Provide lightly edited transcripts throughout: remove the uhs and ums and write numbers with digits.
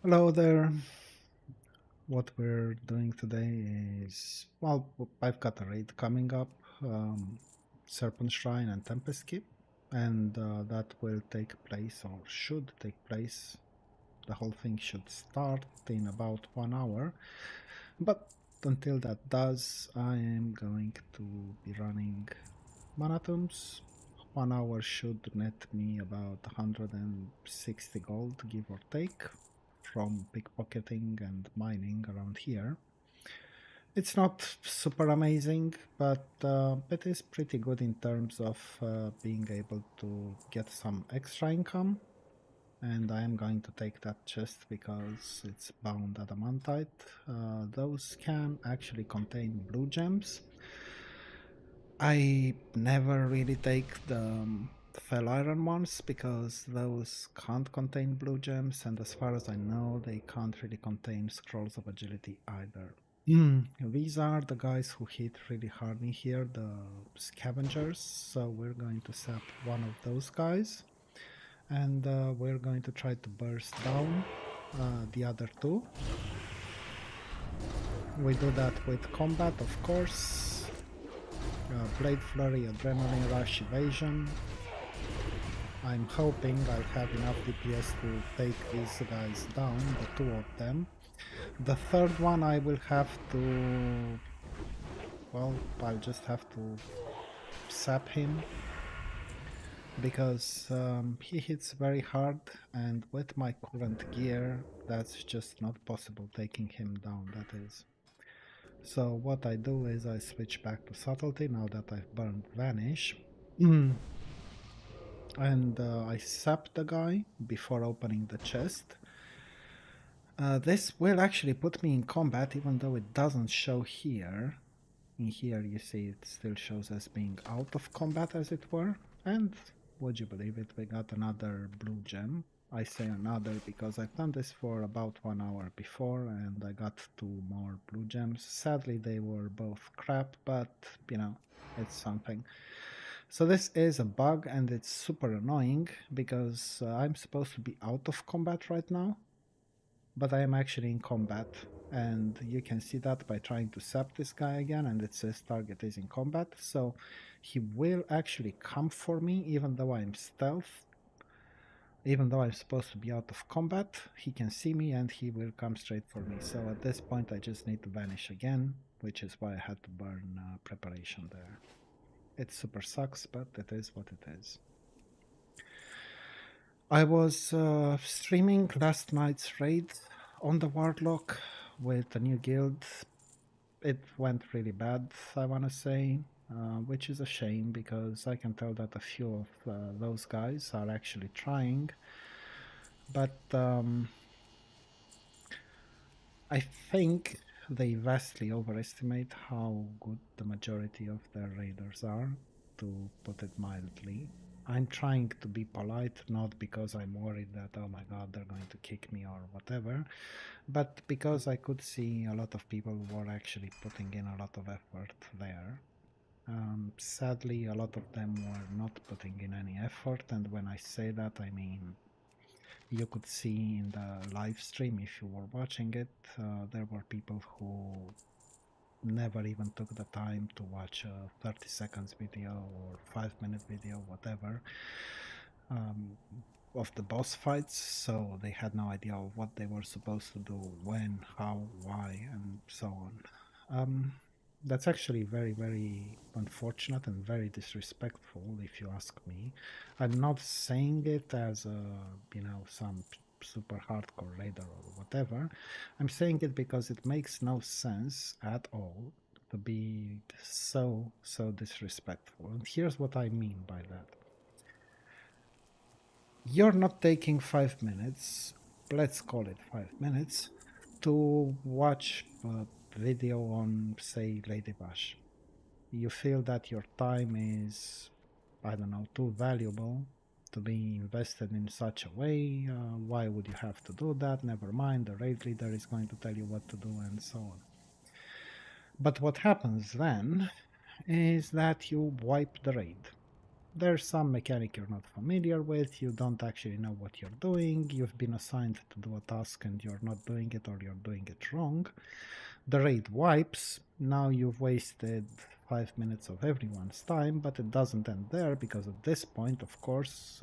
Hello there. What we're doing today is, well, I've got a raid coming up, Serpent Shrine and Tempest Keep, and that will take place, or should take place. The whole thing should start in about 1 hour, but until that does, I am going to be running Manatoms. 1 hour should net me about 160 gold, give or take, from pickpocketing and mining around here. It's not super amazing, but it is pretty good in terms of being able to get some extra income. And I am going to take that chest because it's bound adamantite. Those can actually contain blue gems. I never really take the fell iron ones because those can't contain blue gems, and as far as I know, they can't really contain scrolls of agility either. These are the guys who hit really hard in here, the scavengers. So we're going to sap one of those guys, and we're going to try to burst down the other two. We do that with combat, of course. Blade Flurry, Adrenaline Rush, Evasion. I'm hoping I'll have enough DPS to take these guys down, the two of them. The third one I will have to... well, I'll just have to sap him because he hits very hard, and with my current gear that's just not possible taking him down, that is. So what I do is I switch back to subtlety now that I've burned Vanish. And I sap the guy before opening the chest. This will actually put me in combat even though it doesn't show here. In here you see it still shows as being out of combat, as it were. And would you believe it, we got another blue gem. I say another because I've done this for about 1 hour before and I got 2 more blue gems. Sadly they were both crap, but you know, it's something. So this is a bug and it's super annoying because I'm supposed to be out of combat right now, but I am actually in combat. And you can see that by trying to sap this guy again, and it says target is in combat. So he will actually come for me even though I'm stealth. Even though I'm supposed to be out of combat, he can see me and he will come straight for me. So at this point I just need to vanish again, which is why I had to burn preparation there. It super sucks, but it is what it is. I was streaming last night's raid on the Warlock with a new guild. It went really bad, I want to say, which is a shame because I can tell that a few of those guys are actually trying. But I think they vastly overestimate how good the majority of their raiders are, to put it mildly. I'm trying to be polite, not because I'm worried that, oh my god, they're going to kick me or whatever, but because I could see a lot of people were actually putting in a lot of effort there. Sadly, a lot of them were not putting in any effort, and when I say that, I mean you could see in the live stream, if you were watching it, there were people who never even took the time to watch a 30 seconds video or 5-minute video, whatever, of the boss fights, so they had no idea of what they were supposed to do, when, how, why, and so on. That's actually very, very unfortunate and very disrespectful, if you ask me. I'm not saying it as a, some super hardcore raider or whatever. I'm saying it because it makes no sense at all to be so disrespectful. And here's what I mean by that. You're not taking 5 minutes, let's call it 5 minutes, to watch a video on, say, Lady Bash. You feel that your time is, I don't know, too valuable to be invested in such a way. Why would you have to do that? Never mind, the raid leader is going to tell you what to do and so on. But what happens then is that you wipe the raid. there's some mechanic you're not familiar with, you don't actually know what you're doing, you've been assigned to do a task and you're not doing it or you're doing it wrong. The raid wipes, now you've wasted 5 minutes of everyone's time, but it doesn't end there, because at this point, of course,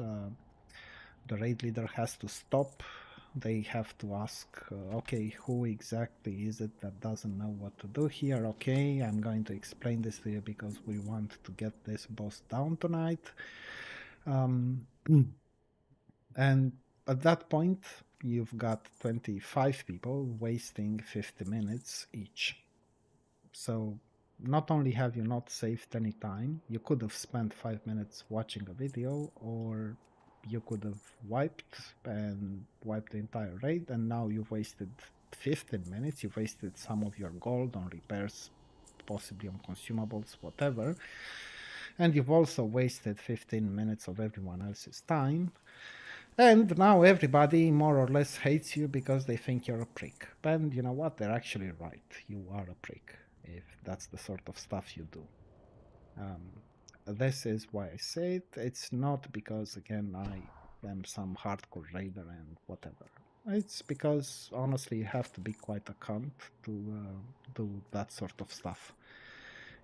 the raid leader has to stop. They have to ask, okay, who exactly is it that doesn't know what to do here? Okay, I'm going to explain this to you because we want to get this boss down tonight. And at that point, you've got 25 people wasting 50 minutes each. So not only have you not saved any time, you could have spent 5 minutes watching a video, or you could have wiped the entire raid, and now you've wasted 15 minutes, you've wasted some of your gold on repairs, possibly on consumables, whatever, and you've also wasted 15 minutes of everyone else's time. And now everybody more or less hates you because they think you're a prick. And you know what? They're actually right. You are a prick if that's the sort of stuff you do. This is why I say it. It's not because, again, I am some hardcore raider and whatever. It's because, honestly, you have to be quite a cunt to do that sort of stuff.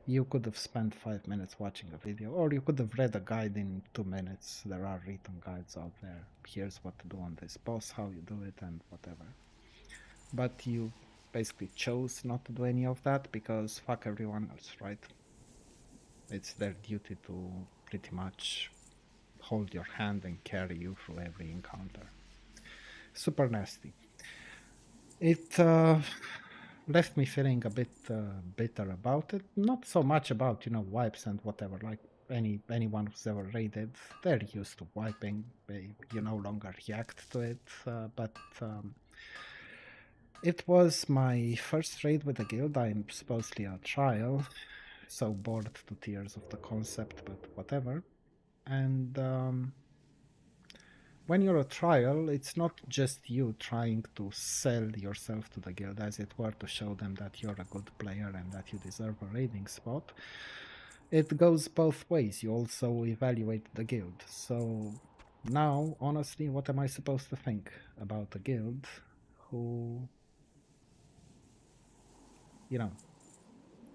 You could have spent 5 minutes watching a video, or you could have read a guide in 2 minutes. There are written guides out there. Here's what to do on this boss, how you do it, and whatever. But you basically chose not to do any of that because fuck everyone else, right? It's their duty to pretty much hold your hand and carry you through every encounter. Super nasty. It left me feeling a bit bitter about it. Not so much about, wipes and whatever. Like anyone who's ever raided, they're used to wiping. You no longer react to it. But it was my first raid with the guild. I'm supposedly a trial, so bored to tears of the concept, but whatever. And when you're a trial, it's not just you trying to sell yourself to the guild, as it were, to show them that you're a good player and that you deserve a raiding spot. It goes both ways. You also evaluate the guild. So now, honestly, what am I supposed to think about a guild who,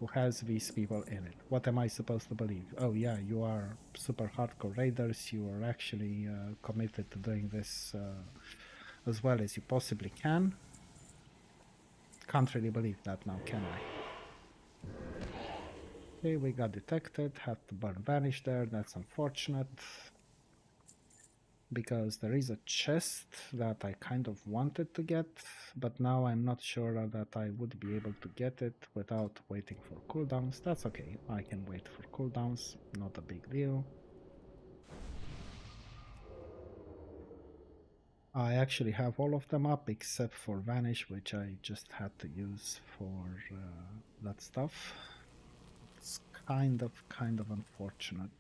who has these people in it? What am I supposed to believe? Oh yeah, you are super hardcore raiders, you are actually committed to doing this as well as you possibly can. Can't really believe that now, can I? Okay, we got detected, had to burn vanish there, that's unfortunate. Because there is a chest that I kind of wanted to get, but now I'm not sure that I would be able to get it without waiting for cooldowns. That's okay, I can wait for cooldowns, not a big deal. I actually have all of them up except for Vanish, which I just had to use for that stuff. It's kind of unfortunate.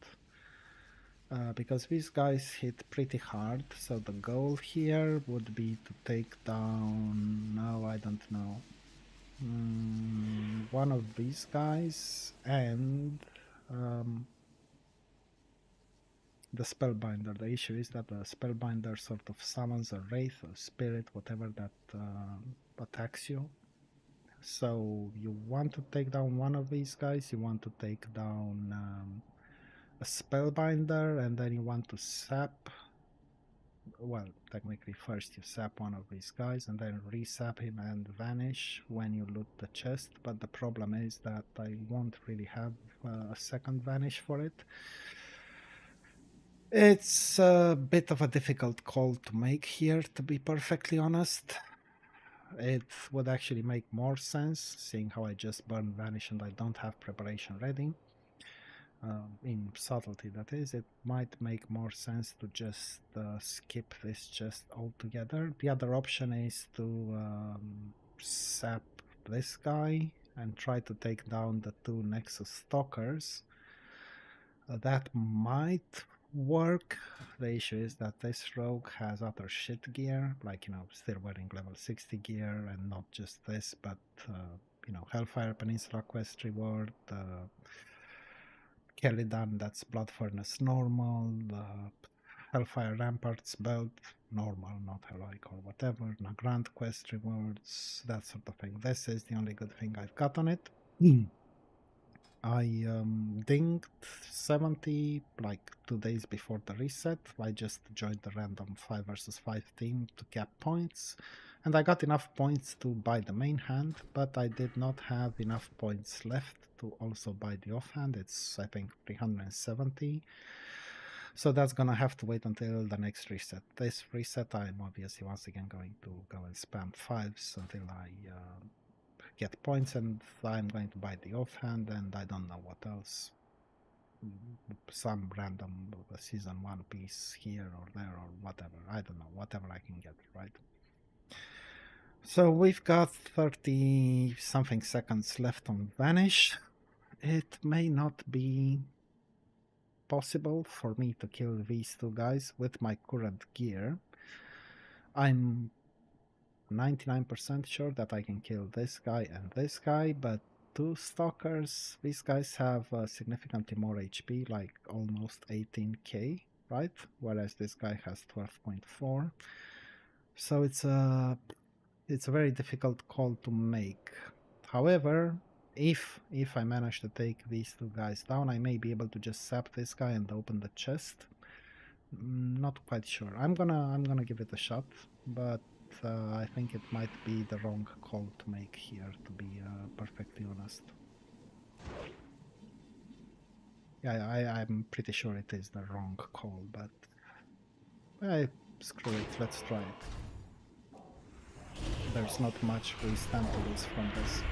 Because these guys hit pretty hard, so the goal here would be to take down, no, I don't know, one of these guys and the Spellbinder. The issue is that the Spellbinder sort of summons a wraith or spirit, whatever that attacks you. So you want to take down one of these guys, you want to take down a Spellbinder, and then you want to sap. Well, technically first you sap one of these guys and then resap him and vanish when you loot the chest, but the problem is that I won't really have a second vanish for it. It's a bit of a difficult call to make here, to be perfectly honest. It would actually make more sense, seeing how I just burned vanish and I don't have preparation ready. In subtlety, that is, it might make more sense to just skip this chest altogether. The other option is to sap this guy and try to take down the two Nexus Stalkers. That might work. The issue is that this rogue has other shit gear, like, still wearing level 60 gear, and not just this, but, Hellfire Peninsula quest reward, Kelidan, that's Blood Furnace normal, Hellfire Ramparts belt, normal, not heroic or whatever, Nagrand quest rewards, that sort of thing. This is the only good thing I've got on it. I dinged 70 like 2 days before the reset. I just joined the random 5 versus 5 team to cap points, and I got enough points to buy the main hand, but I did not have enough points left to also buy the offhand. It's, I think, 370. So that's gonna have to wait until the next reset. This reset, I'm obviously once again going to go and spam 5s until I get points, and I'm going to buy the offhand, and I don't know what else. Some random season 1 piece here or there or whatever. I don't know, whatever I can get, right? So we've got 30 something seconds left on Vanish. It may not be possible for me to kill these 2 guys with my current gear. I'm 99% sure that I can kill this guy and this guy, but 2 stalkers, these guys have significantly more HP, like almost 18k, right? Whereas this guy has 12.4. So it's a very difficult call to make. However, if I manage to take these 2 guys down, I may be able to just sap this guy and open the chest. Not quite sure. I'm gonna give it a shot, but I think it might be the wrong call to make here, to be perfectly honest. Yeah, I'm pretty sure it is the wrong call, but screw it, let's try it. There's not much we stand to lose from this.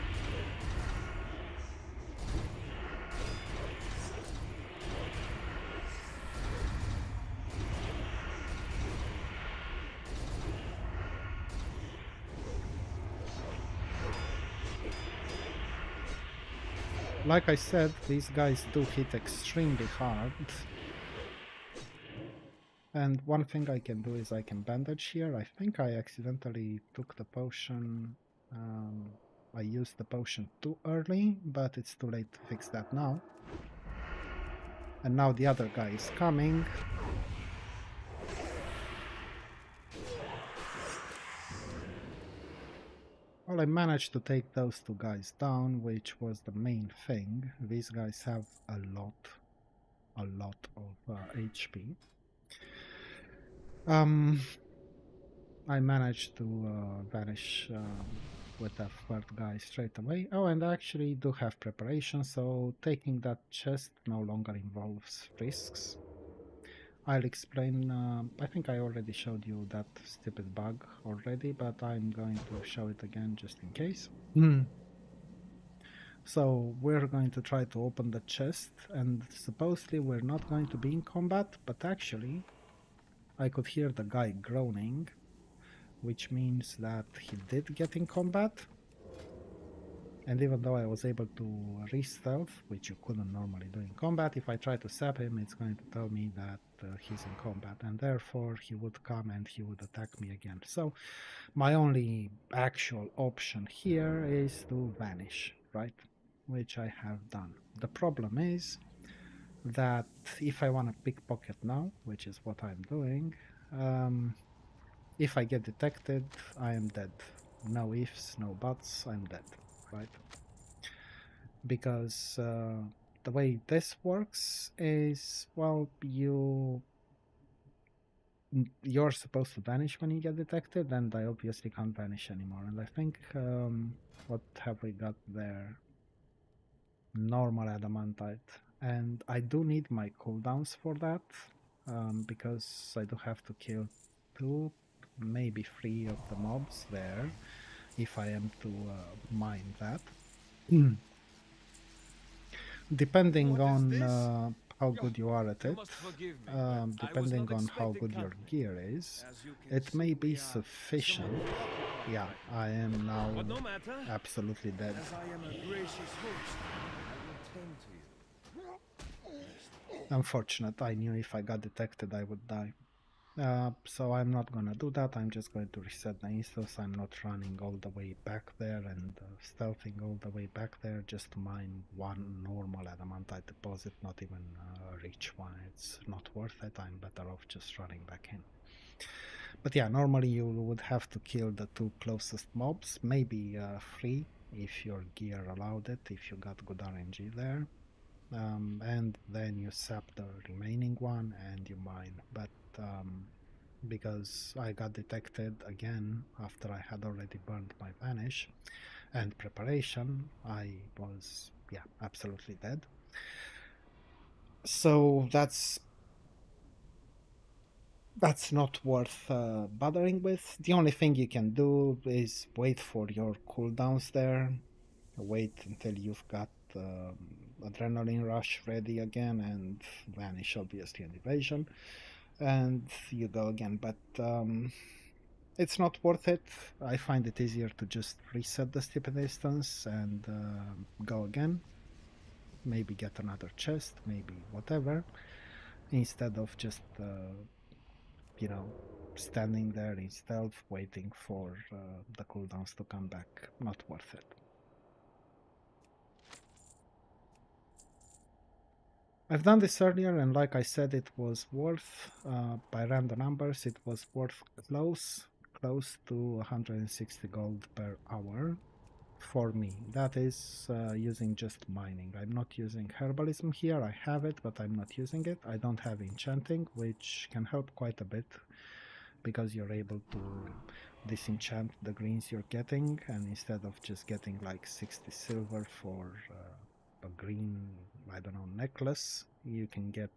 Like I said, these guys do hit extremely hard. And one thing I can do is I can bandage here. I think I accidentally took the potion. I used the potion too early, but it's too late to fix that now. And now the other guy is coming. Well, I managed to take those 2 guys down, which was the main thing. These guys have a lot of HP. I managed to vanish with the 3rd guy straight away. Oh, and I actually do have preparation, so taking that chest no longer involves risks. I'll explain, I think I already showed you that stupid bug already, but I'm going to show it again just in case. So we're going to try to open the chest, and supposedly we're not going to be in combat, but actually I could hear the guy groaning, which means that he did get in combat. And even though I was able to re-stealth, which you couldn't normally do in combat, if I try to sap him, it's going to tell me that he's in combat, and therefore he would come and he would attack me again. So my only actual option here is to vanish, right? Which I have done. The problem is that if I want to pickpocket now, which is what I'm doing, if I get detected, I am dead. No ifs, no buts, I'm dead, right? Because the way this works is, well, you're supposed to vanish when you get detected, and I obviously can't vanish anymore. And I think, what have we got there? Normal adamantite. And I do need my cooldowns for that, because I do have to kill 2, maybe 3 of the mobs there, if I am to mine that. Depending on how good you are at it, depending on how good your gear is, it may be sufficient. Yeah, I am now absolutely dead. Unfortunate, I knew if I got detected I would die. So I'm not gonna do that. I'm just going to reset the instance. I'm not running all the way back there and stealthing all the way back there just to mine one normal adamantite deposit, not even a rich one. It's not worth it. I'm better off just running back in. But yeah, normally you would have to kill the two closest mobs, maybe three if your gear allowed it, if you got good RNG there. And then you sap the remaining one and you mine. But because I got detected again after I had already burned my vanish and preparation, I was, yeah, absolutely dead. So that's not worth bothering with. The only thing you can do is wait for your cooldowns there. Wait until you've got adrenaline rush ready again and vanish, obviously, an evasion, and you go again. But it's not worth it. I find it easier to just reset the stupid distance and go again. Maybe get another chest, maybe whatever, instead of just you know, standing there in stealth waiting for the cooldowns to come back. Not worth it. I've done this earlier, and like I said, it was worth, by random numbers, it was worth close to 160 gold per hour for me. That is using just mining. I'm not using herbalism here. I have it, but I'm not using it. I don't have enchanting, which can help quite a bit because you're able to disenchant the greens you're getting, and instead of just getting like 60 silver for a green, I don't know, necklace, you can get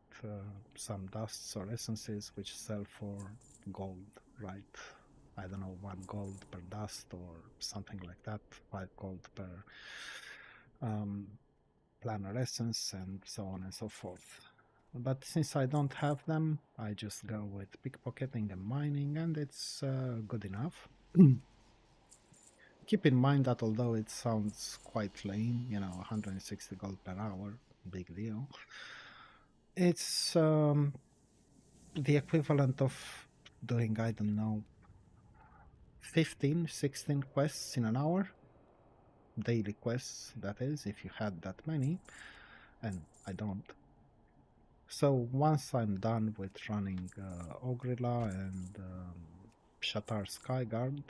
some dusts or essences which sell for gold, right? I don't know, 1 gold per dust or something like that, 5 gold per planar essence, and so on and so forth. But since I don't have them, I just go with pickpocketing and mining, and it's good enough. Keep in mind that although it sounds quite lame, 160 gold per hour, big deal, it's the equivalent of doing, I don't know, 15, 16 quests in an hour. Daily quests, that is, if you had that many, and I don't. So once I'm done with running Ogrilla and Shatar Skyguard,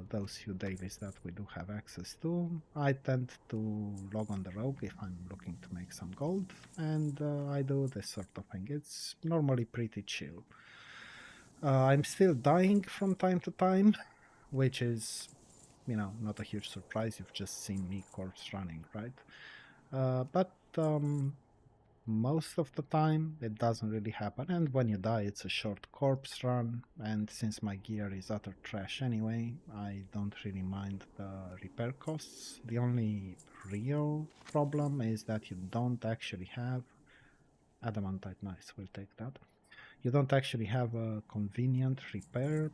those few dailies that we do have access to, I tend to log on the rogue if I'm looking to make some gold, and I do this sort of thing. It's normally pretty chill. I'm still dying from time to time, which is, not a huge surprise. You've just seen me corpse running, right? But most of the time it doesn't really happen, and when you die it's a short corpse run, and since my gear is utter trash anyway, I don't really mind the repair costs. The only real problem is that you don't actually have adamantite. Nice, we'll take that. You don't actually have a convenient repair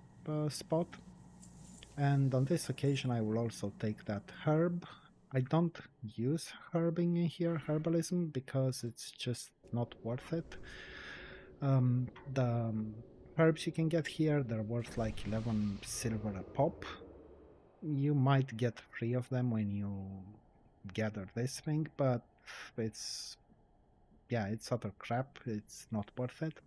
spot, and on this occasion I will also take that herb. I don't use herbing in here, herbalism, because it's just not worth it. The herbs you can get here, they're worth like 11 silver a pop. You might get 3 of them when you gather this thing, but it's, yeah, it's utter crap. It's not worth it.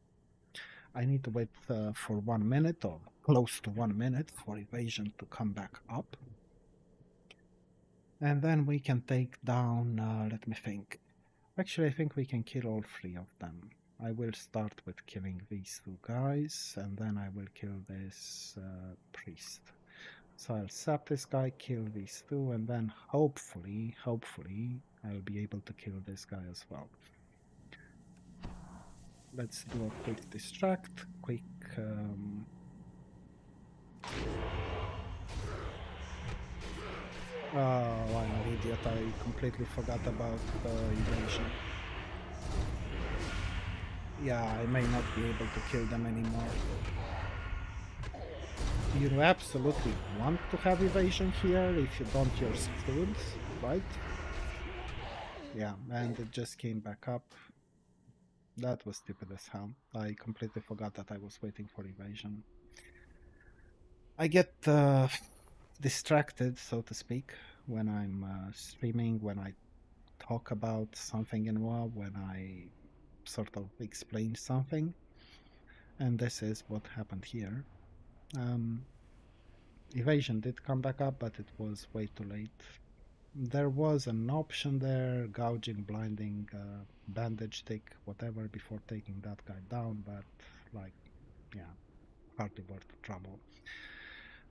I need to wait for 1 minute or close to 1 minute for evasion to come back up. And then we can take down, let me think. Actually, I think we can kill all 3 of them. I will start with killing these 2 guys, and then I will kill this priest. So I'll sap this guy, kill these 2, and then hopefully, I'll be able to kill this guy as well. Let's do a quick distract, quick... Oh, I'm an idiot. I completely forgot about the evasion. Yeah, I may not be able to kill them anymore. You absolutely want to have evasion here. If you don't, you're screwed, right? Yeah, and it just came back up. That was stupid as hell. I completely forgot that I was waiting for evasion. I get distracted, so to speak, when I'm streaming, when I talk about something in WoW, when I sort of explain something. And this is what happened here. Evasion did come back up, but it was way too late. There was an option there, gouging, blinding, bandage tick, whatever, before taking that guy down, but like, yeah, hardly worth the trouble.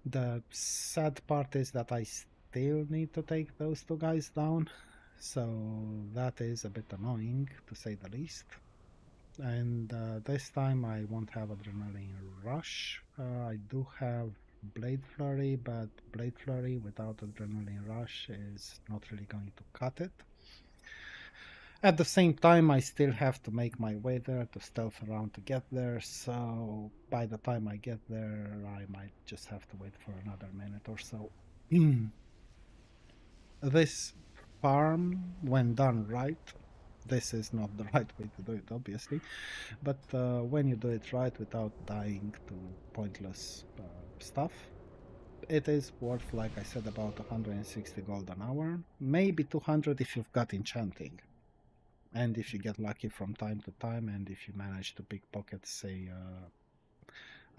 The sad part is that I still need to take those two guys down, so that is a bit annoying, to say the least. And this time I won't have Adrenaline Rush. I do have Blade Flurry, but Blade Flurry without Adrenaline Rush is not really going to cut it. At the same time, I still have to make my way there, to stealth around to get there, so by the time I get there, I might just have to wait for another minute or so. This farm, when done right, this is not the right way to do it, obviously, but when you do it right without dying to pointless stuff, it is worth, like I said, about 160 gold an hour, maybe 200 if you've got enchanting. And if you get lucky from time to time, and if you manage to pickpocket, say,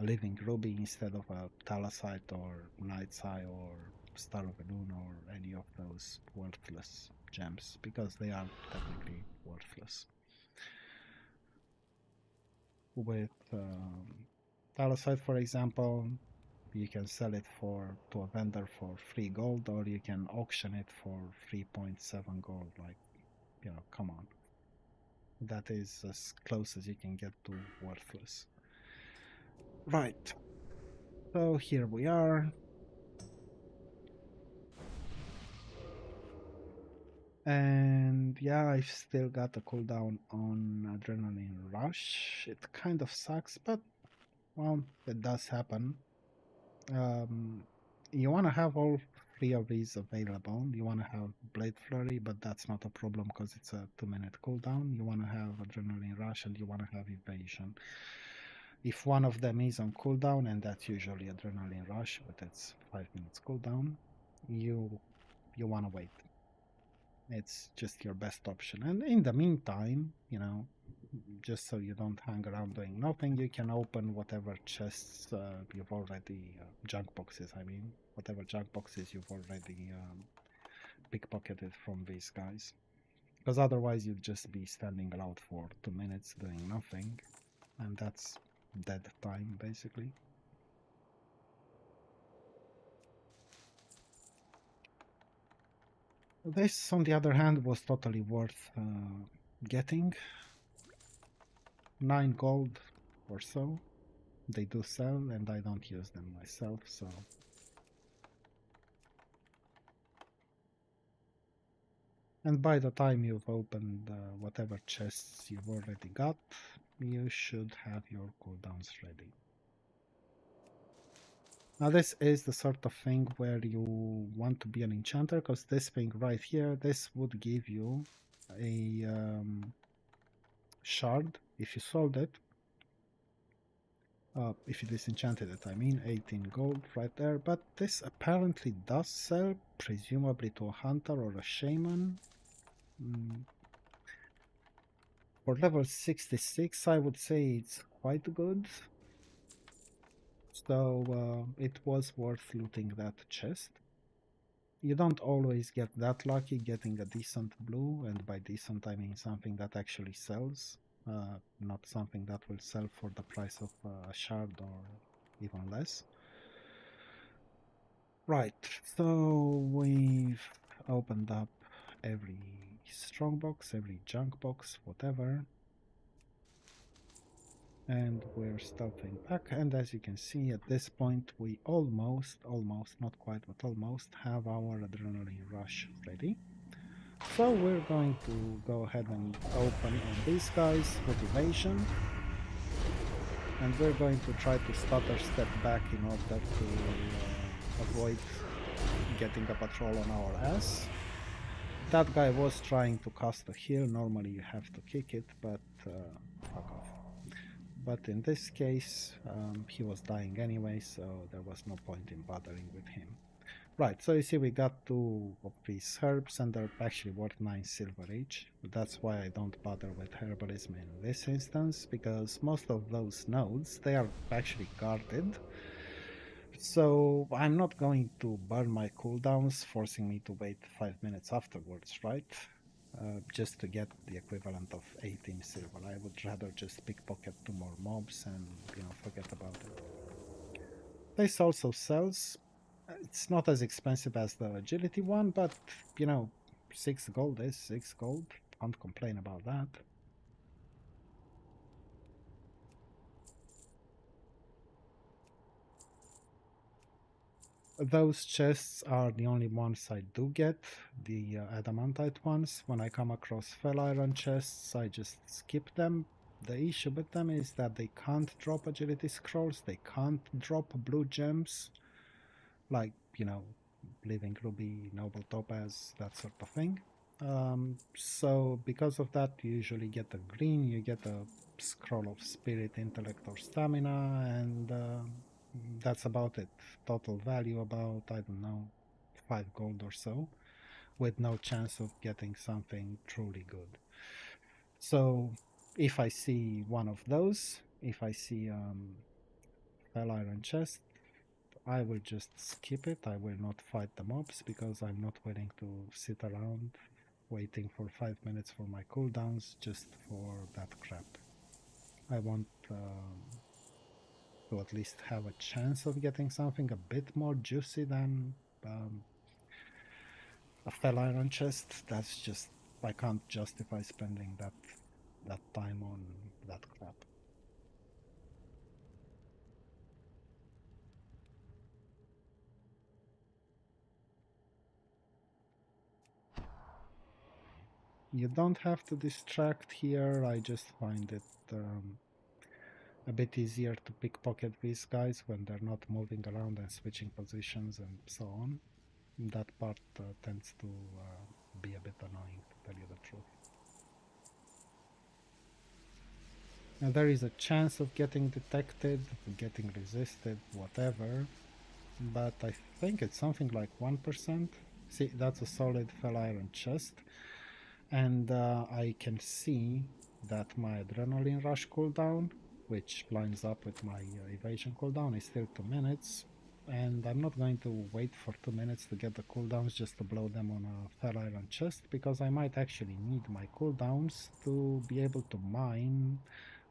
a living ruby instead of a thalassite or night's eye or star of Elune or any of those worthless gems, because they are technically worthless. With thalassite, for example, you can sell it to a vendor for 3 gold, or you can auction it for 3.7 gold. Like, come on. That is as close as you can get to worthless. Right. So here we are. And yeah, I've still got a cooldown on Adrenaline Rush. It kind of sucks, but well, it does happen. You want to have all 3 of these available. You want to have Blade Flurry, but that's not a problem because it's a 2-minute cooldown. You want to have Adrenaline Rush, and you want to have Evasion. If one of them is on cooldown, and that's usually Adrenaline Rush, but it's 5 minutes cooldown, you want to wait. It's just your best option. And in the meantime, just so you don't hang around doing nothing, you can open whatever chests you've already, junk boxes, I mean, whatever junk boxes you've already pickpocketed from these guys. Because otherwise you'd just be standing around for 2 minutes doing nothing, and that's dead time, basically. This, on the other hand, was totally worth getting. 9 gold or so. They do sell, and I don't use them myself, so... And by the time you've opened whatever chests you've already got, you should have your cooldowns ready. Now this is the sort of thing where you want to be an enchanter, because this thing right here, this would give you a shard if you sold it. If you disenchanted it, I mean, 18 gold right there, but this apparently does sell, presumably to a hunter or a shaman. For level 66, I would say it's quite good. So it was worth looting that chest. You don't always get that lucky getting a decent blue, and by decent I mean something that actually sells, not something that will sell for the price of a shard or even less. Right, so we've opened up every strongbox, every junk box, whatever. And we're stealthing back, and as you can see at this point we almost, not quite, but almost have our Adrenaline Rush ready. So we're going to go ahead and open on these guys with Evasion, and we're going to try to stutter step back in order to avoid getting a patrol on our ass. That guy was trying to cast a heal. Normally you have to kick it, but fuck off. But in this case, he was dying anyway, so there was no point in bothering with him. Right, so you see we got 2 of these herbs and they're actually worth 9 silver each. That's why I don't bother with herbalism in this instance, because most of those nodes, they are actually guarded. So I'm not going to burn my cooldowns, forcing me to wait 5 minutes afterwards, right? Just to get the equivalent of 18 silver. I would rather just pickpocket 2 more mobs and, forget about it. This also sells. It's not as expensive as the agility one, but, 6 gold is 6 gold. Can't complain about that. Those chests are the only ones I do get, the adamantite ones. When I come across fell iron chests, I just skip them. The issue with them is that they can't drop agility scrolls, they can't drop blue gems, like, living ruby, noble topaz, that sort of thing. So because of that, you usually get a green, you get a scroll of spirit, intellect, or stamina, and that's about it. Total value about, I don't know, 5 gold or so, with no chance of getting something truly good. So if I see one of those, if I see fell iron chest, I will just skip it. I will not fight the mobs because I'm not willing to sit around waiting for 5 minutes for my cooldowns just for that crap. I want to at least have a chance of getting something a bit more juicy than a fell iron chest. That's just, I can't justify spending that time on that crap. You don't have to distract here. I just find it a bit easier to pickpocket these guys when they're not moving around and switching positions and so on. That part tends to be a bit annoying, to tell you the truth. Now there is a chance of getting detected, getting resisted, whatever, but I think it's something like 1%. See, that's a solid fell iron chest, and I can see that my adrenaline rush cooldown, which lines up with my evasion cooldown, is still 2 minutes, and I'm not going to wait for 2 minutes to get the cooldowns just to blow them on a fell iron chest, because I might actually need my cooldowns to be able to mine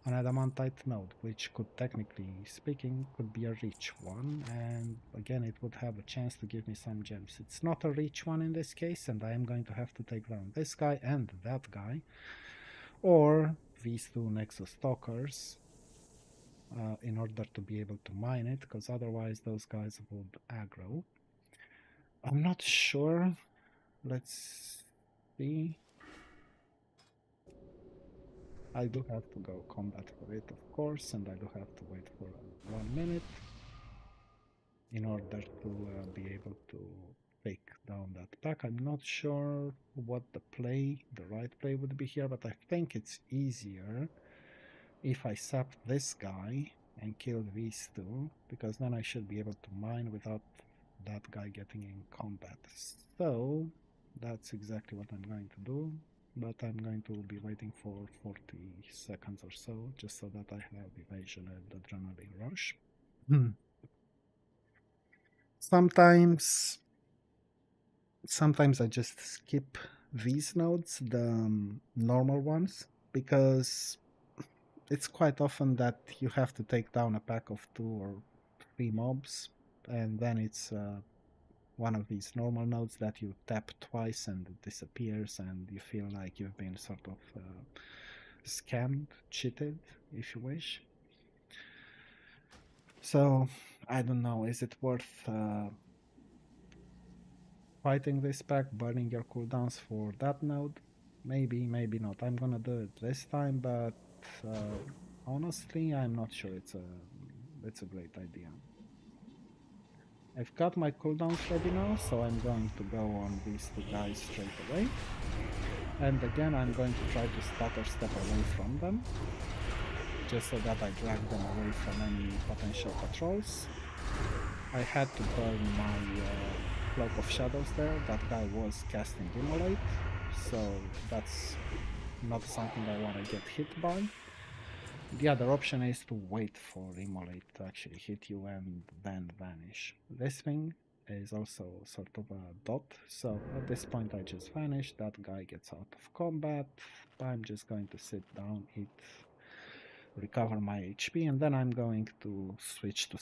an adamantite node, which could, technically speaking, could be a reach one, and again it would have a chance to give me some gems. It's not a reach one in this case, and I am going to have to take down this guy and that guy, or these 2 Nexus Stalkers, in order to be able to mine it, because otherwise those guys would aggro. I'm not sure. Let's see. I do have to go combat for it, of course, and I do have to wait for 1 minute in order to be able to take down that pack. I'm not sure what the right play would be here, but I think it's easier if I sap this guy and kill these 2, because then I should be able to mine without that guy getting in combat. So that's exactly what I'm going to do, but I'm going to be waiting for 40 seconds or so, just so that I have evasion and adrenaline rush. Sometimes I just skip these nodes, the normal ones, because it's quite often that you have to take down a pack of 2 or 3 mobs, and then it's one of these normal nodes that you tap twice and it disappears, and you feel like you've been sort of scammed, cheated, if you wish. So, I don't know, is it worth fighting this pack, burning your cooldowns for that node? Maybe, maybe not. I'm gonna do it this time, but honestly, I'm not sure it's a great idea. I've got my cooldowns ready now, so I'm going to go on these 2 guys straight away. And again, I'm going to try to stutter step away from them. just so that I drag them away from any potential patrols. I had to burn my Cloak of Shadows there. That guy was casting Immolate, so that's not something I want to get hit by. The other option is to wait for Immolate to actually hit you and then vanish. This thing is also sort of a dot, so at this point I just vanish, that guy gets out of combat, I'm just going to sit down, eat, recover my HP, and then I'm going to switch to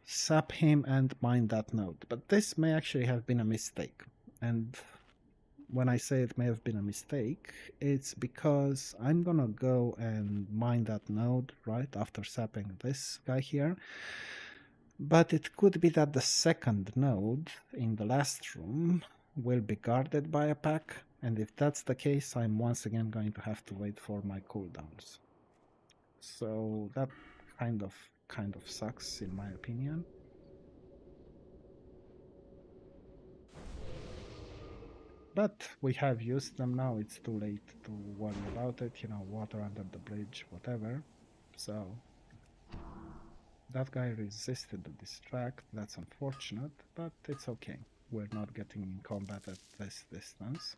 sap him and mine that node. But this may actually have been a mistake, and when I say it may have been a mistake, it's because I'm gonna go and mine that node right after sapping this guy here. But it could be that the second node in the last room will be guarded by a pack, and if that's the case, I'm once again going to have to wait for my cooldowns. So that kind of sucks in my opinion. But we have used them now, it's too late to worry about it, you know, water under the bridge, whatever. So that guy resisted the distract, that's unfortunate, but it's okay. We're not getting in combat at this distance.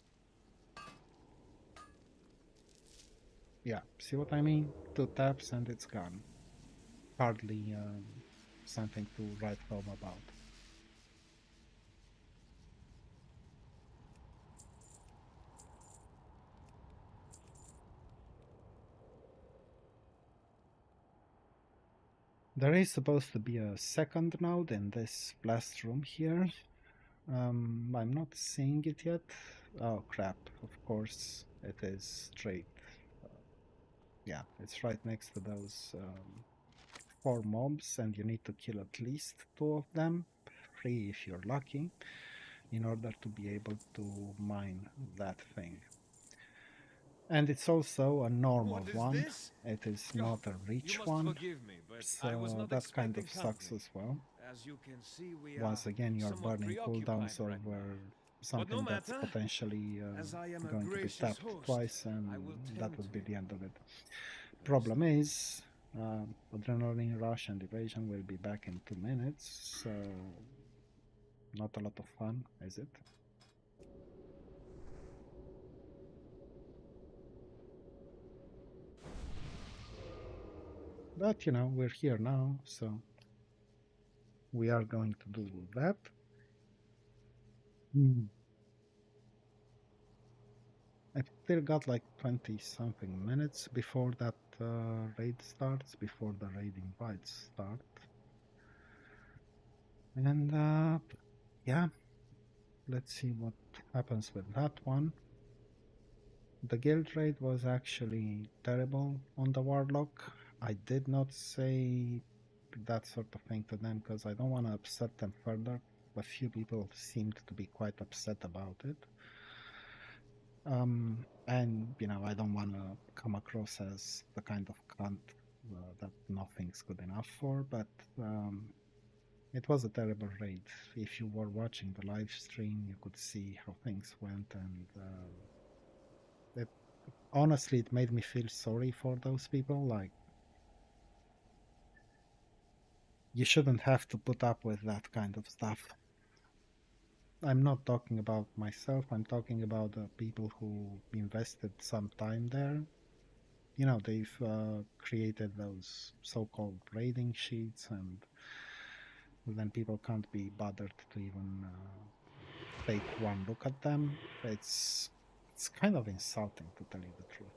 Yeah, see what I mean? 2 taps and it's gone. Hardly something to write home about. There is supposed to be a second node in this blast room here. I'm not seeing it yet. Oh crap, of course it is straight. Yeah, it's right next to those 4 mobs, and you need to kill at least 2 of them, 3 if you're lucky, in order to be able to mine that thing. And it's also a normal one. This? It is Oh, not a you reach must one, forgive me, but I was so not that kind expecting of sucks company. as well. As you can see, we are Once again, you're somewhat burning preoccupied cooldowns right now. over But no something that's matter, potentially as I am a going to be gracious tapped host, twice, I and will that tend would to be you. the end of it. First, Problem is, adrenaline rush and evasion will be back in 2 minutes, so not a lot of fun, is it? But you know, we're here now, so we are going to do that. Hmm. I've still got like 20 something minutes before that raid starts, before the raid invites start. And yeah, let's see what happens with that one. The guild raid was actually terrible on the Warlock. I did not say that sort of thing to them because I don't want to upset them further. A few people seemed to be quite upset about it. And you know, I don't want to come across as the kind of cunt that nothing's good enough for, but it was a terrible raid. If you were watching the live stream, you could see how things went, and it honestly it made me feel sorry for those people. Like, you shouldn't have to put up with that kind of stuff. I'm not talking about myself. I'm talking about the people who invested some time there. You know, they've created those so-called rating sheets, and then people can't be bothered to even take one look at them. It's kind of insulting, to tell you the truth.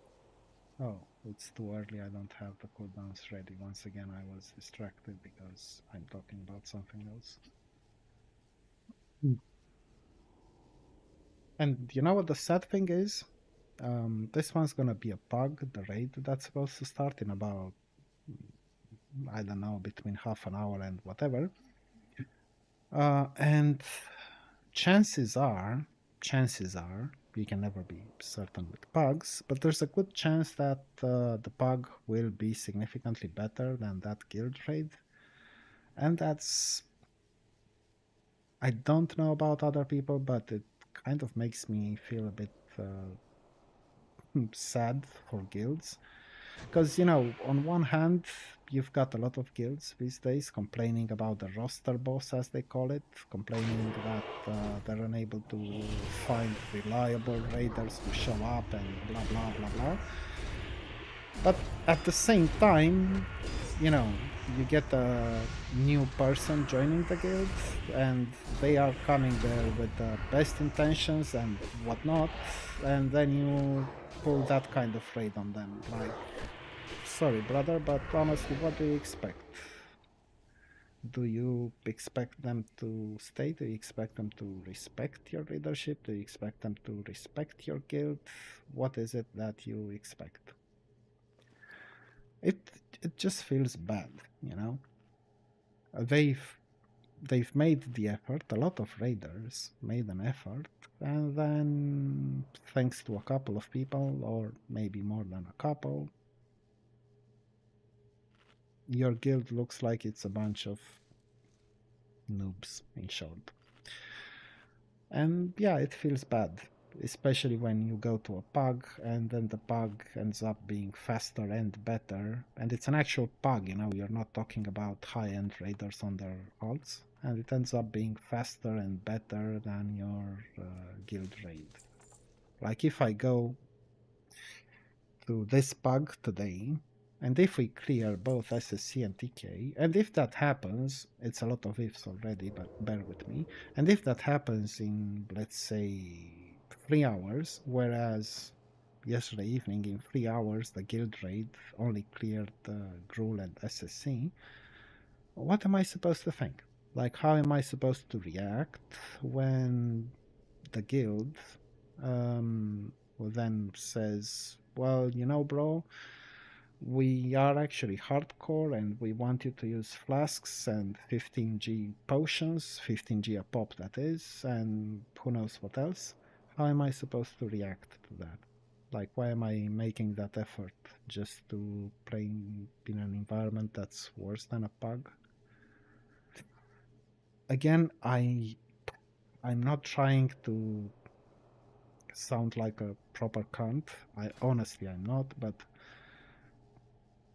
Oh, it's too early. I don't have the cooldowns ready. Once again, I was distracted because I'm talking about something else. Mm. And you know what the sad thing is? This one's gonna be a bug, the raid that's supposed to start in about, I don't know, between half an hour and whatever. And chances are, you can never be certain with bugs, but there's a good chance that the bug will be significantly better than that guild raid. And that's, I don't know about other people, but it kind of makes me feel a bit sad for guilds. Because, you know, on one hand, you've got a lot of guilds these days complaining about the roster boss, as they call it, complaining that they're unable to find reliable raiders to show up and blah, blah, blah, blah. But at the same time, you know, you get a new person joining the guild and they are coming there with the best intentions and whatnot, and then you pull that kind of raid on them. Like, sorry, brother, but honestly, what do you expect? Do you expect them to stay? Do you expect them to respect your leadership? Do you expect them to respect your guild? What is it that you expect? It it just feels bad, you know. They've made the effort. A lot of raiders made an effort, and then thanks to a couple of people, or maybe more than a couple, your guild looks like it's a bunch of noobs, in short. And yeah, it feels bad, especially when you go to a pug and then the pug ends up being faster and better. And it's an actual pug, you know, you're not talking about high-end raiders on their alts. And it ends up being faster and better than your guild raid. Like if I go to this pug today, and if we clear both SSC and TK, and if that happens, it's a lot of ifs already, but bear with me. And if that happens in, let's say, 3 hours, whereas yesterday evening in 3 hours the guild raid only cleared Gruul and SSC, what am I supposed to think? Like, how am I supposed to react when the guild then says, well, you know, bro, we are actually hardcore and we want you to use flasks and 15G potions, 15G a pop that is, and who knows what else. How am I supposed to react to that? Like, why am I making that effort just to play in an environment that's worse than a pug? Again, I'm not trying to sound like a proper cunt. I honestly I'm not, but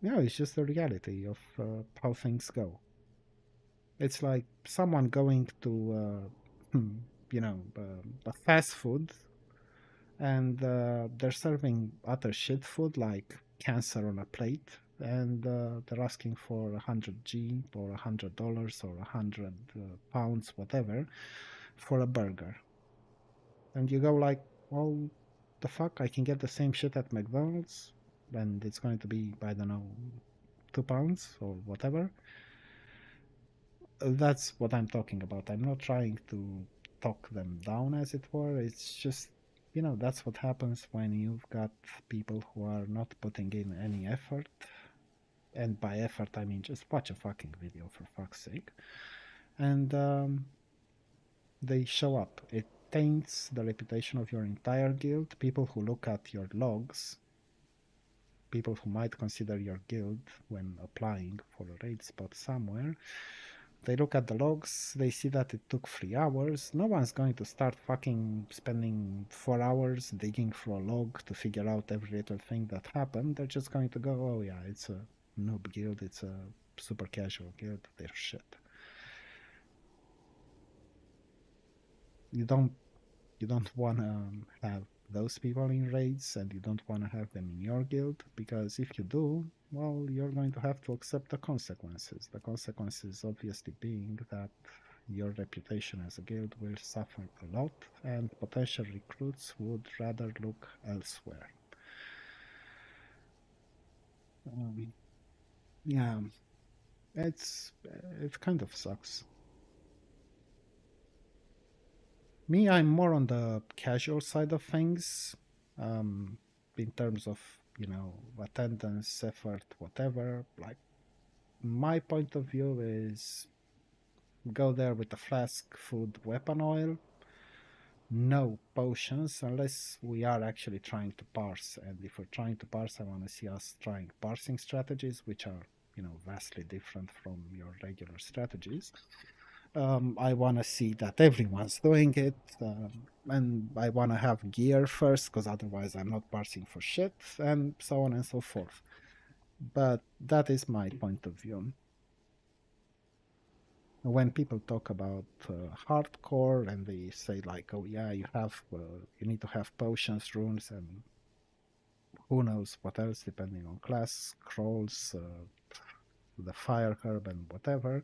yeah, it's just the reality of how things go. It's like someone going to, you know, a fast food and they're serving other shit food like cancer on a plate, and they're asking for 100G or $100 or 100 pounds, whatever, for a burger. And you go like, well, the fuck, I can get the same shit at McDonald's, and it's going to be, I don't know, 2 pounds or whatever. That's what I'm talking about. I'm not trying to talk them down, as it were. It's just, you know, that's what happens when you've got people who are not putting in any effort. And by effort, I mean just watch a fucking video, for fuck's sake. And they show up. It taints the reputation of your entire guild. People who look at your logs, people who might consider your guild when applying for a raid spot somewhere, they look at the logs, they see that it took 3 hours. No one's going to start fucking spending 4 hours digging for a log to figure out every little thing that happened. They're just going to go, oh yeah, it's a noob guild, it's a super casual guild, they're shit. You don't want to have those people in raids, and you don't want to have them in your guild, because if you do, well, you're going to have to accept the consequences. The consequences obviously being that your reputation as a guild will suffer a lot, and potential recruits would rather look elsewhere. Um, yeah, it kind of sucks. Me, I'm more on the casual side of things, um, in terms of, you know, attendance, effort, whatever. Like, my point of view is go there with a flask, food, weapon oil, no potions, unless we are actually trying to parse. And if we're trying to parse, I want to see us trying parsing strategies, which are, you know, vastly different from your regular strategies. I want to see that everyone's doing it, and I want to have gear first, because otherwise I'm not parsing for shit, and so on and so forth. But that is my point of view. When people talk about hardcore and they say like, oh yeah, you need to have potions, runes, and who knows what else, depending on class, scrolls, the fire herb, and whatever.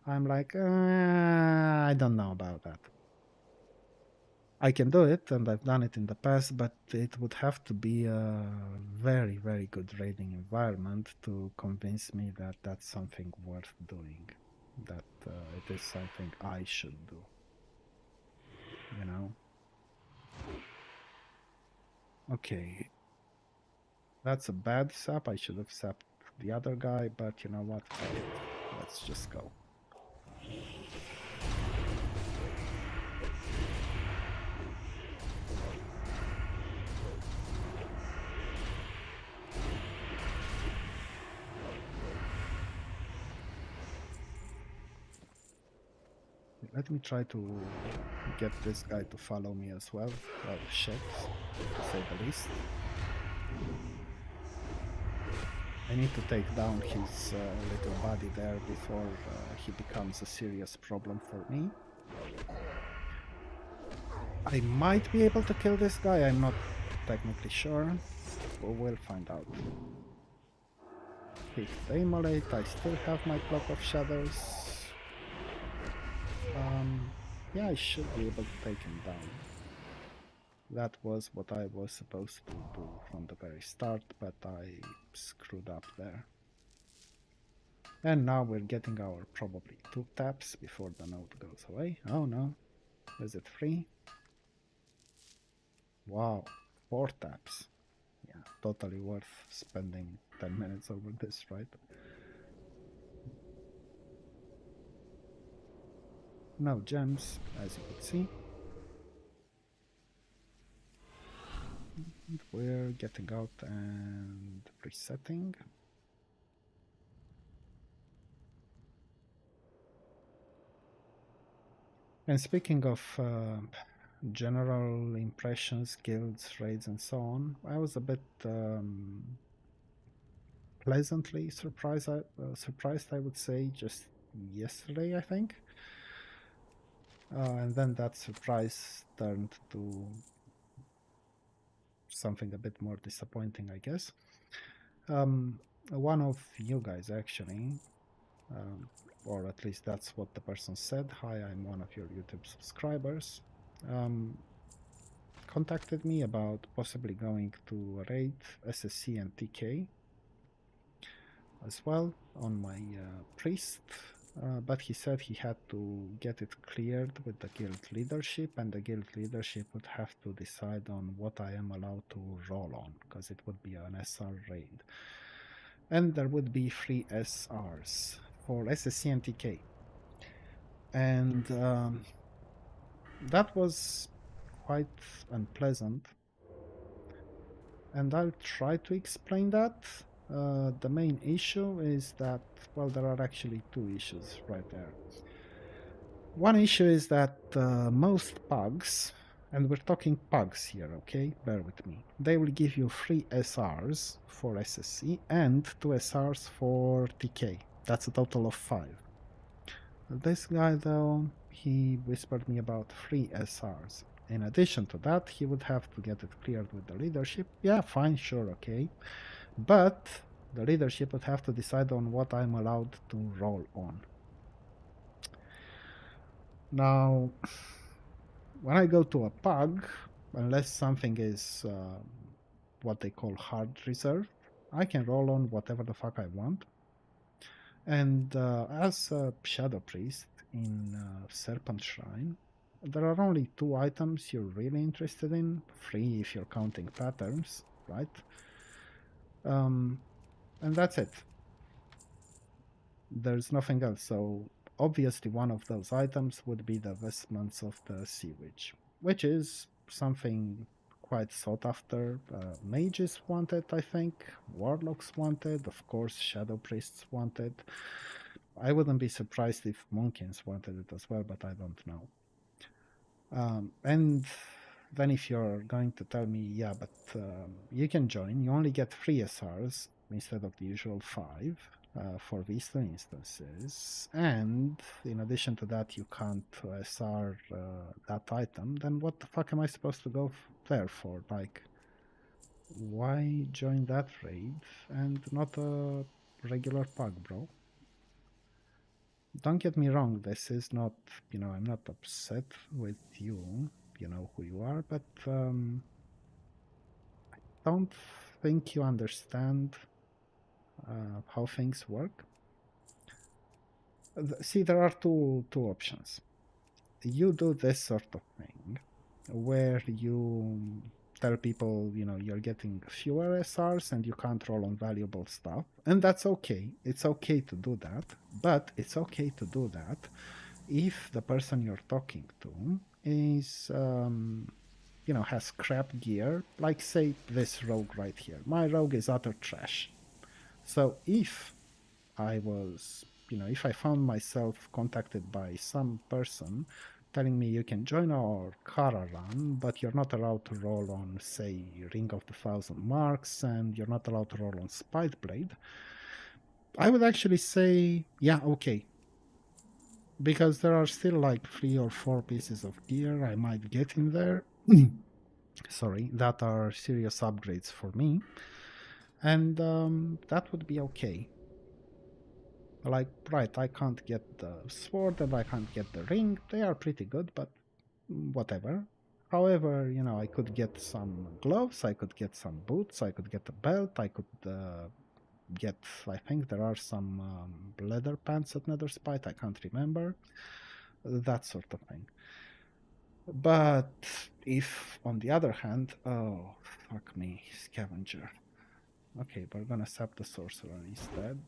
I'm like, I don't know about that. I can do it, and I've done it in the past, but it would have to be a very, very good raiding environment to convince me that that's something worth doing, that it is something I should do, you know? Okay, that's a bad sap. I should have sapped the other guy, but you know what? Fuck it. Let's just go. Let me try to get this guy to follow me as well. Well, shit, to say the least. I need to take down his little body there before he becomes a serious problem for me. I might be able to kill this guy, I'm not technically sure. We'll find out. Picked the Immolate, I still have my Cloak of Shadows. Yeah, I should be able to take him down. That was what I was supposed to do from the very start, but I screwed up there. And now we're getting our probably 2 taps before the node goes away. Oh no. Is it 3? Wow, 4 taps. Yeah, totally worth spending 10 minutes over this, right? No gems, as you could see. And we're getting out and resetting. And speaking of general impressions, guilds, raids, and so on, I was a bit pleasantly surprised, I would say, just yesterday, I think. And then that surprise turned to something a bit more disappointing, I guess. One of you guys, actually, or at least that's what the person said, hi, I'm one of your YouTube subscribers, contacted me about possibly going to raid SSC and TK as well on my priest, but he said he had to get it cleared with the guild leadership, and the guild leadership would have to decide on what I am allowed to roll on, because it would be an SR raid. And there would be 3 SRs for SSC and TK. And that was quite unpleasant. And I'll try to explain that. The main issue is that, well, there are actually 2 issues right there. One issue is that most pugs, and we're talking pugs here, okay? Bear with me. They will give you 3 SRs for SSC and 2 SRs for TK. That's a total of 5. This guy, though, he whispered me about 3 SRs. In addition to that, he would have to get it cleared with the leadership. Yeah, fine, sure, okay. But the leadership would have to decide on what I'm allowed to roll on. Now, when I go to a pug, unless something is what they call hard reserve, I can roll on whatever the fuck I want. And as a Shadow Priest in Serpent Shrine, there are only 2 items you're really interested in, 3 if you're counting patterns, right? And that's it. There's nothing else, so obviously one of those items would be the Vestments of the Sea Witch, which is something quite sought after. Mages wanted, I think, Warlocks wanted, of course Shadow Priests wanted. I wouldn't be surprised if Monkins wanted it as well, but I don't know. And then if you're going to tell me, yeah, but you can join, you only get 3 SRs, instead of the usual 5 for these 2 instances, and in addition to that you can't SR that item, then what the fuck am I supposed to go there for? Like, why join that raid and not a regular pug, bro? Don't get me wrong, this is not, I'm not upset with you, you know who you are, but don't think you understand how things work. See, there are two options. You do this sort of thing where you tell people, you're getting fewer SRs and you can't roll on valuable stuff, and that's okay. It's okay to do that, but it's okay to do that if the person you're talking to is has crap gear, like say this rogue right here. My rogue is utter trash. So if I was, if I found myself contacted by some person telling me you can join our Kara run, but you're not allowed to roll on, say, Ring of the Thousand Marks, and you're not allowed to roll on Spite Blade, I would actually say, yeah, okay. Because there are still like 3 or 4 pieces of gear I might get in there. Sorry, that are serious upgrades for me. And that would be okay. Like, right, I can't get the sword and I can't get the ring. They are pretty good, but whatever. However, I could get some gloves, I could get some boots, I could get a belt, I could get, I think there are some leather pants at Nether Spite, I can't remember. That sort of thing. But if, on the other hand, oh, fuck me, scavenger. Okay, we're gonna sap the sorcerer instead.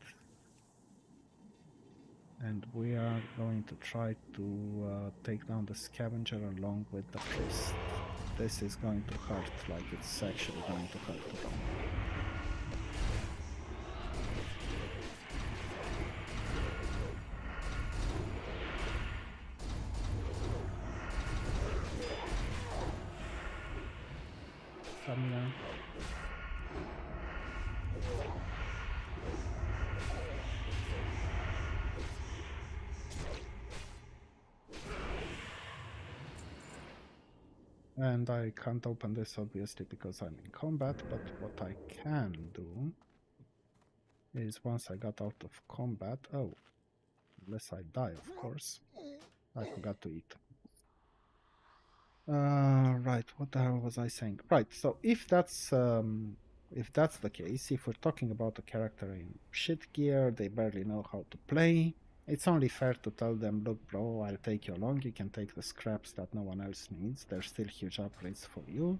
And we are going to try to take down the scavenger along with the priest. This is going to hurt, like it's actually going to hurt. Stamina. And I can't open this obviously because I'm in combat, but what I can do is once I got out of combat, unless I die, of course, I forgot to eat. Right, what the hell was I saying? Right, so if that's the case, if we're talking about a character in shit gear, they barely know how to play, it's only fair to tell them, look bro, I'll take you along, you can take the scraps that no one else needs, they're still huge upgrades for you,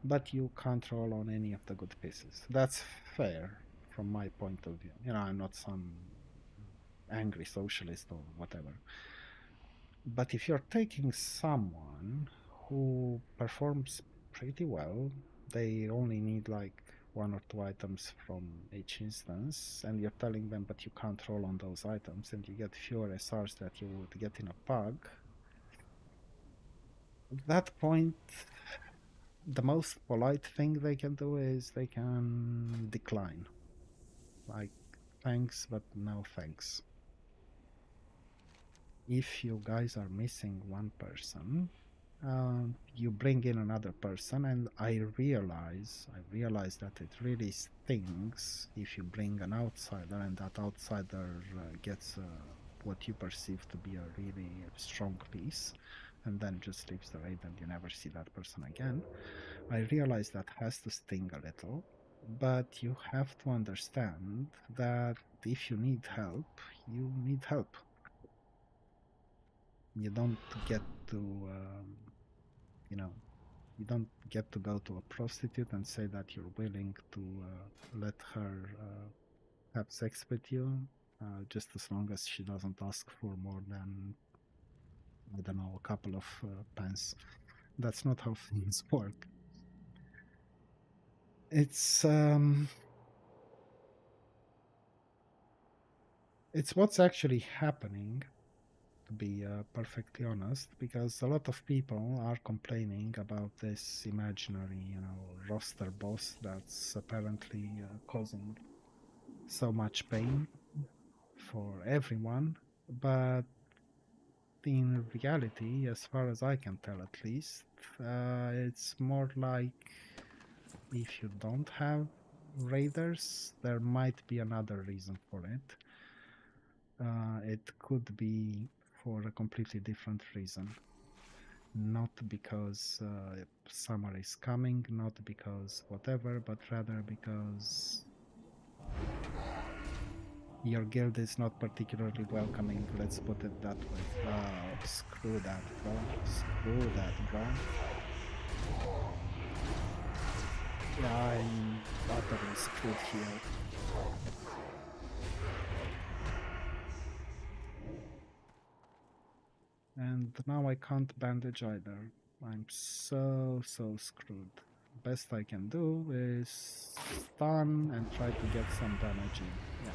but you can't roll on any of the good pieces. That's fair from my point of view. I'm not some angry socialist or whatever. But if you're taking someone who performs pretty well, they only need like 1 or 2 items from each instance, and you're telling them, but you can't roll on those items, and you get fewer SRs that you would get in a pug. At that point, the most polite thing they can do is they can decline. Like, thanks, but no thanks. If you guys are missing one person, you bring in another person, and I realize that it really stings if you bring an outsider and that outsider gets what you perceive to be a really strong piece and then just leaves the raid and you never see that person again. I realize that has to sting a little, but you have to understand that if you need help, you need help. You don't get to you don't get to go to a prostitute and say that you're willing to let her have sex with you, just as long as she doesn't ask for more than, I don't know, a couple of pence. That's not how things work. It's what's actually happening, to be perfectly honest, because a lot of people are complaining about this imaginary, roster boss that's apparently causing so much pain for everyone, but in reality, as far as I can tell at least, it's more like if you don't have raiders, there might be another reason for it. It could be for a completely different reason. Not because summer is coming, not because whatever, but rather because your guild is not particularly welcoming, let's put it that way. Oh, screw that, bro. Screw that, bro. Yeah, I'm utterly screwed here. And now I can't bandage either. I'm so screwed. Best I can do is stun and try to get some damage in. Yeah.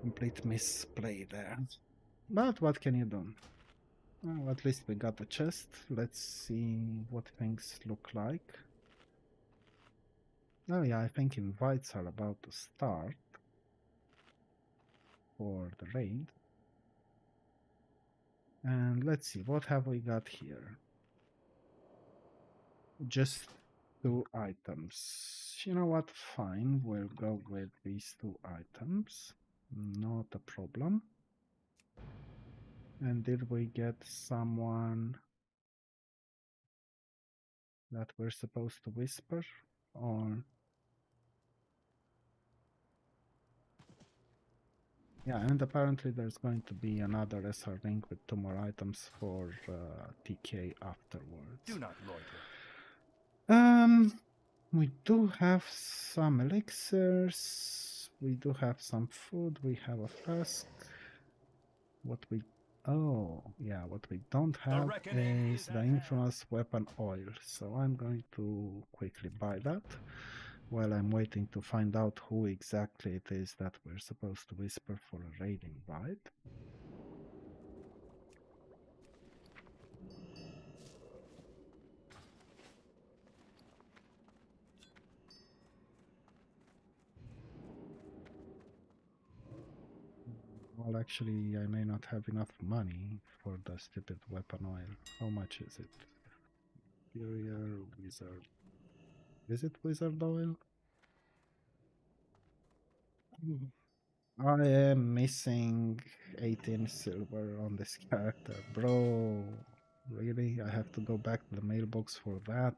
Complete misplay there. But what can you do? Well, at least we got a chest. Let's see what things look like. Oh yeah, I think invites are about to start for the raid. And let's see, what have we got here? Just 2 items. You know what? Fine, we'll go with these 2 items. Not a problem. And did we get someone that we're supposed to whisper? Or... yeah, and apparently there's going to be another SR link with 2 more items for TK afterwards. Do not loiter. We do have some elixirs. We do have some food. We have a flask. What we... oh, yeah, what we don't have is the infamous weapon oil. So I'm going to quickly buy that while I'm waiting to find out who exactly it is that we're supposed to whisper for a raiding ride. Well, actually, I may not have enough money for the stupid weapon oil. How much is it? Superior wizard. Is it wizard oil? I am missing 18 silver on this character. Bro, really? I have to go back to the mailbox for that?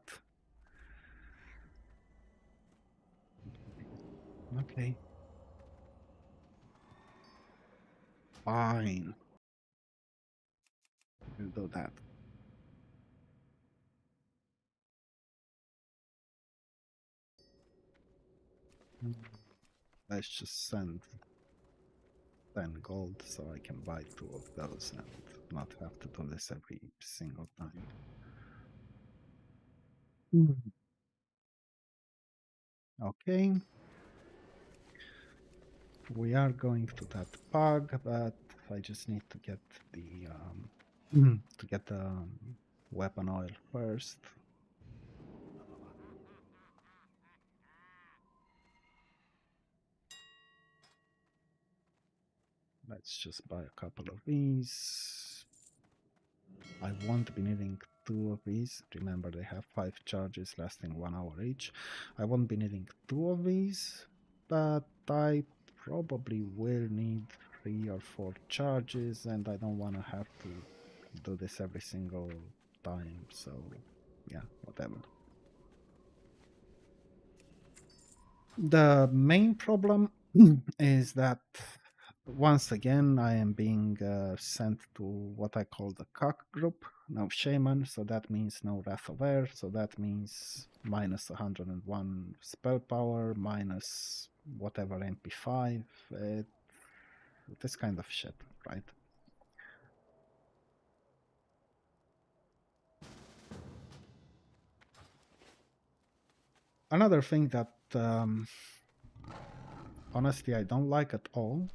Okay. Fine. We'll do that. Let's just send 10 gold so I can buy 2 of those and not have to do this every single time. Okay. We are going to that pug, but I just need to get the weapon oil first. Let's just buy a couple of these. I won't be needing 2 of these. Remember, they have 5 charges lasting 1 hour each. I won't be needing 2 of these, but I probably will need 3 or 4 charges, and I don't want to have to do this every single time, so yeah, whatever. The main problem is that once again I am being sent to what I call the cock group. No shaman, so that means no wrath of air, so that means minus 101 spell power, minus whatever MP5, this kind of shit, right? Another thing that honestly I don't like at all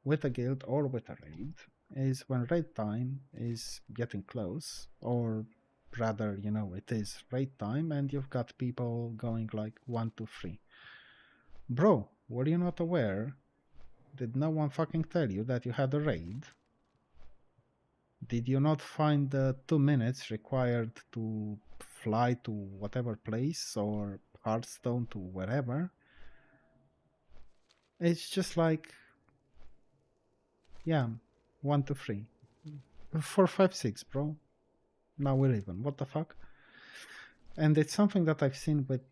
with a guild or with a raid is when raid time is getting close, or rather, you know, it is raid time and you've got people going like 1, 2, 3. Bro, were you not aware? Did no one fucking tell you that you had a raid? Did you not find the 2 minutes required to fly to whatever place or Hearthstone to wherever? It's just like, yeah, 1, 2, 3. 4, 5, 6, bro. Now we're even. What the fuck? And it's something that I've seen with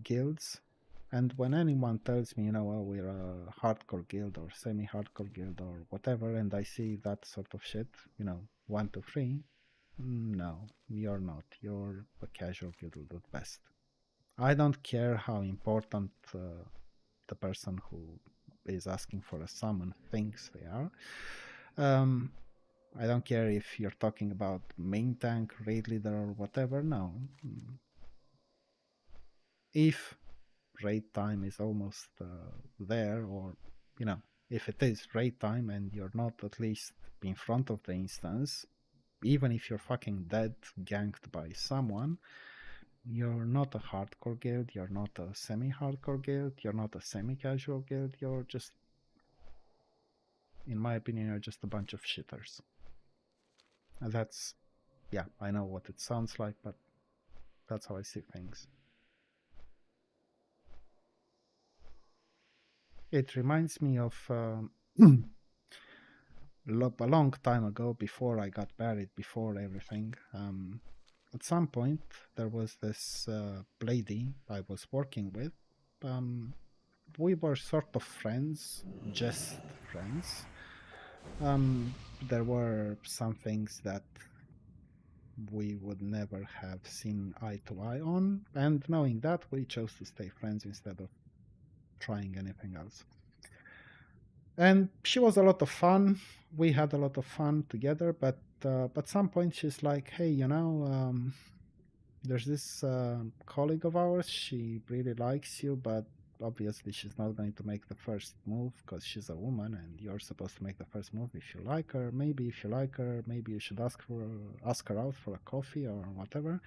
guilds. And when anyone tells me, you know, oh, we're a hardcore guild or semi-hardcore guild or whatever, and I see that sort of shit, you know, 1, 2, 3, no, you're not. You're a casual guild at best. I don't care how important the person who is asking for a summon thinks they are. I don't care if you're talking about main tank, raid leader, or whatever. No. If raid time is almost there, or, you know, if it is raid time and you're not at least in front of the instance, even if you're fucking dead, ganked by someone, you're not a hardcore guild, you're not a semi-hardcore guild, you're not a semi-casual guild, you're just, in my opinion, you're just a bunch of shitters. And that's, yeah, I know what it sounds like, but that's how I see things. It reminds me of a long time ago, before I got married, before everything. At some point, there was this lady I was working with. We were sort of friends, just friends. There were some things that we would never have seen eye to eye on, and knowing that, we chose to stay friends instead of trying anything else. And she was a lot of fun. We had a lot of fun together, but at some point she's like, hey, you know, there's this colleague of ours, she really likes you, but obviously she's not going to make the first move because she's a woman and you're supposed to make the first move if you like her. Maybe if you like her, maybe you should ask her out for a coffee or whatever.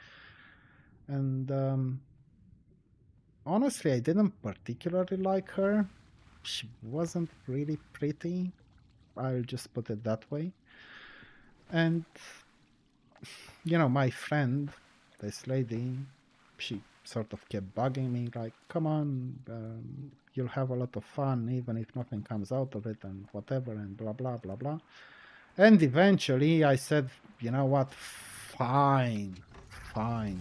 And honestly, I didn't particularly like her. She wasn't really pretty, I'll just put it that way. And, you know, my friend, this lady, she sort of kept bugging me, like, come on, you'll have a lot of fun even if nothing comes out of it and whatever and blah, blah, blah, blah. And eventually I said, you know what, fine,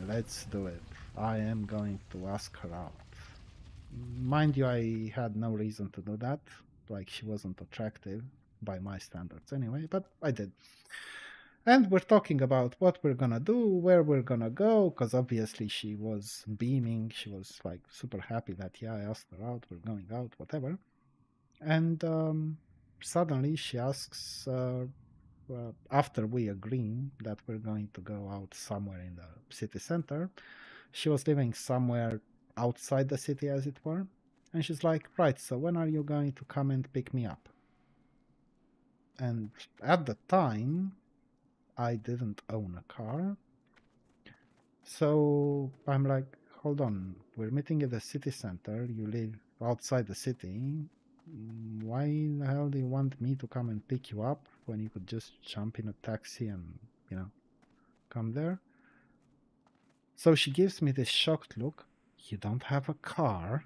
let's do it. I am going to ask her out. Mind you, I had no reason to do that. Like, she wasn't attractive by my standards anyway, but I did. And we're talking about what we're gonna do, where we're gonna go, because obviously she was beaming. She was like super happy that, yeah, I asked her out, we're going out, whatever. And suddenly she asks, after we agree that we're going to go out somewhere in the city center, she was living somewhere outside the city, as it were. And she's like, right, so when are you going to come and pick me up? And at the time, I didn't own a car. So I'm like, hold on, we're meeting at the city center. You live outside the city. Why the hell do you want me to come and pick you up when you could just jump in a taxi and, you know, come there? So she gives me this shocked look. You don't have a car?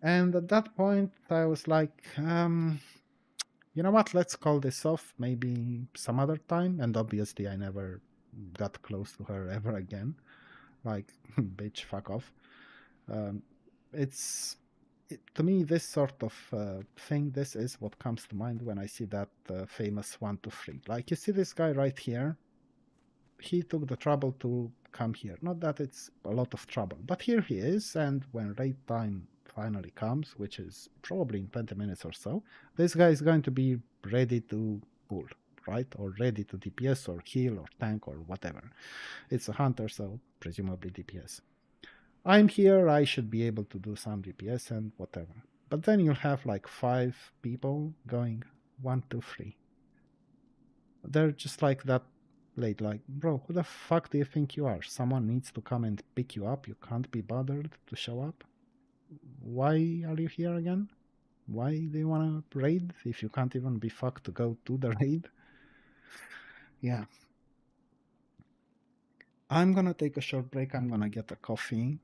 And at that point, I was like, you know what, let's call this off maybe some other time. And obviously, I never got close to her ever again. Like, bitch, fuck off. Um, to me, this sort of thing, this is what comes to mind when I see that famous 1, 2, 3. Like, you see this guy right here? He took the trouble to come here. Not that it's a lot of trouble, but here he is, and when raid time finally comes, which is probably in 20 minutes or so, this guy is going to be ready to pull, right? Or ready to DPS or heal or tank or whatever. It's a hunter, so presumably DPS. I'm here, I should be able to do some DPS and whatever. But then you'll have like 5 people going 1, 2, 3. They're just like that late. Like, bro, who the fuck do you think you are? Someone needs to come and pick you up. You can't be bothered to show up. Why are you here again? Why do you want to raid if you can't even be fucked to go to the raid? Yeah. I'm gonna take a short break. I'm gonna get a coffee.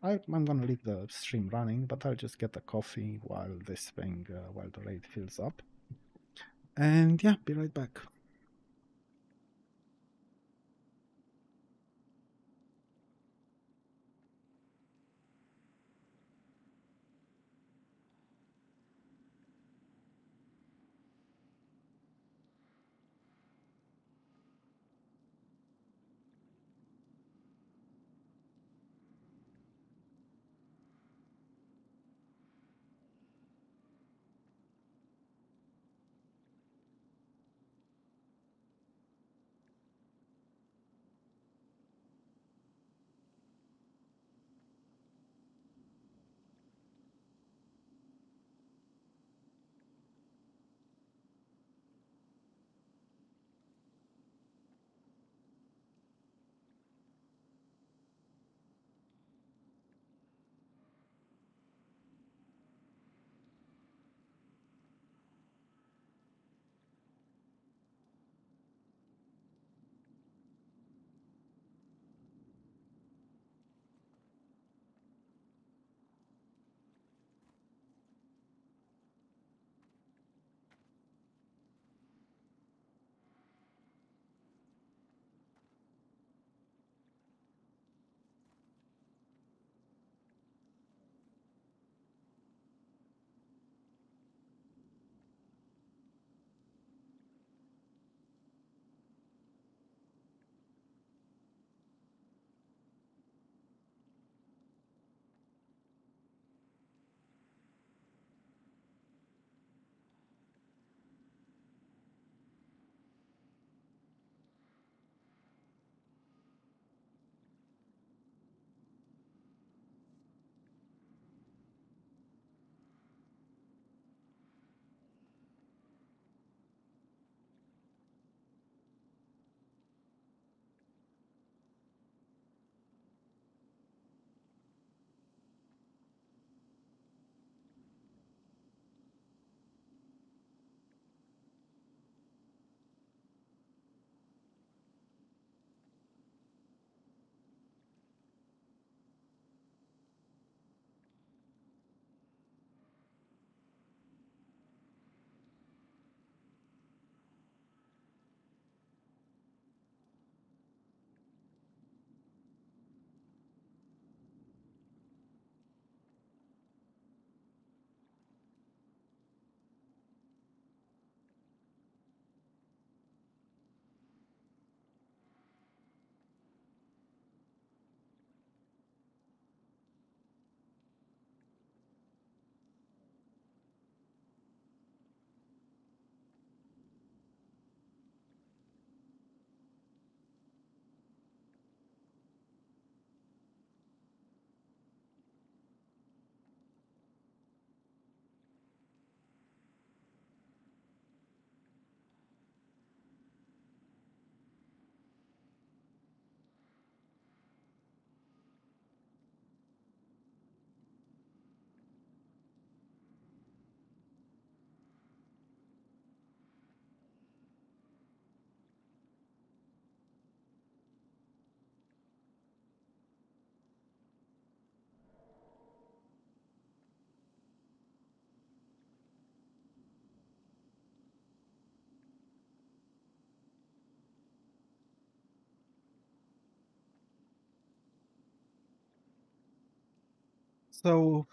I'm gonna leave the stream running, but I'll just get a coffee while this thing, while the raid fills up. And yeah, be right back. So,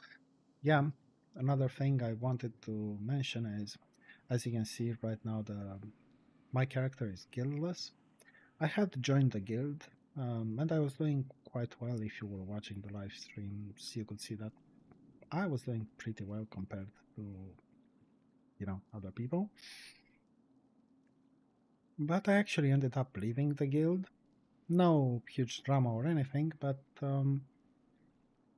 yeah, another thing I wanted to mention is, as you can see right now, my character is guildless. I had joined the guild, and I was doing quite well. If you were watching the live streams, you could see that I was doing pretty well compared to, other people. But I actually ended up leaving the guild. No huge drama or anything, but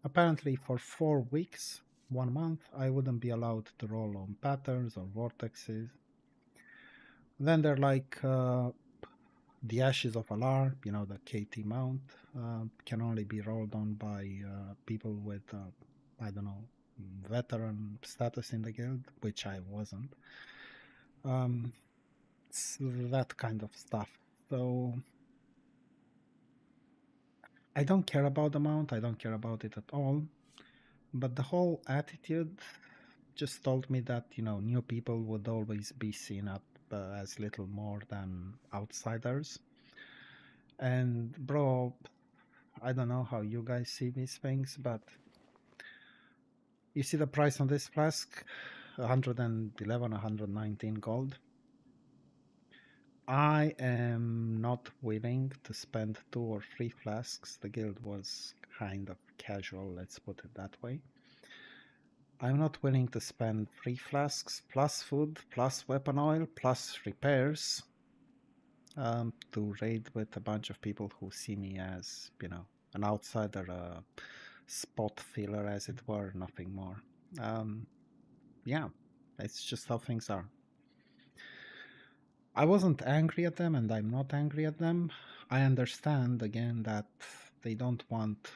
apparently for 4 weeks, 1 month, I wouldn't be allowed to roll on patterns or vortexes. Then they're like, The Ashes of Alar, the KT mount, can only be rolled on by people with, I don't know, veteran status in the guild, which I wasn't. It's that kind of stuff. So I don't care about the mount, I don't care about it at all. But the whole attitude just told me that, new people would always be seen up as little more than outsiders. And bro, I don't know how you guys see these things, but you see the price on this flask, 111, 119 gold. I am not willing to spend 2 or 3 flasks. The guild was kind of casual, let's put it that way. I'm not willing to spend 3 flasks plus food, plus weapon oil, plus repairs to raid with a bunch of people who see me as, an outsider, a spot filler, as it were, nothing more. Yeah, it's just how things are. I wasn't angry at them, and I'm not angry at them. I understand, again, that they don't want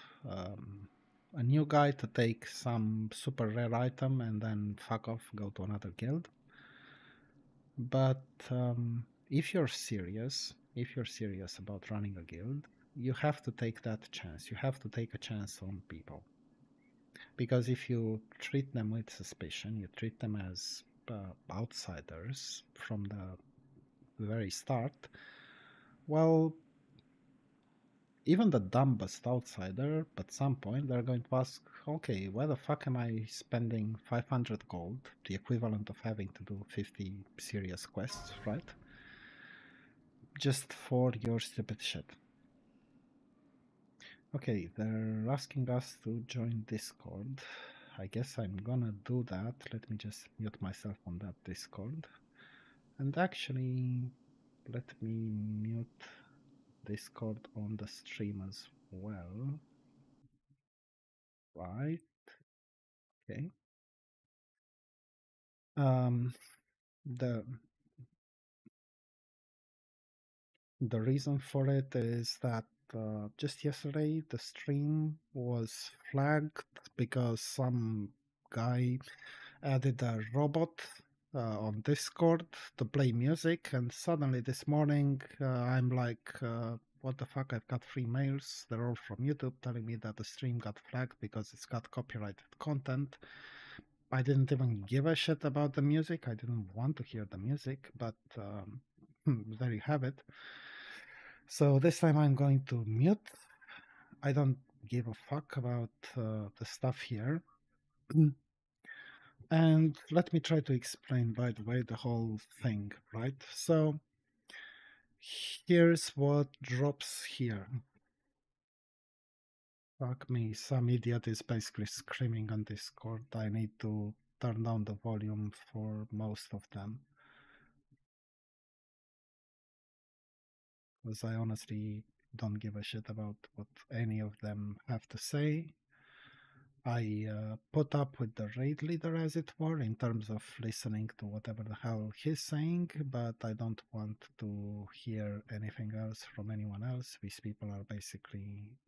a new guy to take some super rare item and then fuck off, go to another guild. But if you're serious about running a guild, you have to take that chance. You have to take a chance on people. Because if you treat them with suspicion, you treat them as outsiders from the very start, well, even the dumbest outsider, at some point, they're going to ask, okay, why the fuck am I spending 500 gold, the equivalent of having to do 50 serious quests, right? Just for your stupid shit. Okay, they're asking us to join Discord. I guess I'm gonna do that. Let me just mute myself on that Discord. And actually, let me mute Discord on the stream as well. Right. Okay. Um, the the reason for it is that just yesterday the stream was flagged because some guy added a robot on Discord to play music, and suddenly this morning I'm like, what the fuck? I've got 3 mails. They're all from YouTube telling me that the stream got flagged because it's got copyrighted content. I didn't even give a shit about the music. I didn't want to hear the music, but there you have it. So this time I'm going to mute. I don't give a fuck about the stuff here. And let me try to explain, by the way, the whole thing, right? So here's what drops here. Fuck me, some idiot is basically screaming on Discord. I need to turn down the volume for most of them, because I honestly don't give a shit about what any of them have to say. I put up with the raid leader, as it were, in terms of listening to whatever the hell he's saying, but I don't want to hear anything else from anyone else. These people are basically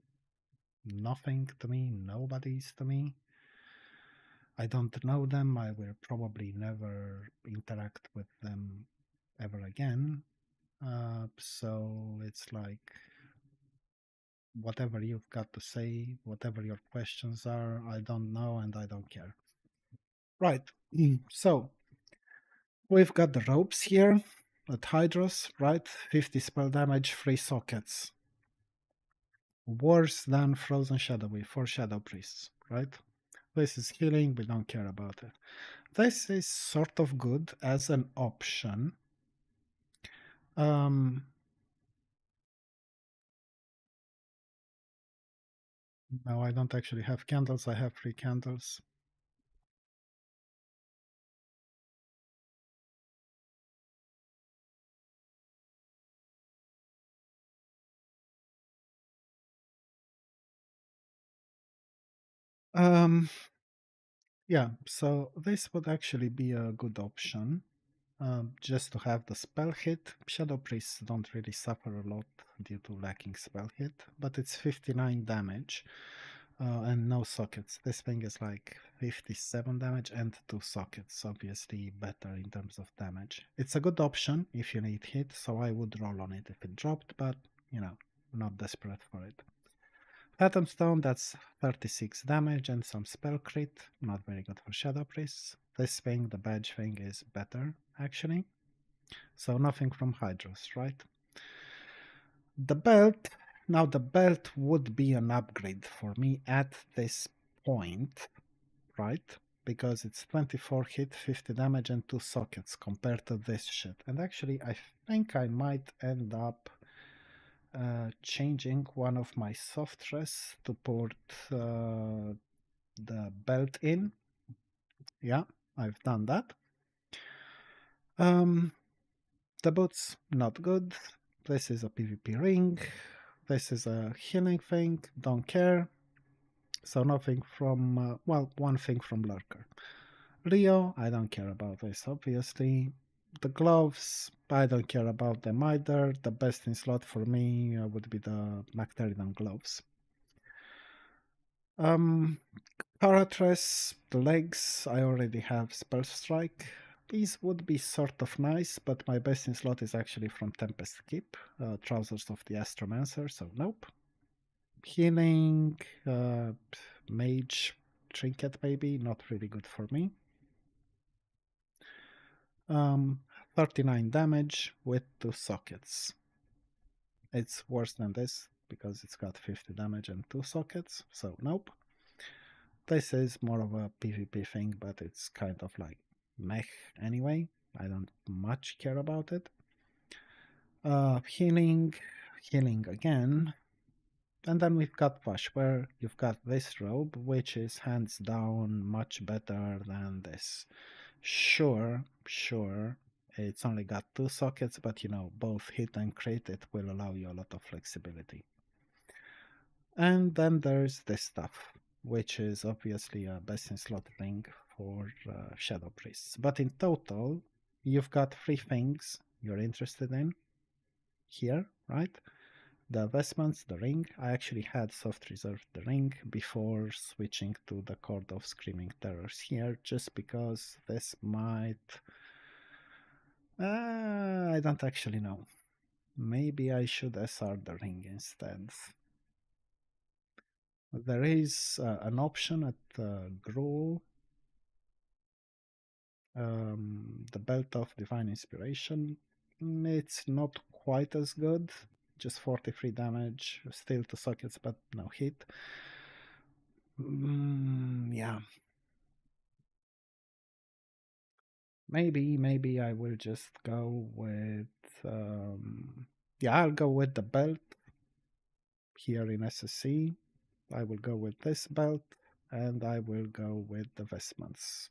nothing to me, nobody's to me. I don't know them. I will probably never interact with them ever again. So it's like, whatever you've got to say, whatever your questions are, I don't know and I don't care. Right. So we've got the ropes here at Hydros, right? 50 spell damage, 3 sockets. Worse than Frozen Shadowy for Shadow Priests, right? This is healing, we don't care about it. This is sort of good as an option. No, I don't actually have candles, I have 3 candles. Yeah, so this would actually be a good option. just to have the spell hit. Shadow Priests don't really suffer a lot due to lacking spell hit, but it's 59 damage and no sockets. This thing is like 57 damage and 2 sockets, obviously better in terms of damage. It's a good option if you need hit, so I would roll on it if it dropped, but you know, not desperate for it. Phantom Stone, that's 36 damage and some spell crit. Not very good for Shadow Priests. This thing, the badge thing, is better, actually. So nothing from Hydros, right? The belt, now the belt would be an upgrade for me at this point, right? Because it's 24 hit, 50 damage, and 2 sockets compared to this shit. And actually, I think I might end up changing one of my softress to put the belt in. Yeah, I've done that. The boots, not good. This is a PvP ring. This is a healing thing, don't care. So nothing from, well, one thing from Lurker. Rio, I don't care about this, obviously. The gloves, I don't care about them either. The best in slot for me would be the Macteridan gloves. Paratres, the legs, I already have Spell Strike. These would be sort of nice, but my best in slot is actually from Tempest Keep, Trousers of the Astromancer, so nope. Healing, Mage, Trinket maybe, not really good for me. 39 damage with 2 sockets. It's worse than this because it's got 50 damage and 2 sockets, so nope. This is more of a PvP thing, but it's kind of like meh anyway. I don't much care about it. Healing again. And then we've got Vash, where you've got this robe, which is hands down much better than this. Sure, it's only got 2 sockets, but you know, both hit and crit, it will allow you a lot of flexibility. And then there's this stuff, which is obviously a best in slot ring for Shadow Priests. But in total, you've got 3 things you're interested in here, right? The vestments, the ring. I actually had soft reserved the ring before switching to the Cord of Screaming Terrors here, just because this might... I don't actually know. Maybe I should SR the ring instead. There is an option at Gruul, the Belt of Divine Inspiration. It's not quite as good, just 43 damage, still 2 sockets, but no hit. Yeah. Maybe I will just go with, yeah, I'll go with the belt here in SSC. I will go with this belt, and I will go with the vestments.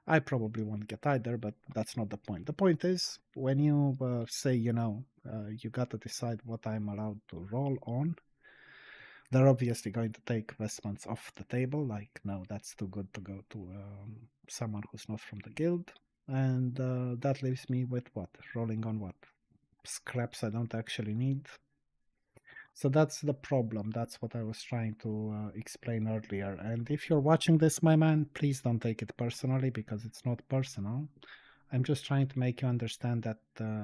I probably won't get either, but that's not the point. The point is, when you say, you know, you got to decide what I'm allowed to roll on, they're obviously going to take vestments off the table, like, no, that's too good to go to someone who's not from the guild. And that leaves me with what? Rolling on what? Scraps I don't actually need. So that's the problem. That's what I was trying to explain earlier. And if you're watching this, my man, please don't take it personally because it's not personal. I'm just trying to make you understand that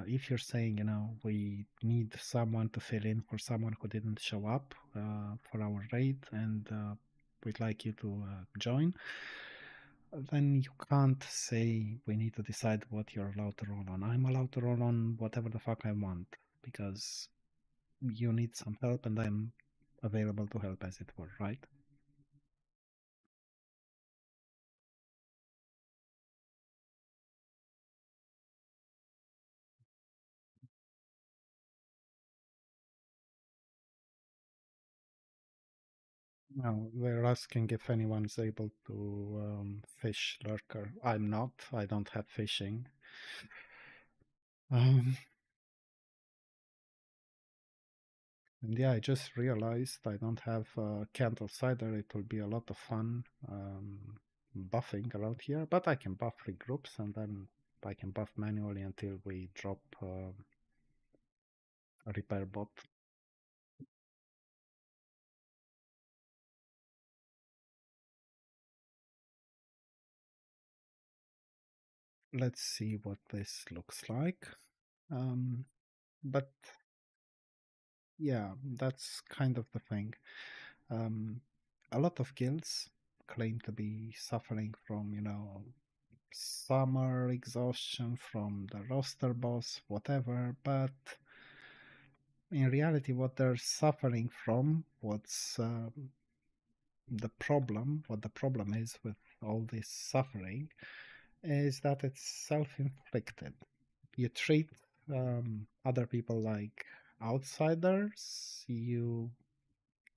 if you're saying, you know, we need someone to fill in for someone who didn't show up for our raid and we'd like you to join, then you can't say we need to decide what you're allowed to roll on. I'm allowed to roll on whatever the fuck I want because you need some help and I'm available to help, as it were, right? No, they're asking if anyone's able to fish lurker. I'm not. I don't have fishing. Um, and yeah, I just realized I don't have candle cider. It will be a lot of fun buffing around here, but I can buff 3 groups and then I can buff manually until we drop a repair bot. Let's see what this looks like. But yeah, that's kind of the thing. A lot of guilds claim to be suffering from, summer exhaustion from the roster boss, whatever, but in reality, what they're suffering from, what the problem is with all this suffering, is that it's self-inflicted. You treat other people like outsiders, you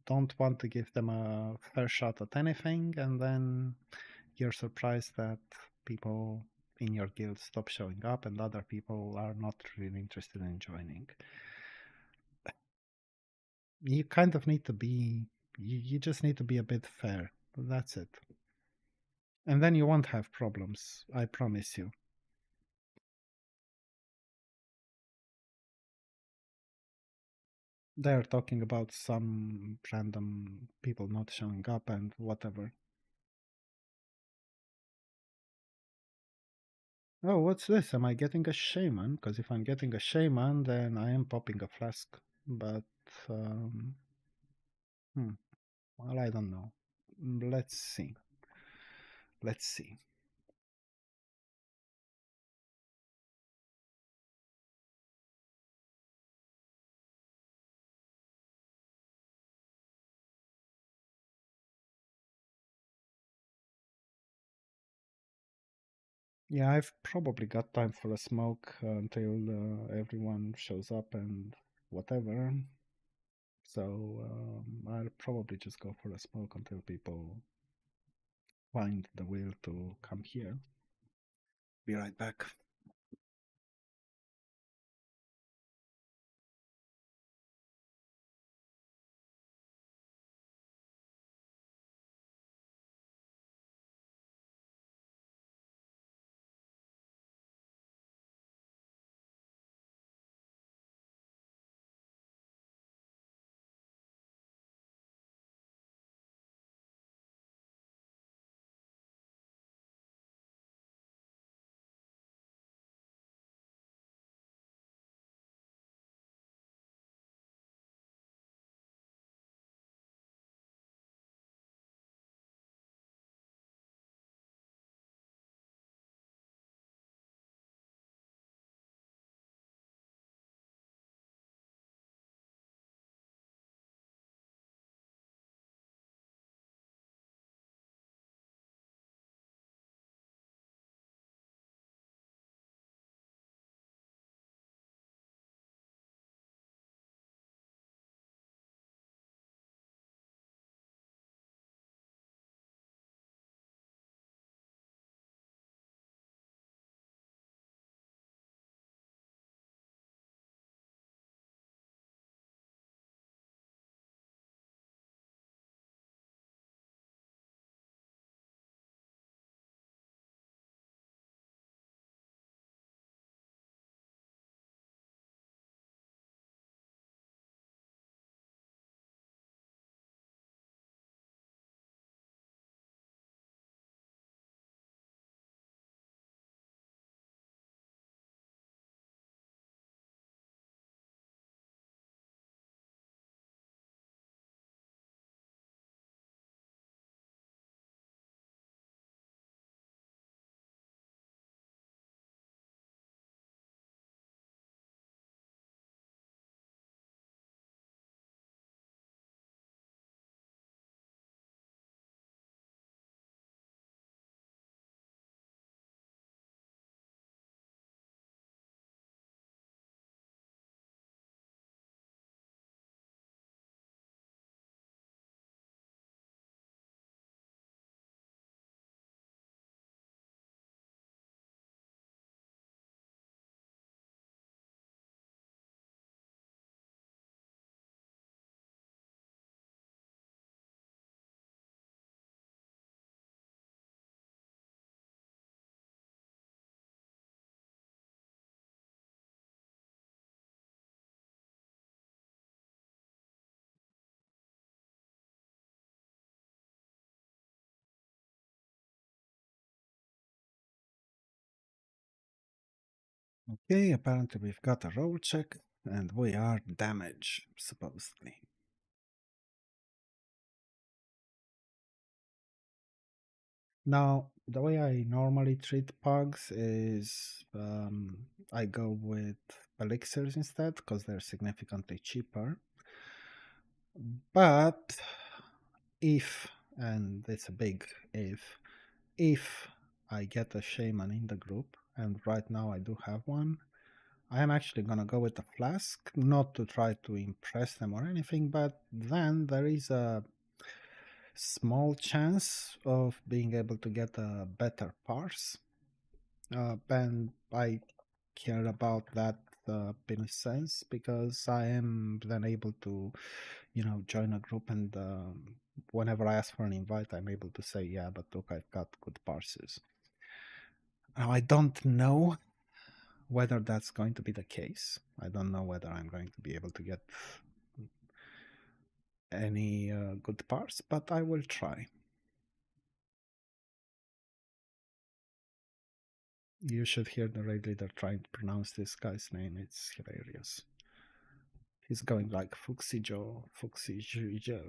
don't want to give them a fair shot at anything, and then you're surprised that people in your guild stop showing up and other people are not really interested in joining. You kind of need to be, you just need to be a bit fair. That's it. And then you won't have problems, I promise you. They're talking about some random people not showing up and whatever. Oh, what's this? Am I getting a shaman? Because if I'm getting a shaman, then I am popping a flask. But, um, hmm, well, I don't know. Let's see. Let's see. Yeah, I've probably got time for a smoke until everyone shows up and whatever. So I'll probably just go for a smoke until people find the will to come here. Be right back. Okay, apparently we've got a roll check, and we are damaged, supposedly. Now, the way I normally treat pugs is I go with elixirs instead because they're significantly cheaper. But if, and it's a big if I get a shaman in the group, and right now I do have one, I am actually gonna go with a flask, not to try to impress them or anything, but then there is a small chance of being able to get a better parse. And I care about that in a sense because I am then able to, join a group and whenever I ask for an invite, I'm able to say, yeah, but look, I've got good parses. Now, I don't know whether that's going to be the case. I don't know whether I'm going to be able to get any good parse, but I will try. You should hear the raid leader trying to pronounce this guy's name. It's hilarious. He's going like Fuxi Joe, Fuxi Joe.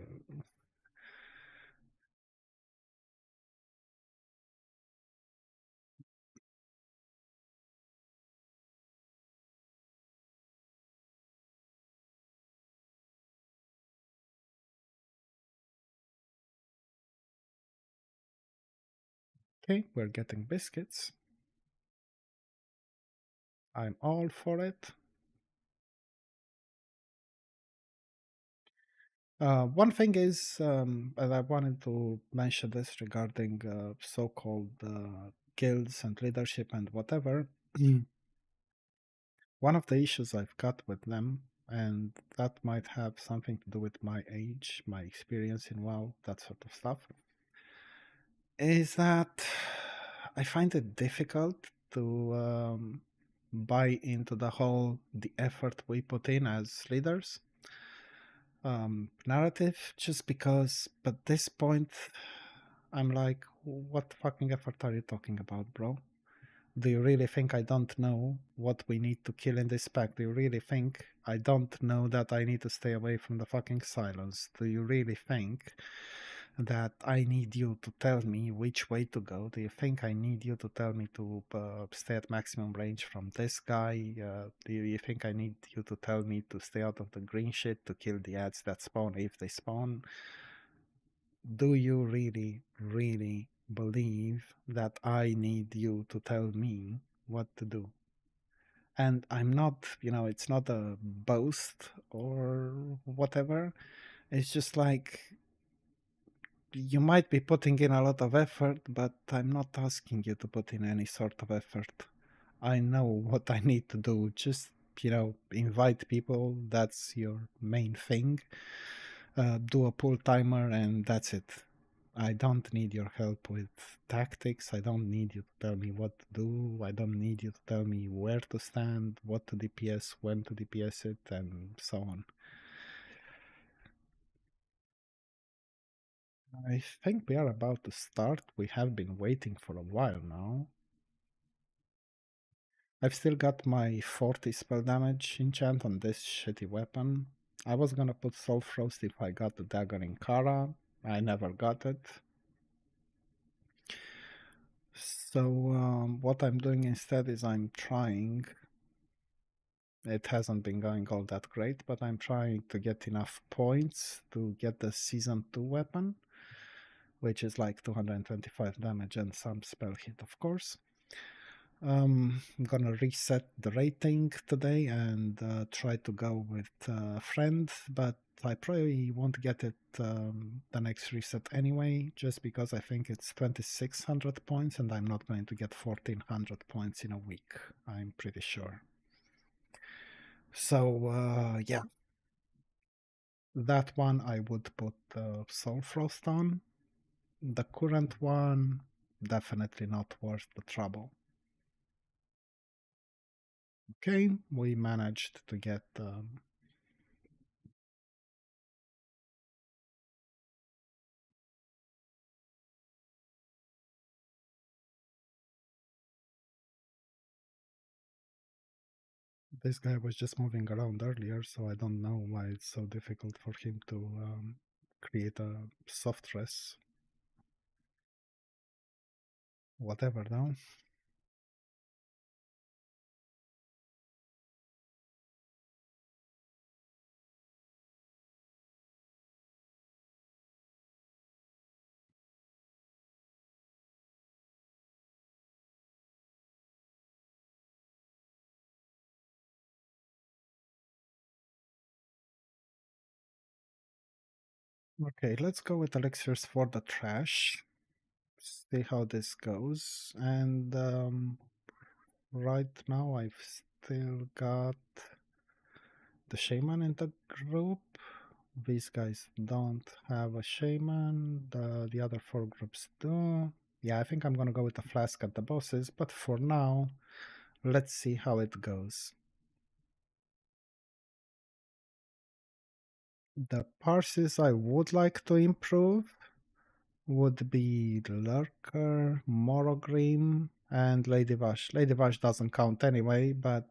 Okay, we're getting biscuits. I'm all for it. One thing is, and I wanted to mention this regarding so-called guilds and leadership and whatever. One of the issues I've got with them, and that might have something to do with my age, my experience in WoW, that sort of stuff, is that I find it difficult to buy into the effort we put in as leaders narrative, just because at this point I'm like, what fucking effort are you talking about, bro? Do you really think I don't know what we need to kill in this pack? Do you really think I don't know that I need to stay away from the fucking silence? Do you really think that I need you to tell me which way to go? Do you think I need you to tell me to stay at maximum range from this guy? Do you think I need you to tell me to stay out of the green shit, to kill the ads that spawn if they spawn? Do you really, really believe that I need you to tell me what to do? And I'm not, it's not a boast or whatever. It's just like, you might be putting in a lot of effort, but I'm not asking you to put in any sort of effort. I know what I need to do. Just, invite people. That's your main thing. Do a pull timer, and that's it. I don't need your help with tactics. I don't need you to tell me what to do. I don't need you to tell me where to stand, what to DPS, when to DPS it, and so on. I think we are about to start. We have been waiting for a while now. I've still got my 40 spell damage enchant on this shitty weapon. I was gonna put Soul Frost if I got the dagger in Kara. I never got it. So what I'm doing instead is I'm trying. It hasn't been going all that great, but I'm trying to get enough points to get the Season 2 weapon, which is like 225 damage and some spell hit, of course. I'm gonna reset the rating today and try to go with friend, but I probably won't get it the next reset anyway, just because I think it's 2600 points and I'm not going to get 1400 points in a week, I'm pretty sure. So, yeah, that one I would put Soul Frost on. The current one, definitely not worth the trouble. Okay, we managed to get This guy was just moving around earlier, so I don't know why it's so difficult for him to create a soft res. Whatever now. Okay, let's go with elixirs for the trash. See how this goes. And right now I've still got the shaman in the group. These guys don't have a shaman. The other four groups do. Yeah, I think I'm gonna go with the flask at the bosses, but for now, let's see how it goes. The parses I would like to improve would be Lurker, Morogrim, and Lady Vash. Lady Vash doesn't count anyway, but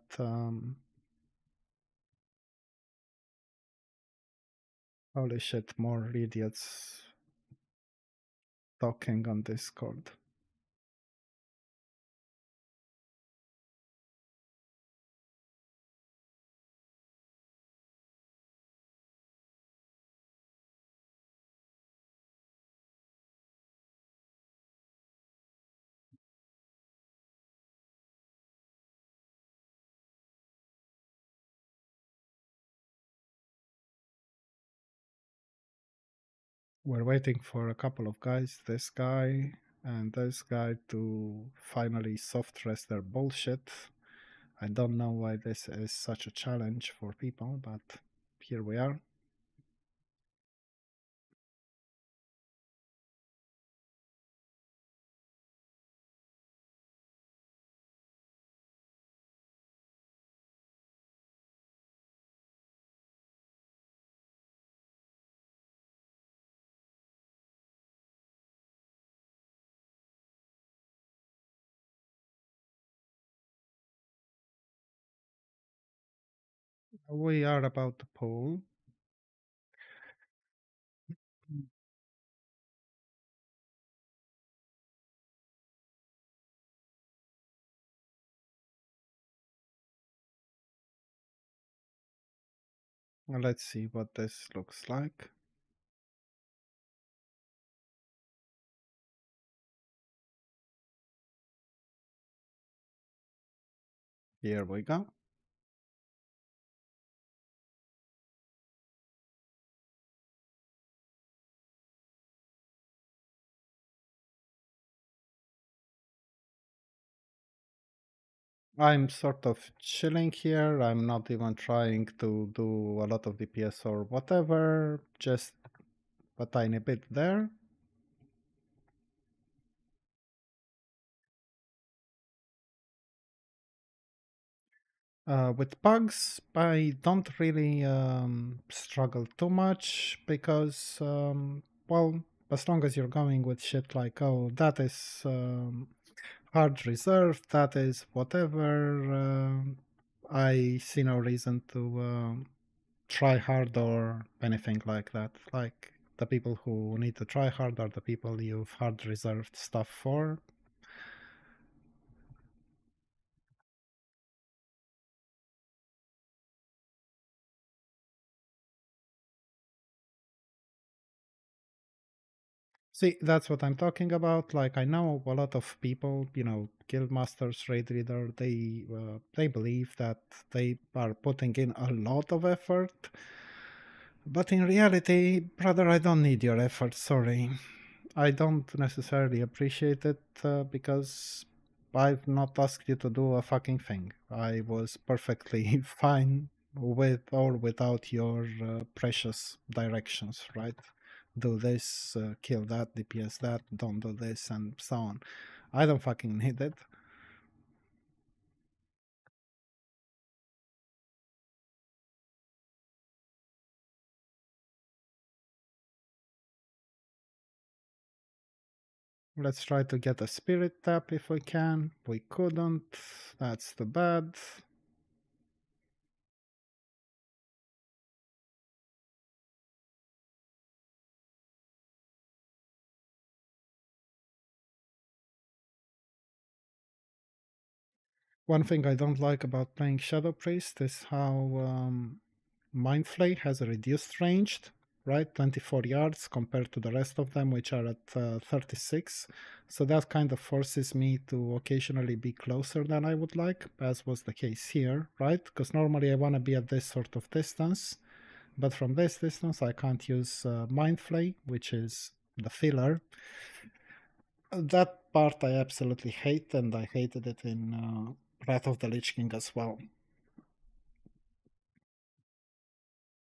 holy shit, more idiots talking on Discord. We're waiting for a couple of guys, this guy and this guy, to finally soft rest their bullshit. I don't know why this is such a challenge for people, but here we are. We are about to pull. Let's see what this looks like. Here we go. I'm sort of chilling here. I'm not even trying to do a lot of DPS or whatever, just a tiny bit there. With bugs, I don't really struggle too much because, well, as long as you're going with shit like, oh, that is hard reserved, that is whatever, I see no reason to try hard or anything like that. Like, the people who need to try hard are the people you've hard reserved stuff for. See, that's what I'm talking about. Like, I know a lot of people, guild masters, raid reader, they believe that they are putting in a lot of effort, but in reality, brother, I don't need your effort. Sorry, I don't necessarily appreciate it because I've not asked you to do a fucking thing. I was perfectly fine with or without your precious directions, right? Do this, kill that, DPS that, don't do this, and so on. I don't fucking need it. Let's try to get a spirit tap if we can. We couldn't. That's too bad. One thing I don't like about playing Shadow Priest is how Mind Flay has a reduced range, right? 24 yards compared to the rest of them, which are at 36. So that kind of forces me to occasionally be closer than I would like, as was the case here, right? Because normally I want to be at this sort of distance, but from this distance I can't use Mind Flay, which is the filler. That part I absolutely hate, and I hated it in Wrath of the Lich King as well.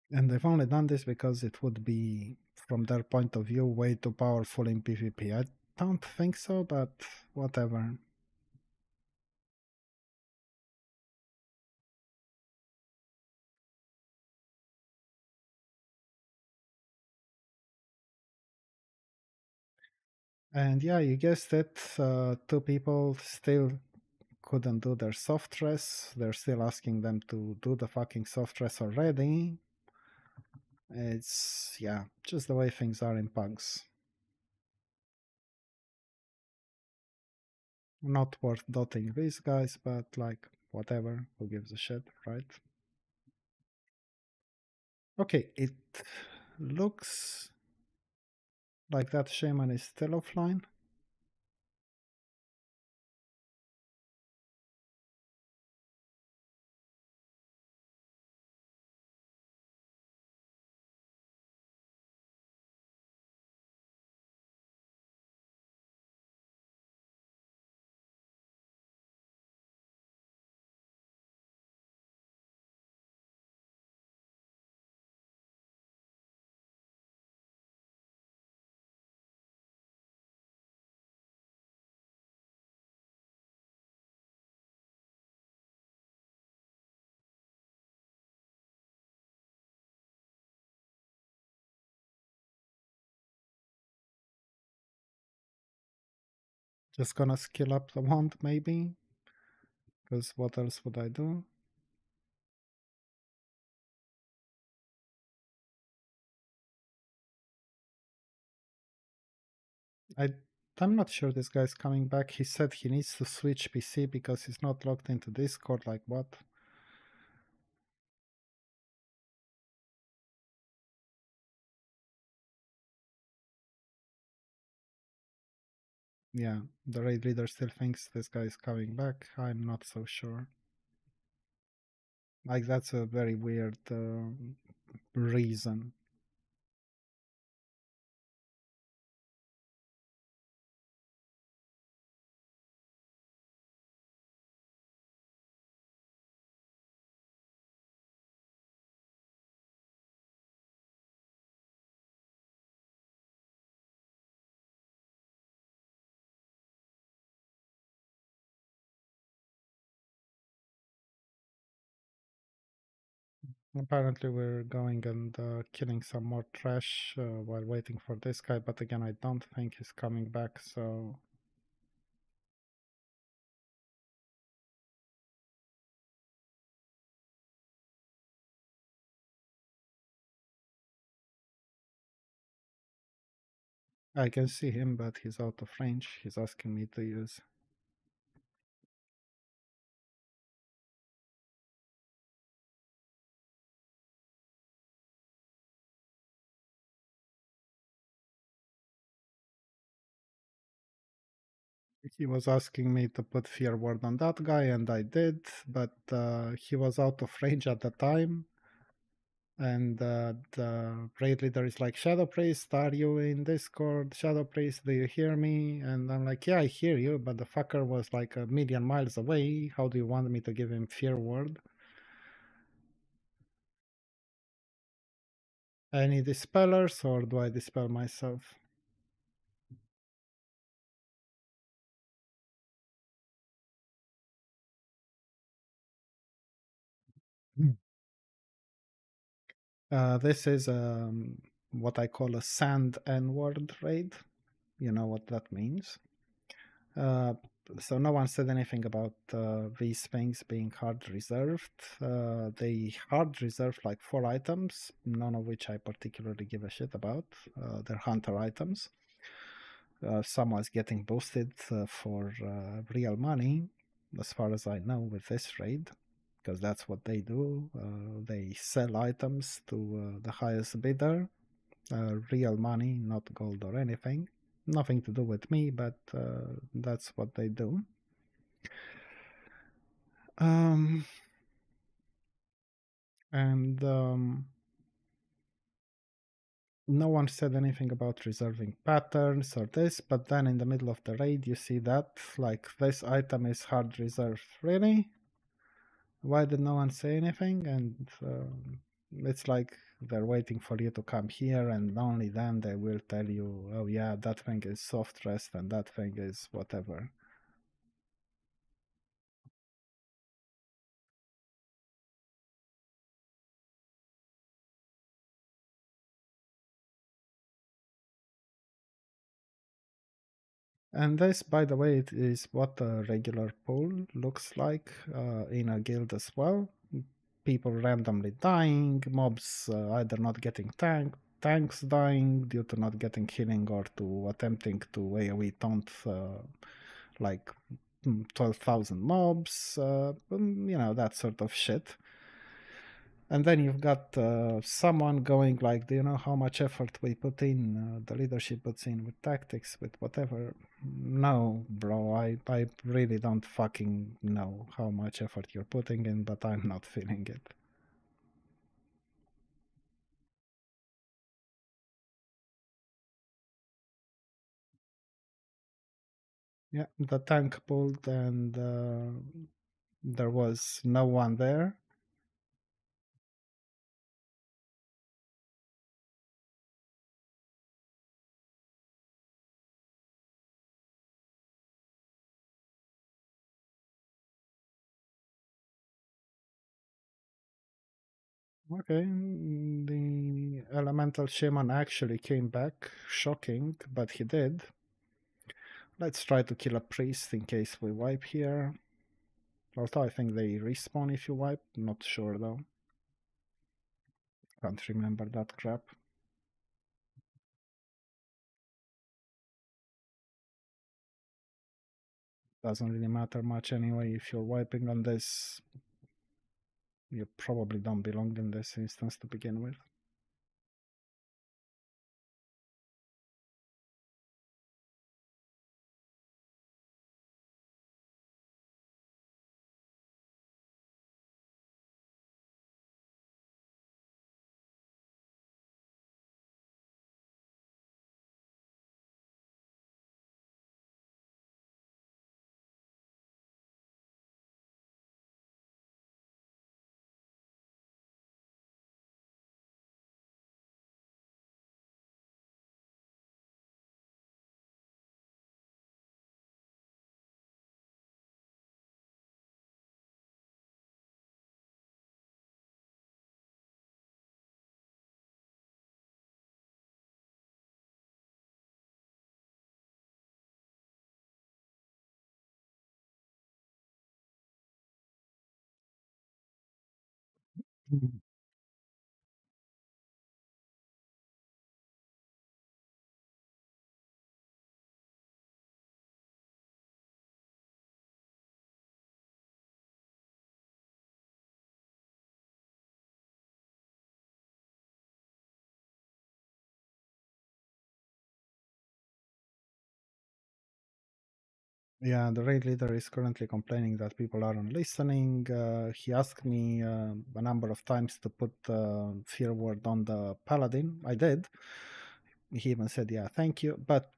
And they've only done this because it would be, from their point of view, way too powerful in PvP. I don't think so, but whatever. And yeah, you guessed it, two people still couldn't do their soft res. They're still asking them to do the fucking soft res already. It's, yeah, just the way things are in punks. Not worth dotting these guys, but like, whatever, who gives a shit, right? Okay, it looks like that shaman is still offline. Just gonna skill up the wand, maybe? Because what else would I do? I, I'm not sure this guy's coming back. He said he needs to switch PC because he's not logged into Discord. Like, what? Yeah, the raid leader still thinks this guy is coming back. I'm not so sure. Like, that's a very weird reason. Apparently, we're going and killing some more trash while waiting for this guy, but again, I don't think he's coming back, so. I can see him, but he's out of range. He's asking me to use. He was asking me to put fear word on that guy, and I did, but he was out of range at the time. And the raid leader is like, Shadow Priest, are you in Discord? Shadow Priest, do you hear me? And I'm like, yeah, I hear you, but the fucker was like a million miles away. How do you want me to give him fear word? Any dispellers, or do I dispel myself? This is what I call a sand N-word raid. You know what that means. Uh, so no one said anything about these things being hard reserved. They hard reserved like 4 items, none of which I particularly give a shit about. They're hunter items. Some was getting boosted for real money. as far as I know, with this raid, because that's what they do. They sell items to the highest bidder, real money, not gold or anything. Nothing to do with me, but that's what they do. And no one said anything about reserving patterns or this, but then in the middle of the raid you see that, like, this item is hard reserved. Really? Why did no one say anything? And it's like they're waiting for you to come here, and only then they will tell you, oh yeah, that thing is soft rest and that thing is whatever. And this, by the way, it is what a regular pool looks like in a guild as well. People randomly dying, mobs either not getting tanks dying due to not getting healing or to attempting to AoE taunt like 12,000 mobs, that sort of shit. And then you've got someone going like, do you know how much effort we put in, the leadership puts in with tactics, with whatever? No, bro, I really don't fucking know how much effort you're putting in, but I'm not feeling it. Yeah, the tank pulled and there was no one there. Okay, the elemental shaman actually came back. Shocking, but he did. Let's try to kill a priest in case we wipe here. Although I think they respawn if you wipe. Not sure though. Can't remember that crap. Doesn't really matter much anyway. If you're wiping on this, you probably don't belong in this instance to begin with. Mhm. Yeah, the raid leader is currently complaining that people aren't listening. He asked me a number of times to put fear word on the paladin. I did. He even said, "Yeah, thank you," but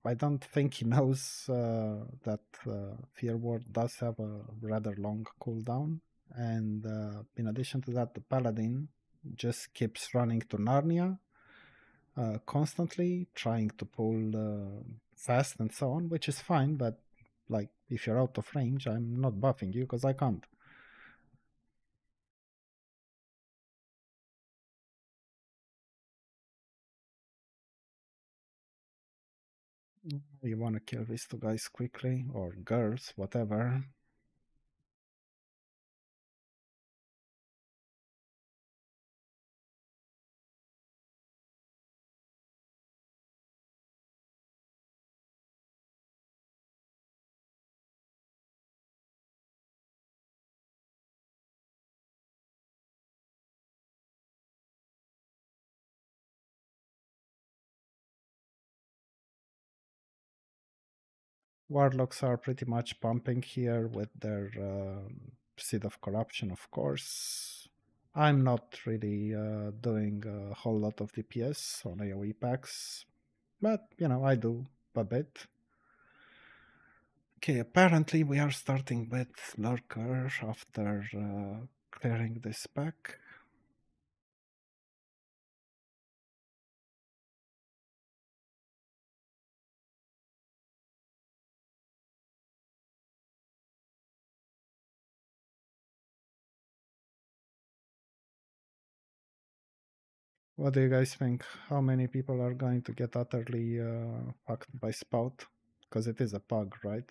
I don't think he knows that fear word does have a rather long cooldown. And in addition to that, the paladin just keeps running to Narnia constantly, trying to pull fast and so on, which is fine. But like, if you're out of range, I'm not buffing you because I can't. You want to kill these two guys quickly, or girls, whatever. Warlocks are pretty much pumping here with their Seed of Corruption, of course. I'm not really doing a whole lot of DPS on AoE packs, but I do a bit. Okay, apparently we are starting with Lurker after clearing this pack. What do you guys think? How many people are going to get utterly fucked by Spout? Because it is a pug, right?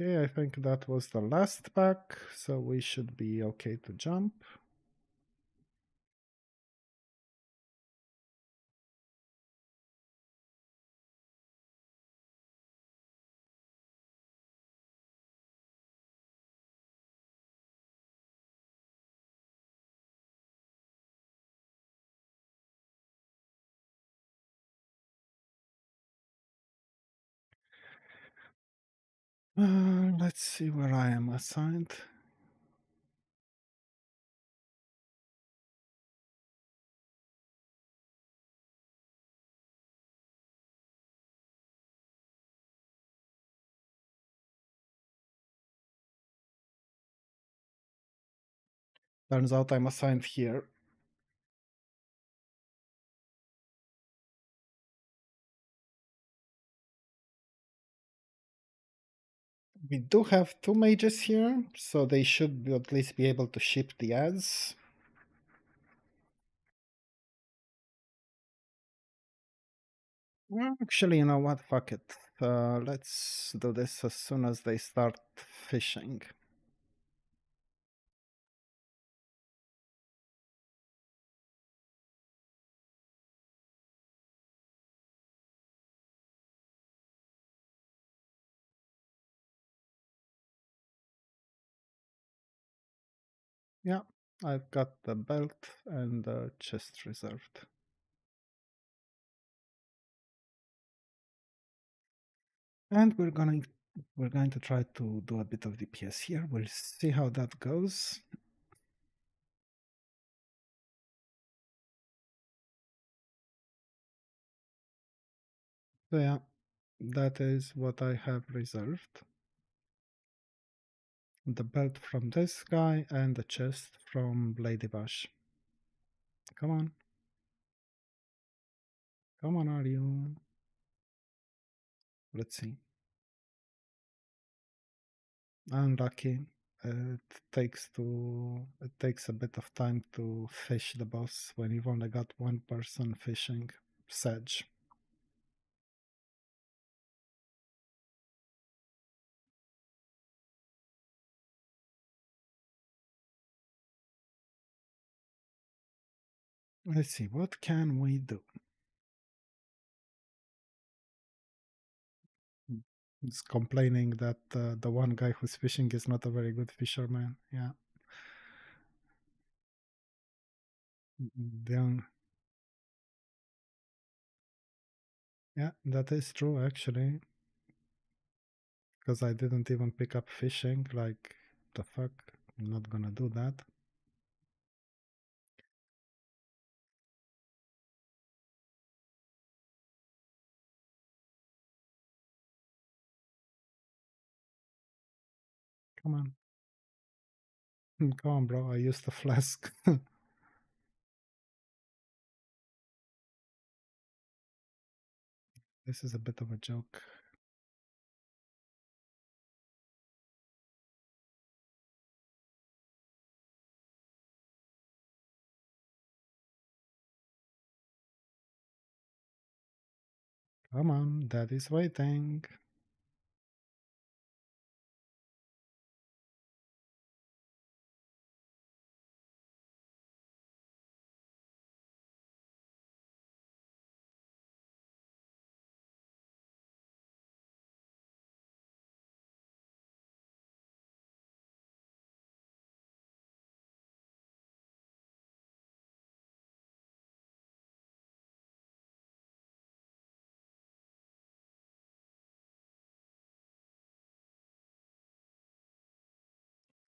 Okay, I think that was the last pack, so we should be okay to jump. Let's see where I am assigned. Turns out I'm assigned here. We do have two mages here, so they should at least be able to ship the ads. Well, actually, you know what? Fuck it. Let's do this as soon as they start fishing. Yeah, I've got the belt and the chest reserved. And we're going to try to do a bit of DPS here. We'll see how that goes. So yeah, that is what I have reserved. The belt from this guy and the chest from Lady Bash. Come on. Come on, are you? Let's see. Unlucky. It takes a bit of time to fish the boss when you've only got one person fishing. Sedge. Let's see, what can we do? It's complaining that the one guy who's fishing is not a very good fisherman. Yeah. The Yeah, that is true actually, because I didn't even pick up fishing. Like, the fuck? I'm not gonna do that. Come on. Come on, bro. I used the flask. This is a bit of a joke. Come on, daddy's waiting.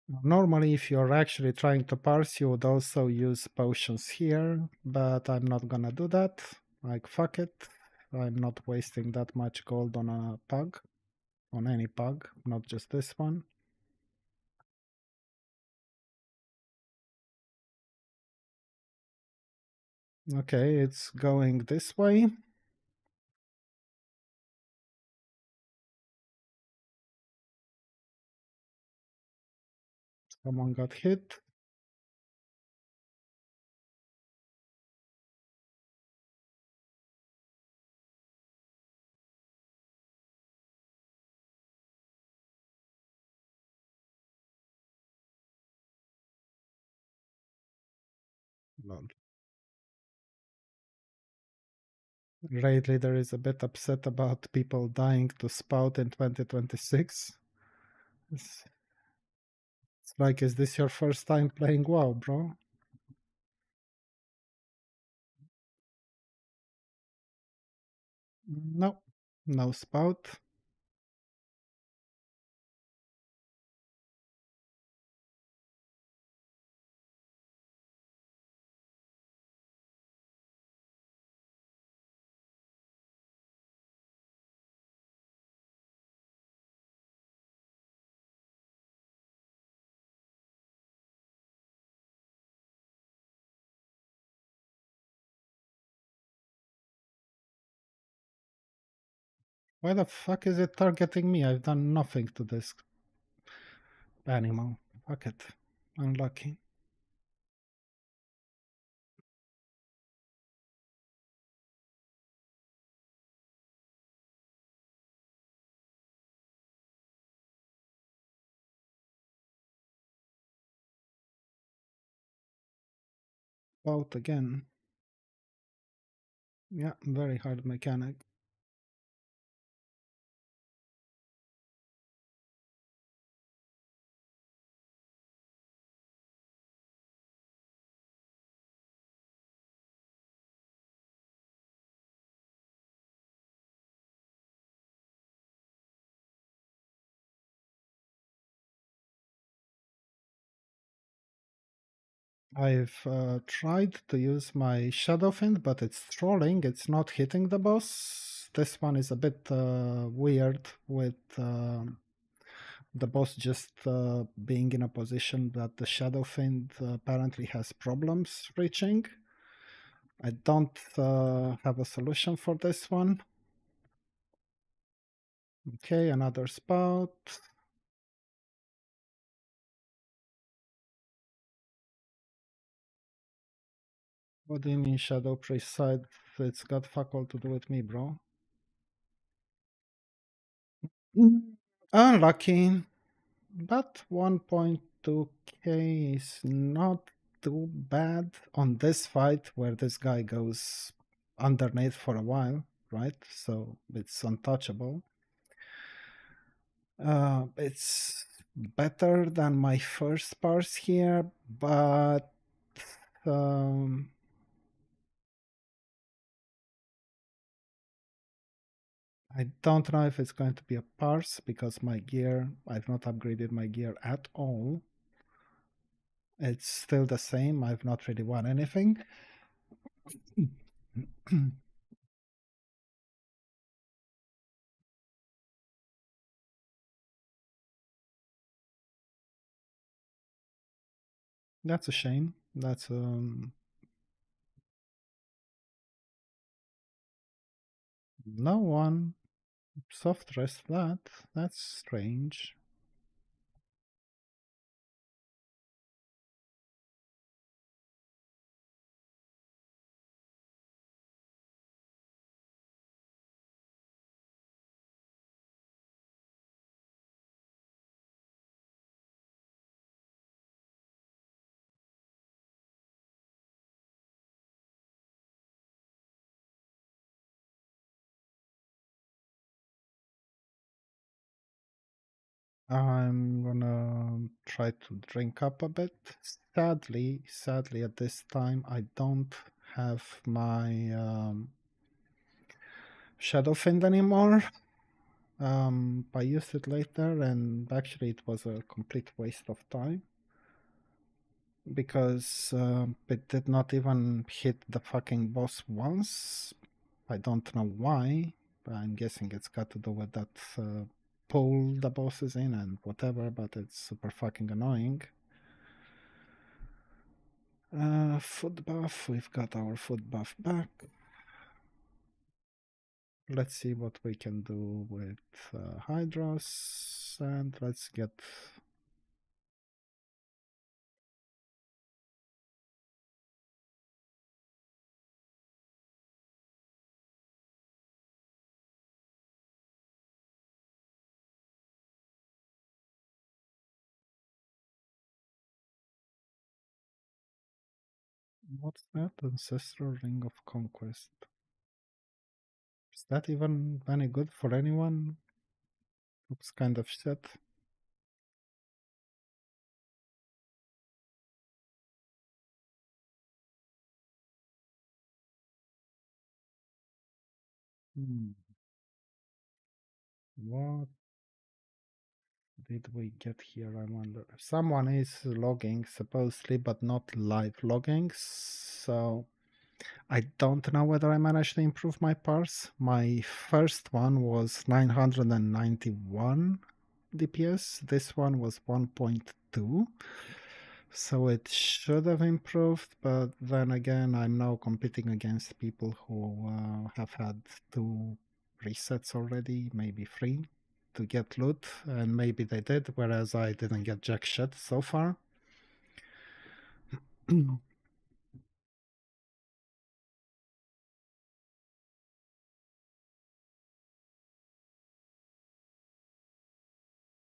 Normally, if you're actually trying to parse, you would also use potions here, but I'm not gonna do that. Like, fuck it. I'm not wasting that much gold on a pug, on any pug, not just this one. Okay, it's going this way. Someone got hit. Lol. Raid leader is a bit upset about people dying to spout in 2026. It's like, is this your first time playing WoW, bro? No, no spout. Why the fuck is it targeting me? I've done nothing to this animal. Fuck it. Unlucky. Spout again. Yeah, very hard mechanic. I've tried to use my Shadow Fiend, but it's trolling. It's not hitting the boss. This one is a bit weird with the boss just being in a position that the Shadow Fiend apparently has problems reaching. I don't have a solution for this one. Okay, another spout. What do you mean Shadow Priest side? It's got fuck all to do with me, bro. Unlucky. But 1.2k is not too bad on this fight where this guy goes underneath for a while, right? So it's untouchable. It's better than my first parse here, but um, I don't know if it's going to be a parse because my gear, I've not upgraded my gear at all. It's still the same. I've not really won anything. That's a shame. That's no one soft rest that. That's strange. I'm gonna try to drink up a bit. Sadly, at this time, I don't have my Shadow Fiend anymore. I used it later, and actually it was a complete waste of time because it did not even hit the fucking boss once. I don't know why, but I'm guessing it's got to do with that pool the boss is in and whatever, but it's super fucking annoying. Food buff, we've got our food buff back. Let's see what we can do with Hydros, and let's get... What's that? Ancestral Ring of Conquest. Is that even any good for anyone? Looks kind of shit. Hmm. What did we get here? I wonder. Someone is logging, supposedly, but not live logging. So I don't know whether I managed to improve my parse. My first one was 991 DPS. This one was 1.2. So it should have improved, but then again, I'm now competing against people who have had 2 resets already, maybe 3, to get loot, and maybe they did, whereas I didn't get jack shit so far.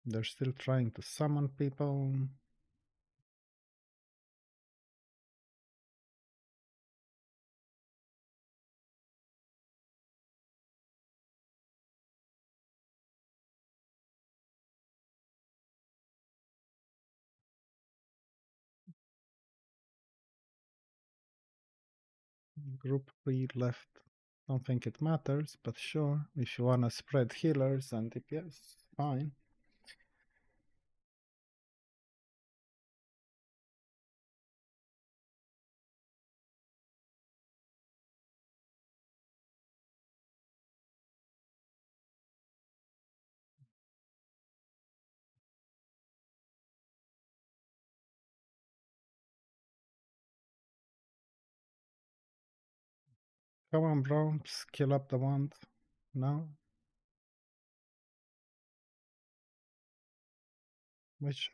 They're still trying to summon people. Group 3 left. Don't think it matters, but sure, if you wanna spread healers and DPS, fine. Come on, bro, skill up the wand. No? Which...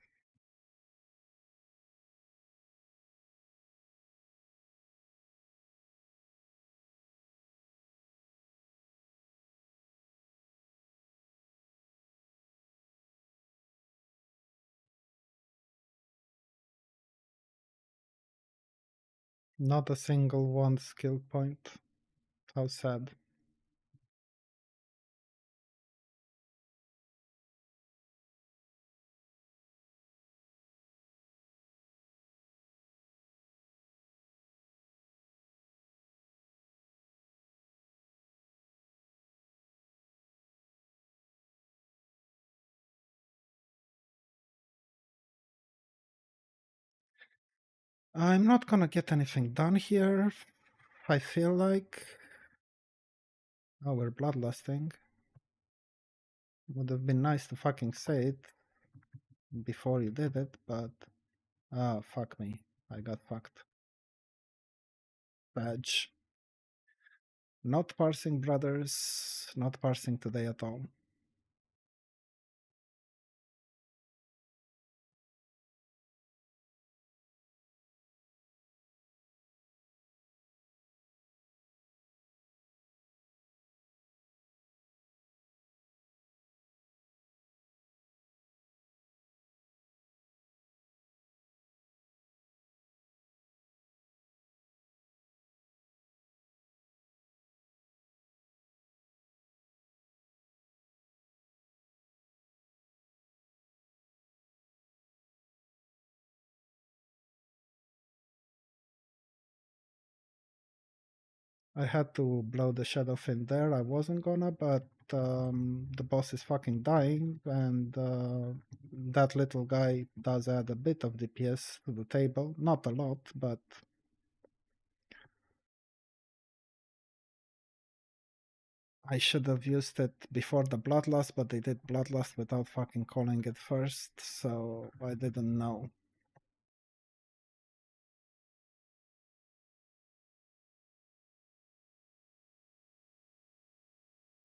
Not a single wand skill point. How sad. I'm not gonna get anything done here, I feel like. Oh, we're bloodlusting. Would have been nice to fucking say it before you did it, but... Ah, fuck me. I got fucked. Badge. Not parsing, brothers. Not parsing today at all. I had to blow the shadow fin there. I wasn't gonna, but the boss is fucking dying, and that little guy does add a bit of DPS to the table. Not a lot, but I should have used it before the Bloodlust, but they did Bloodlust without fucking calling it first, so I didn't know.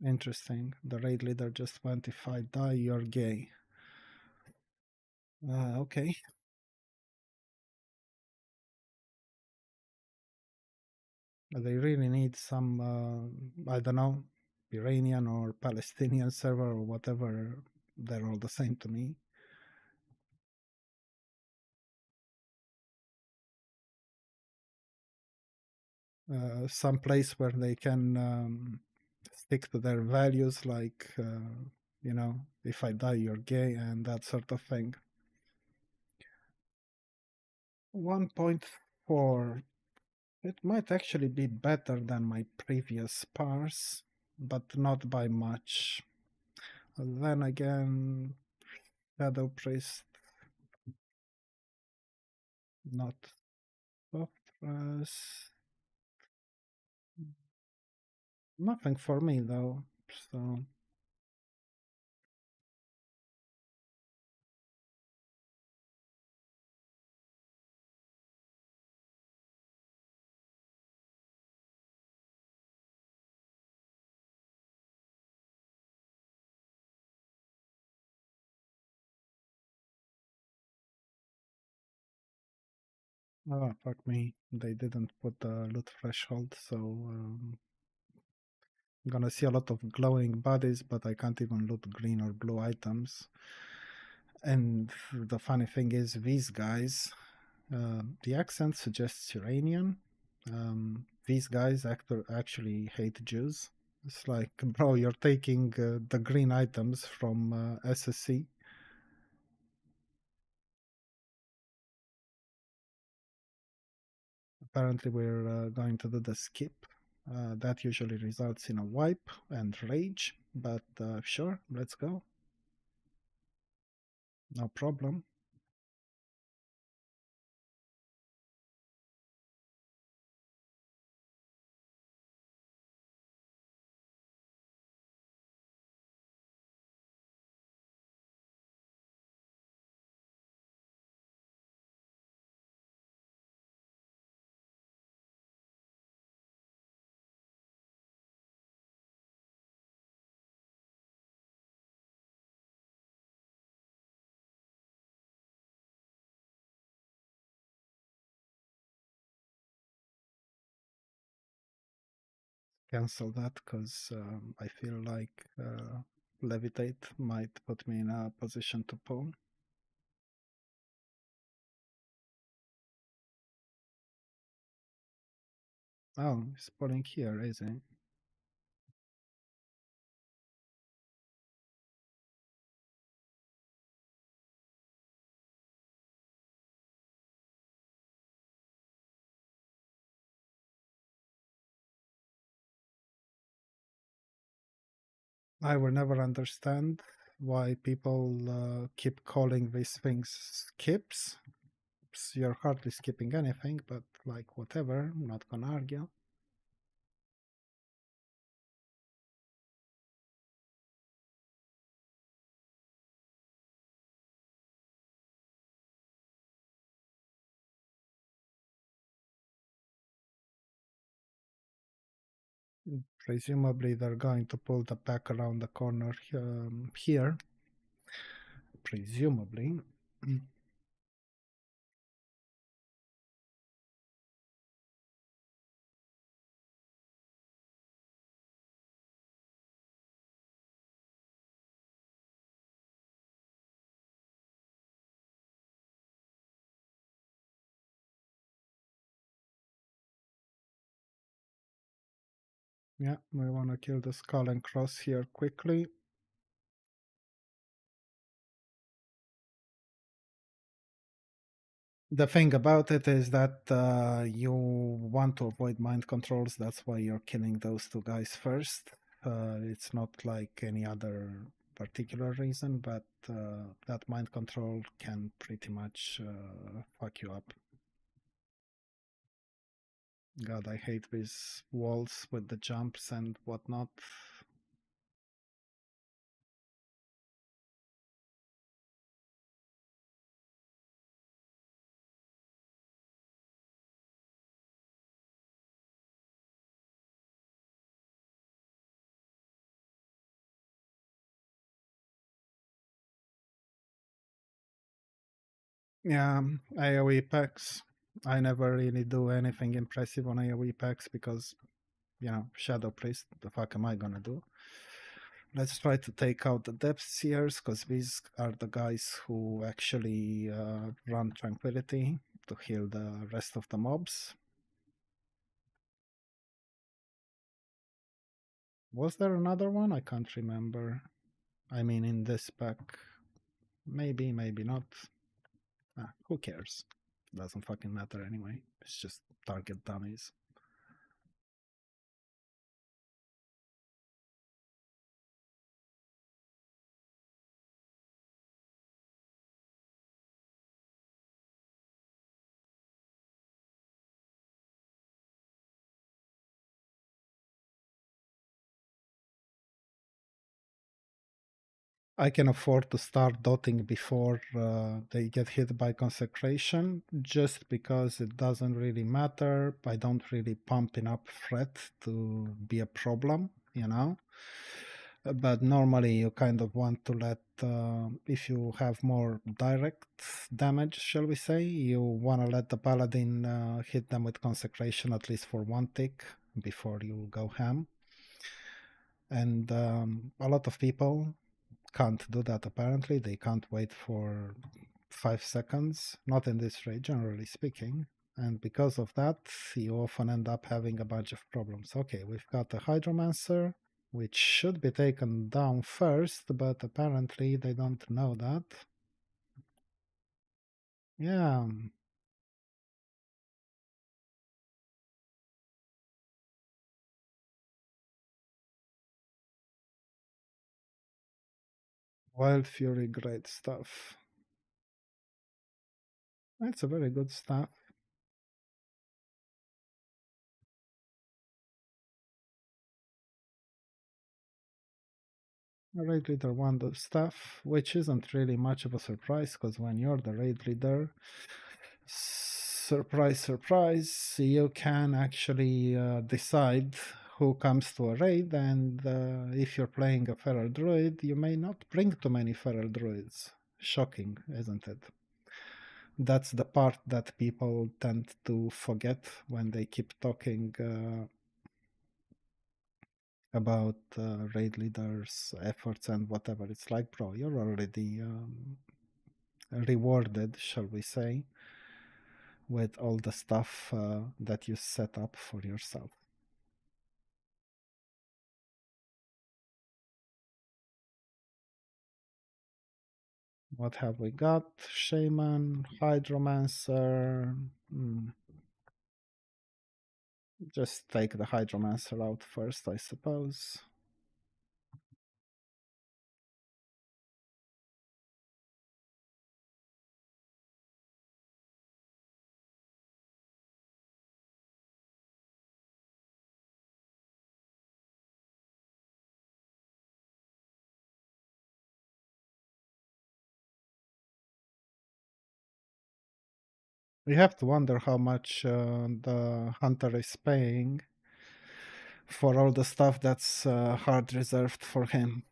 Interesting. The raid leader just went, if I die, you're gay. Okay. They really need some, I don't know, Iranian or Palestinian server or whatever. They're all the same to me. Some place where they can stick to their values, like, if I die, you're gay, and that sort of thing. 1.4. It might actually be better than my previous parse, but not by much. Then again, Shadow Priest, not softness. Nothing for me though. So fuck me. They didn't put the loot threshold, so I'm gonna see a lot of glowing bodies, but I can't even loot green or blue items. And the funny thing is, these guys, the accent suggests Iranian. These guys actually hate Jews. It's like, bro, you're taking the green items from SSC. Apparently, we're going to do the skip. That usually results in a wipe and rage, but sure, let's go. No problem. Cancel that because I feel like levitate might put me in a position to pull. Oh, he's pulling here, is he? I will never understand why people keep calling these things skips. You're hardly skipping anything, but like whatever, I'm not gonna argue. Presumably they're going to pull the pack around the corner here. Presumably. Yeah, we want to kill the skull and cross here quickly. The thing about it is that you want to avoid mind controls. That's why you're killing those two guys first. It's not like any other particular reason, but that mind control can pretty much fuck you up. God, I hate these walls with the jumps and whatnot. Yeah, AoE packs. I never really do anything impressive on AoE packs because, Shadow Priest, the fuck am I gonna do? Let's try to take out the Depth Seers because these are the guys who actually run Tranquility to heal the rest of the mobs. Was there another one? I can't remember. I mean, in this pack, maybe, maybe not. Who cares? Doesn't fucking matter anyway. It's just target dummies. I can afford to start dotting before they get hit by consecration, just because it doesn't really matter. I don't really pump enough threat to be a problem, you know. But normally you kind of want to let, if you have more direct damage, shall we say, you want to let the paladin hit them with consecration at least for one tick before you go ham. And a lot of people can't do that apparently. They can't wait for 5 seconds, not in this raid, generally speaking. And because of that, you often end up having a bunch of problems. Okay, we've got a Hydromancer, which should be taken down first, but apparently they don't know that. Yeah, Wild Fury, great stuff. That's a very good stuff. Raid leader won the stuff, which isn't really much of a surprise because when you're the raid leader, surprise, surprise, you can actually decide who comes to a raid, and if you're playing a feral druid, you may not bring too many feral druids. Shocking, isn't it? That's the part that people tend to forget when they keep talking about raid leaders' efforts and whatever. It's like, bro, you're already rewarded, shall we say, with all the stuff that you set up for yourself. What have we got? Shaman, Hydromancer. Just take the Hydromancer out first, I suppose. We have to wonder how much the hunter is paying for all the stuff that's hard reserved for him.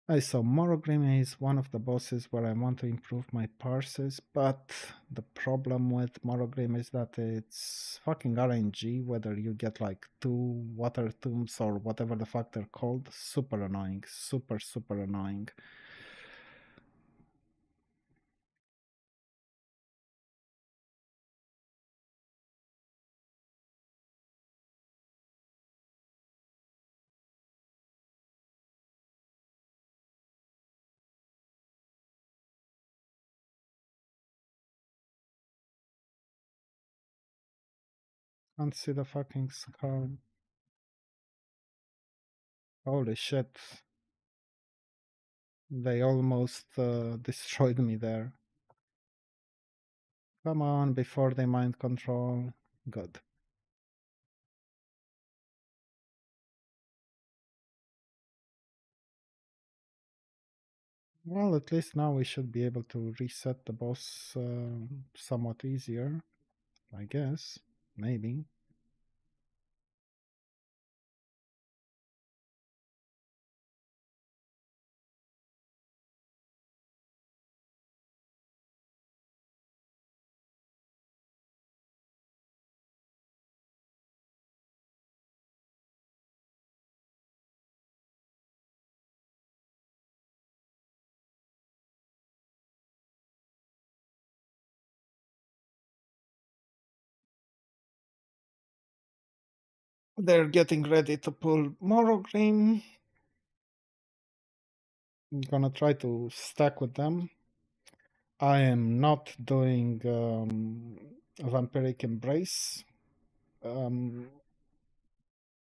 I saw Morogrim is one of the bosses where I want to improve my parses, but the problem with Morogrim is that it's fucking RNG, whether you get like 2 water tombs or whatever the fuck they're called. Super annoying. Super, super annoying. Can't see the fucking skull. Holy shit. They almost destroyed me there. Come on, before they mind control. Good. Well, at least now we should be able to reset the boss somewhat easier, I guess. Maybe. They're getting ready to pull Morogreen. I'm gonna try to stack with them. I am not doing Vampiric Embrace.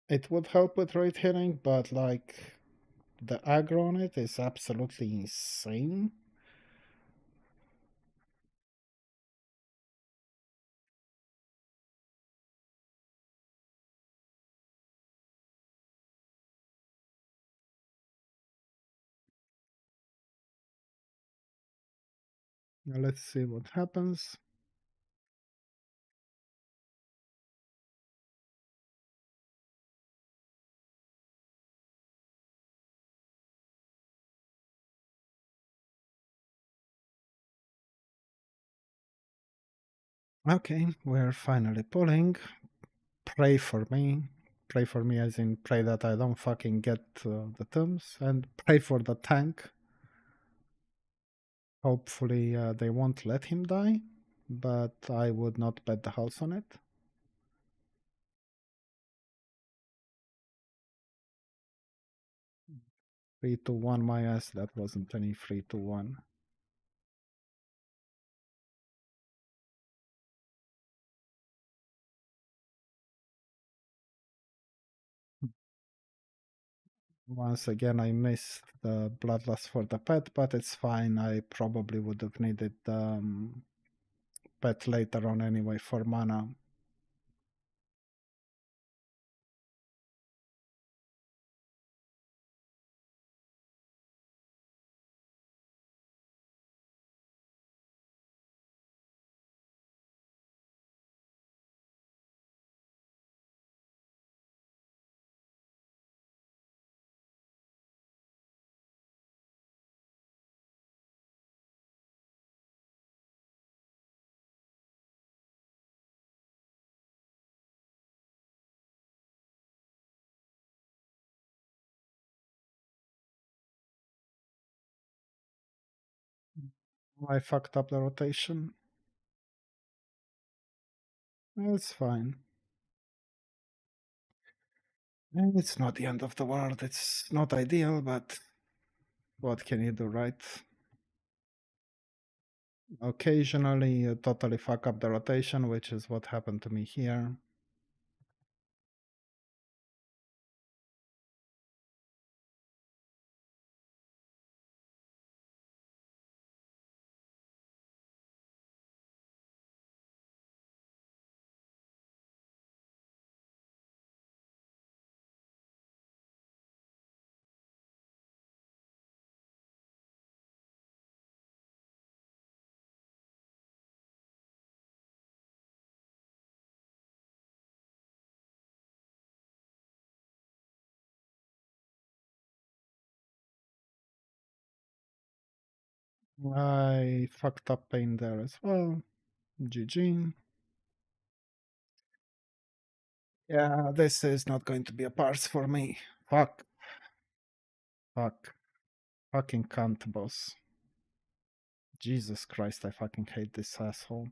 It would help with rate hitting, but like the aggro on it is absolutely insane. Now let's see what happens. Okay, we're finally pulling. Pray for me. Pray for me as in pray that I don't fucking get the tombs, and pray for the tank. Hopefully they won't let him die, but I would not bet the house on it. 3-1 my ass, that wasn't any 3-1. Once again, I missed the Bloodlust for the pet, but it's fine. I probably would have needed pet later on anyway for mana. I fucked up the rotation. It's fine. It's not the end of the world. It's not ideal, but what can you do, right? Occasionally, you totally fuck up the rotation, which is what happened to me here. I fucked up pain there as well. GG. Yeah, this is not going to be a parse for me. Fuck. Fuck. Fucking cunt, boss. Jesus Christ, I fucking hate this asshole.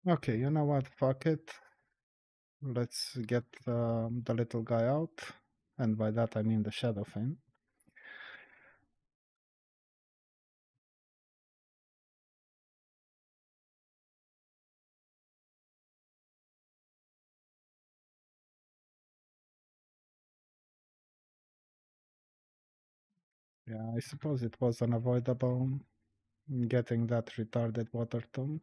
Okay, you know what? Fuck it. Let's get the little guy out. And by that I mean the shadow thing. Yeah, I suppose it was unavoidable getting that retarded water tomb.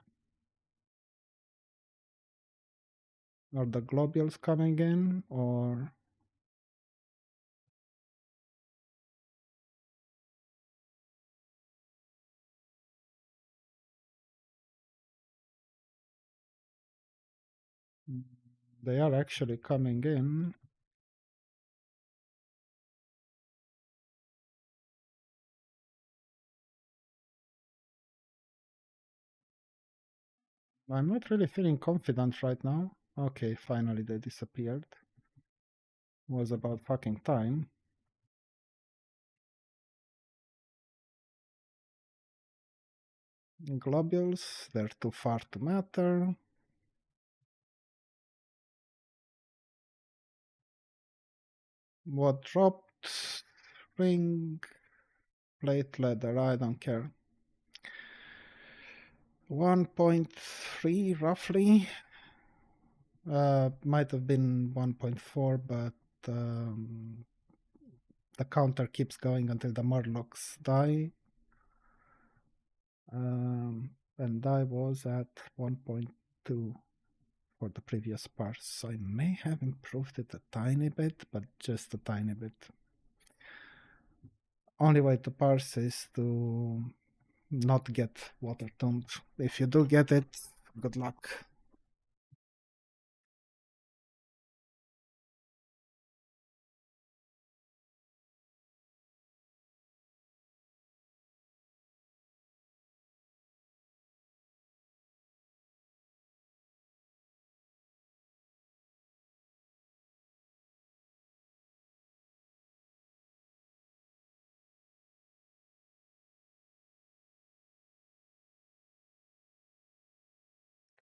Are the globules coming in, or they are actually coming in? I'm not really feeling confident right now. Okay, finally they disappeared. Was about fucking time. Globules, they're too far to matter. What dropped? Ring, plate, leather, I don't care. 1.3 roughly. Might have been 1.4, but the counter keeps going until the Murlocs die. And I was at 1.2 for the previous parse. So I may have improved it a tiny bit, but just a tiny bit. Only way to parse is to not get water tombed. If you do get it, good luck.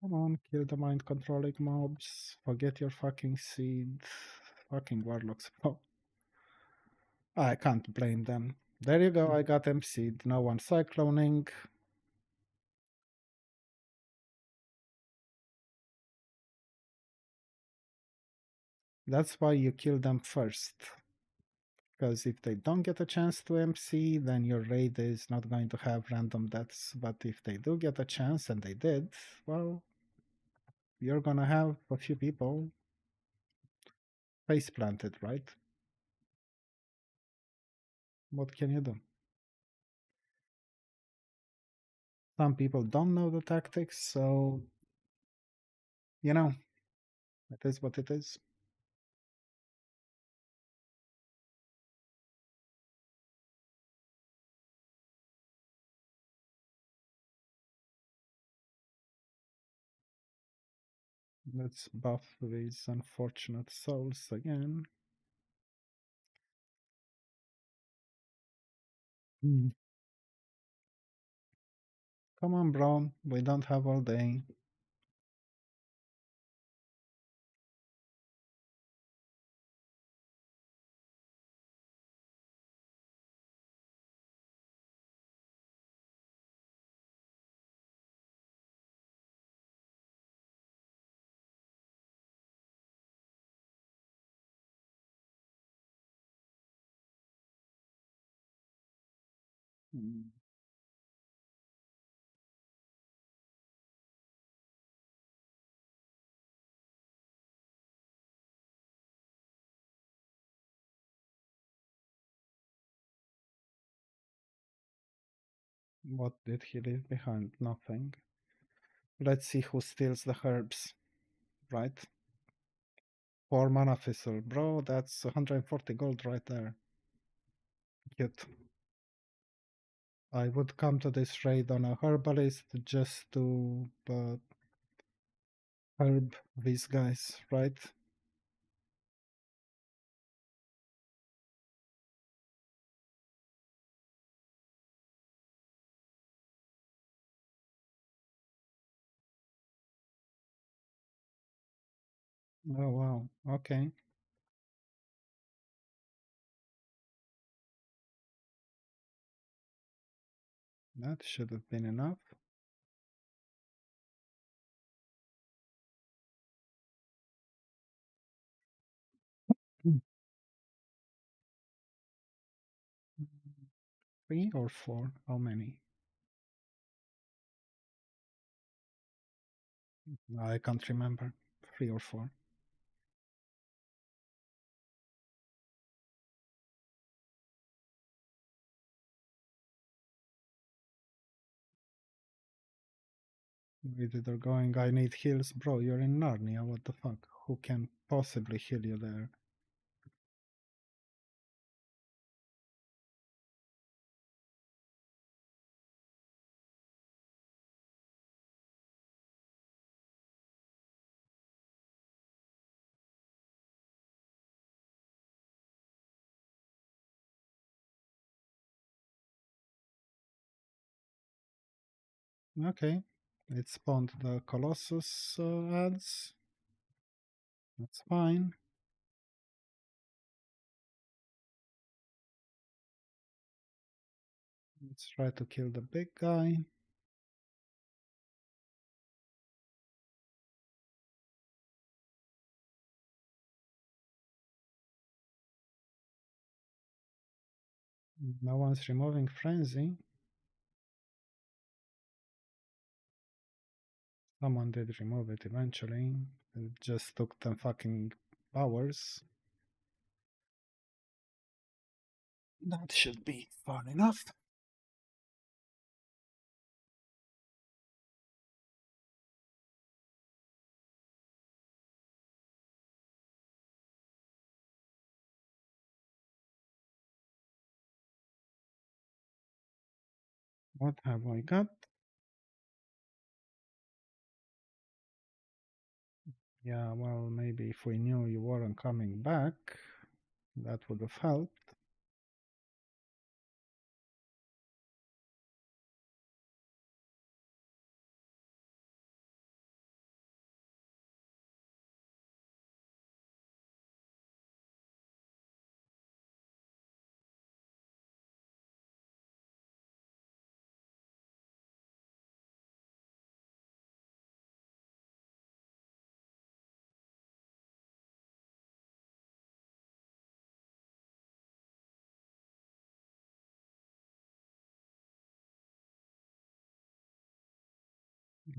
Come on, kill the mind controlling mobs. Forget your fucking seed. Fucking warlocks. Oh, I can't blame them. There you go, I got MC'd. No one cycloning. That's why you kill them first. Because if they don't get a chance to MC, then your raid is not going to have random deaths. But if they do get a chance, and they did, well, you're gonna have a few people face planted, right? What can you do? Some people don't know the tactics, so you know, it is what it is. Let's buff these unfortunate souls again. Mm. Come on, bro. We don't have all day. Mm. What did he leave behind? Nothing. Let's see who steals the herbs, right? 4 mana fizzle. Bro, that's 140 gold right there. Cute. I would come to this raid on a herbalist just to herb these guys, right? Oh wow. Okay. That should have been enough. 3 or 4? How many? I can't remember. 3 or 4. Visitor going, I need heals. Bro, you're in Narnia, what the fuck? Who can possibly heal you there? Okay. It spawned the Colossus ads. That's fine. Let's try to kill the big guy. No one's removing Frenzy. Someone did remove it eventually. It just took them fucking hours. That should be fun enough. What have I got? Yeah, well, maybe if we knew you weren't coming back, that would have helped.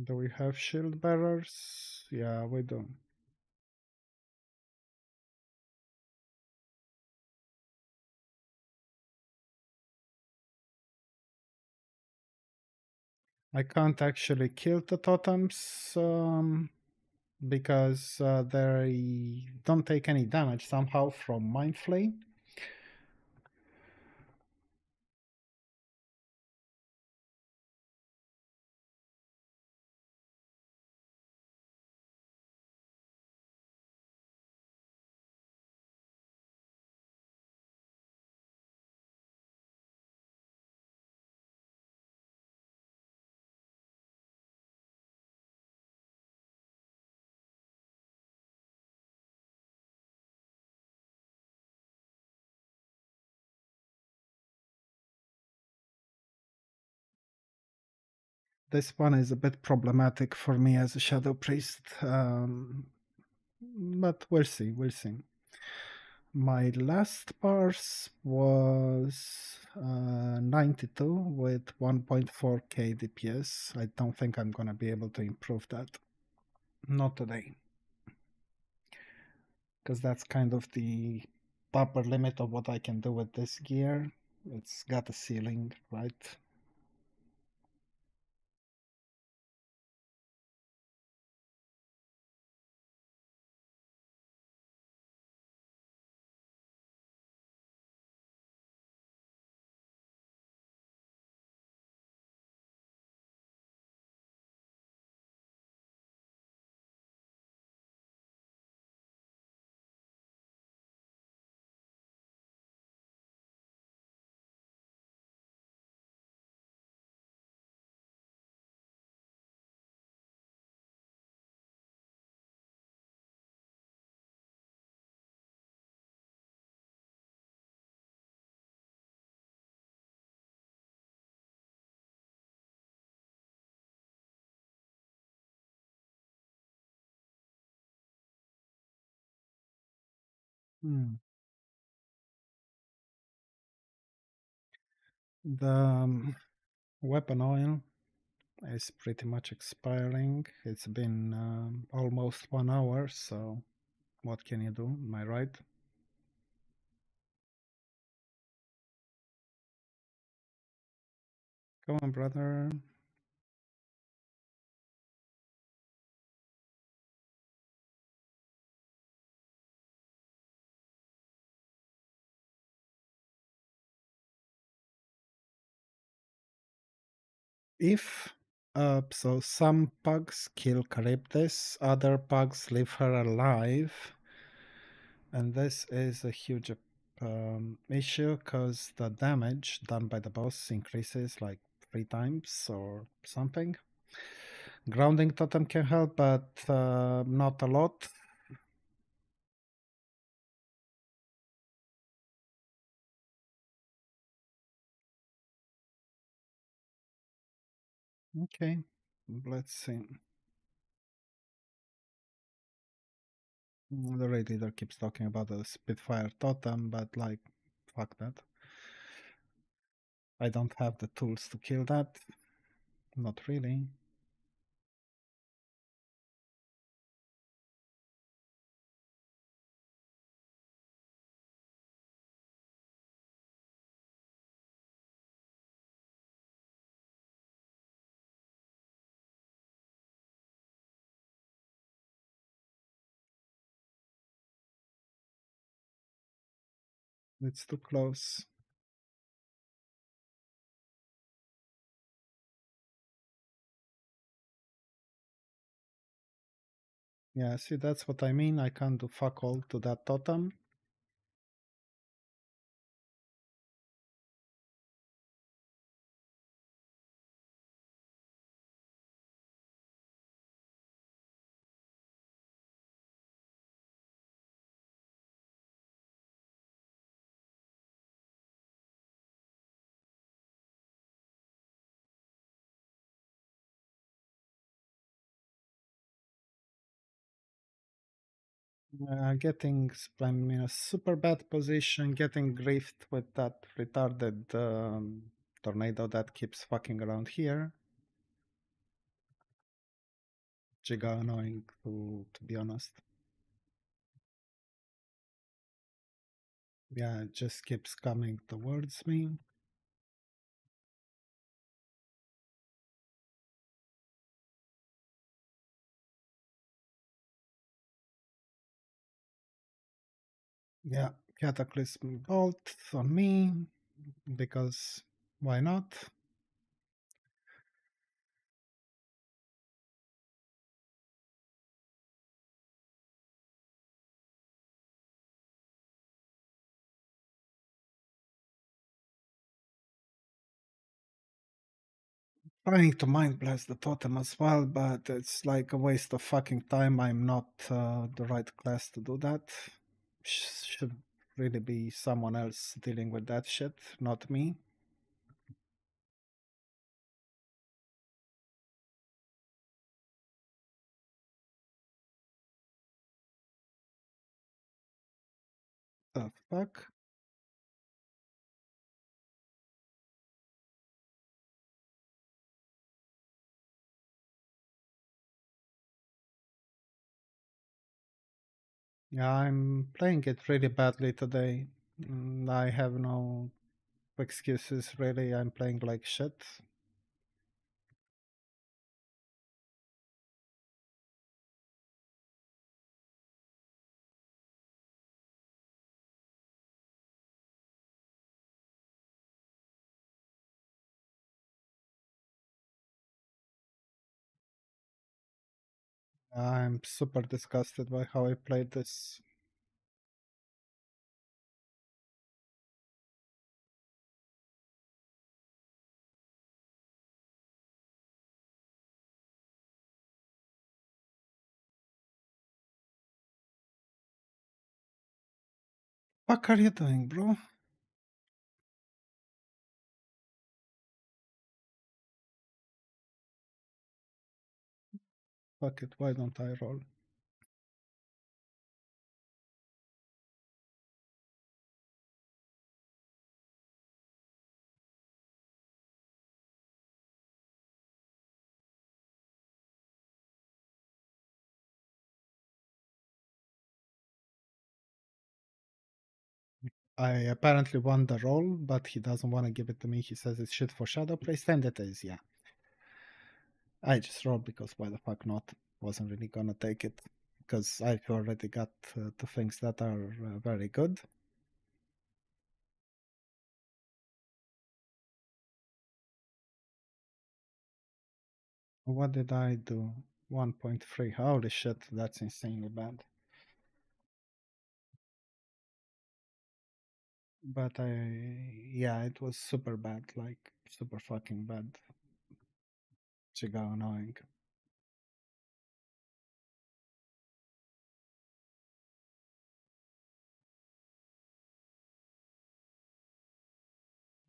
Do we have shield bearers? Yeah, we do. I can't actually kill the totems because they don't take any damage somehow from Mind Flame. This one is a bit problematic for me as a Shadow Priest, but we'll see, we'll see. My last parse was 92 with 1.4k DPS. I don't think I'm gonna be able to improve that. Not today. Because that's kind of the upper limit of what I can do with this gear. It's got a ceiling, right? Hmm. The weapon oil is pretty much expiring. It's been almost 1 hour, so what can you do? Am I right? Come on, brother. If so some pugs kill Charybdis, other pugs leave her alive, and this is a huge issue because the damage done by the boss increases like 3 times or something. Grounding totem can help, but not a lot. Okay, let's see. The raid leader keeps talking about the Spitfire totem, but like, fuck that. I don't have the tools to kill that. Not really. It's too close. Yeah, see, that's what I mean. I can't do fuck all to that totem. I'm in a super bad position, getting griefed with that retarded tornado that keeps fucking around here. Giga annoying, to be honest. Yeah, it just keeps coming towards me. Yeah, Cataclysm Bolt on me, because why not? Trying to mind blast the totem as well, but it's like a waste of fucking time. I'm not the right class to do that. Should really be someone else dealing with that shit, not me. The fuck? Yeah, I'm playing it really badly today. I have no excuses really. I'm playing like shit. I'm super disgusted by how I played this. What are you doing, bro? Fuck it, why don't I roll? I apparently won the roll, but he doesn't want to give it to me. He says it's shit for shadow place, and it is, yeah. I just rolled because why the fuck not? Wasn't really gonna take it because I've already got the things that are very good. What did I do? 1.3. Holy shit, that's insanely bad. But yeah, it was super bad, like super fucking bad. Chiga annoying.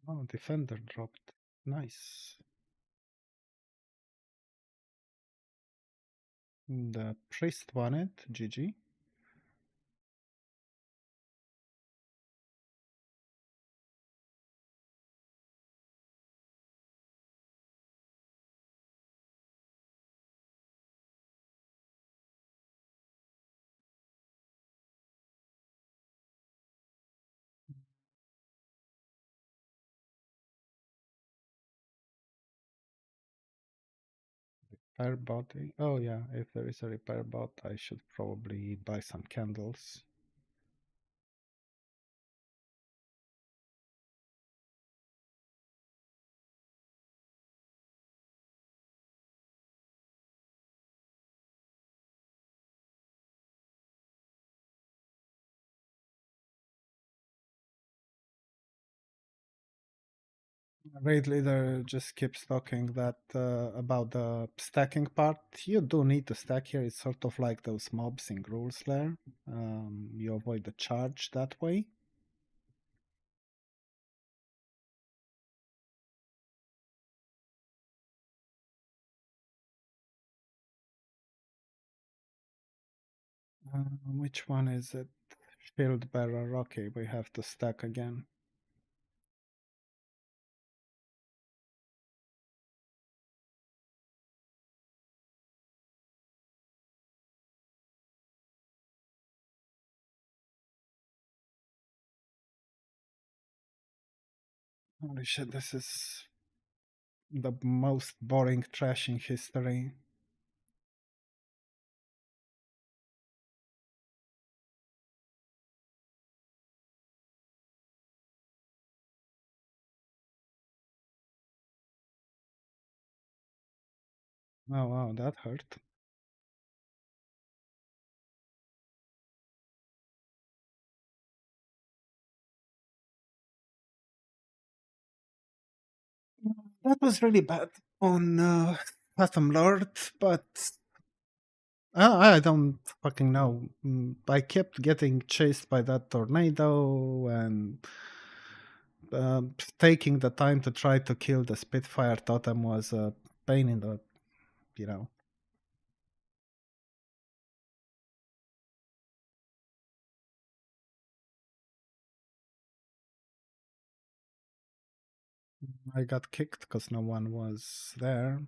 Oh, defender dropped. Nice. The priest won it. GG. Repair body. Oh yeah, if there is a repair bot, I should probably buy some candles. Raid leader just keeps talking that about the stacking part. You do need to stack here. It's sort of like those mobs in Rule Slayer. You avoid the charge that way. Which one is it? Shield bearer. Okay, we have to stack again. Holy shit, this is the most boring trash in history. Oh wow, that hurt. That was really bad on Phantom Lord, but I don't fucking know. I kept getting chased by that tornado and taking the time to try to kill the Spitfire totem was a pain in the, you know. I got kicked because no one was there.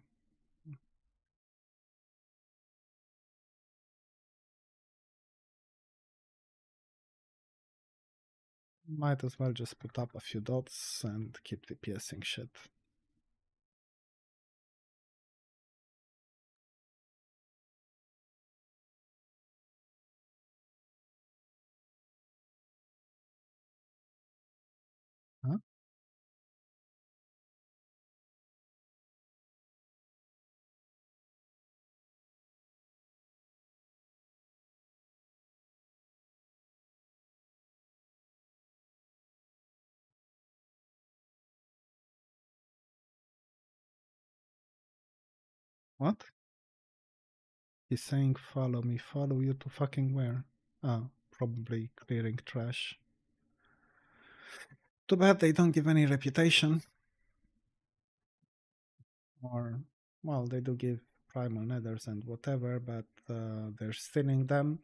Might as well just put up a few dots and keep DPSing shit. Huh? What? He's saying follow me, follow you to fucking where? Oh, probably clearing trash. Too bad they don't give any reputation. Or, well, they do give primal nethers and whatever, but they're stealing them.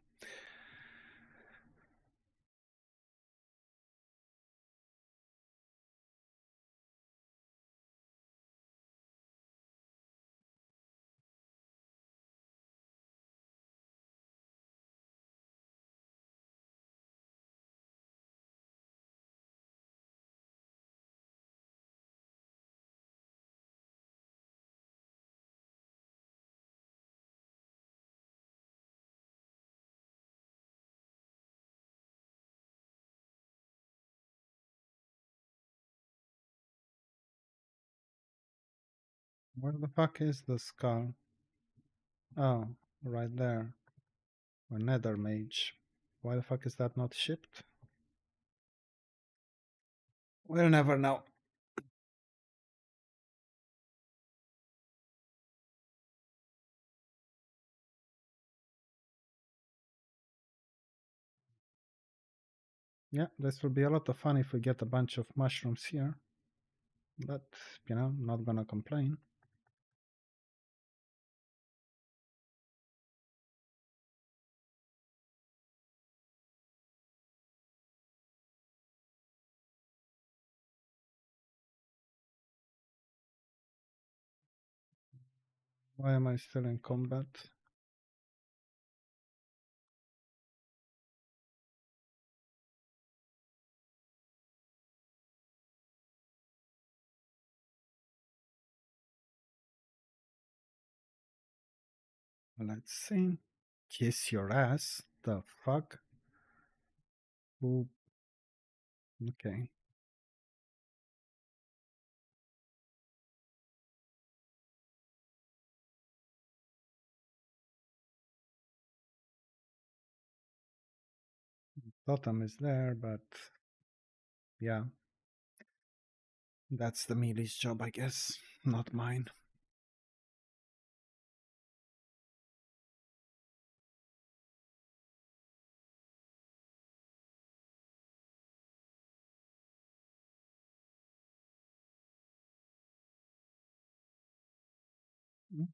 Where the fuck is the skull? Oh, right there. A nether mage. Why the fuck is that not shipped? We'll never know. Yeah, this will be a lot of fun if we get a bunch of mushrooms here. But, you know, not gonna complain. Why am I still in combat? Let's see. Kiss your ass? The fuck? Ooh. Okay. Totem is there, but yeah. That's the melee's job, I guess. Not mine. Mm.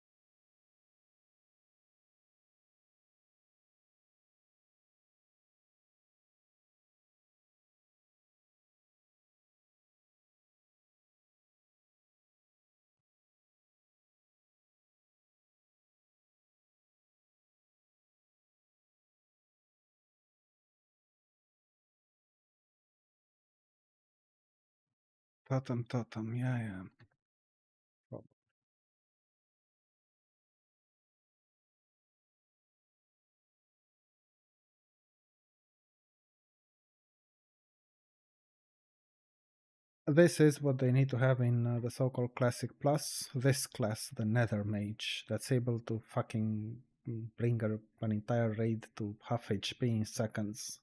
Totem, totem, yeah. Oh. This is what they need to have in the so-called Classic Plus. This class, the Nether Mage, that's able to fucking bring an entire raid to half HP in seconds.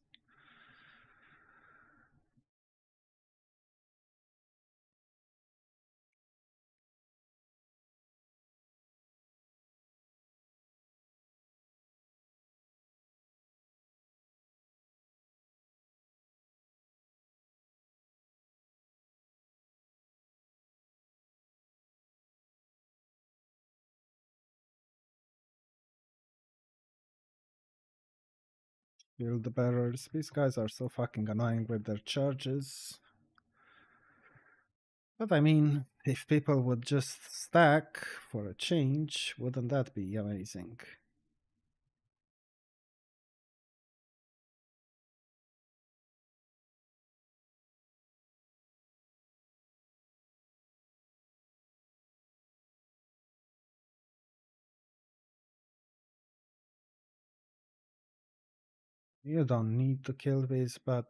Shield bearers. These guys are so fucking annoying with their charges. But I mean, if people would just stack for a change, wouldn't that be amazing? You don't need to kill this, but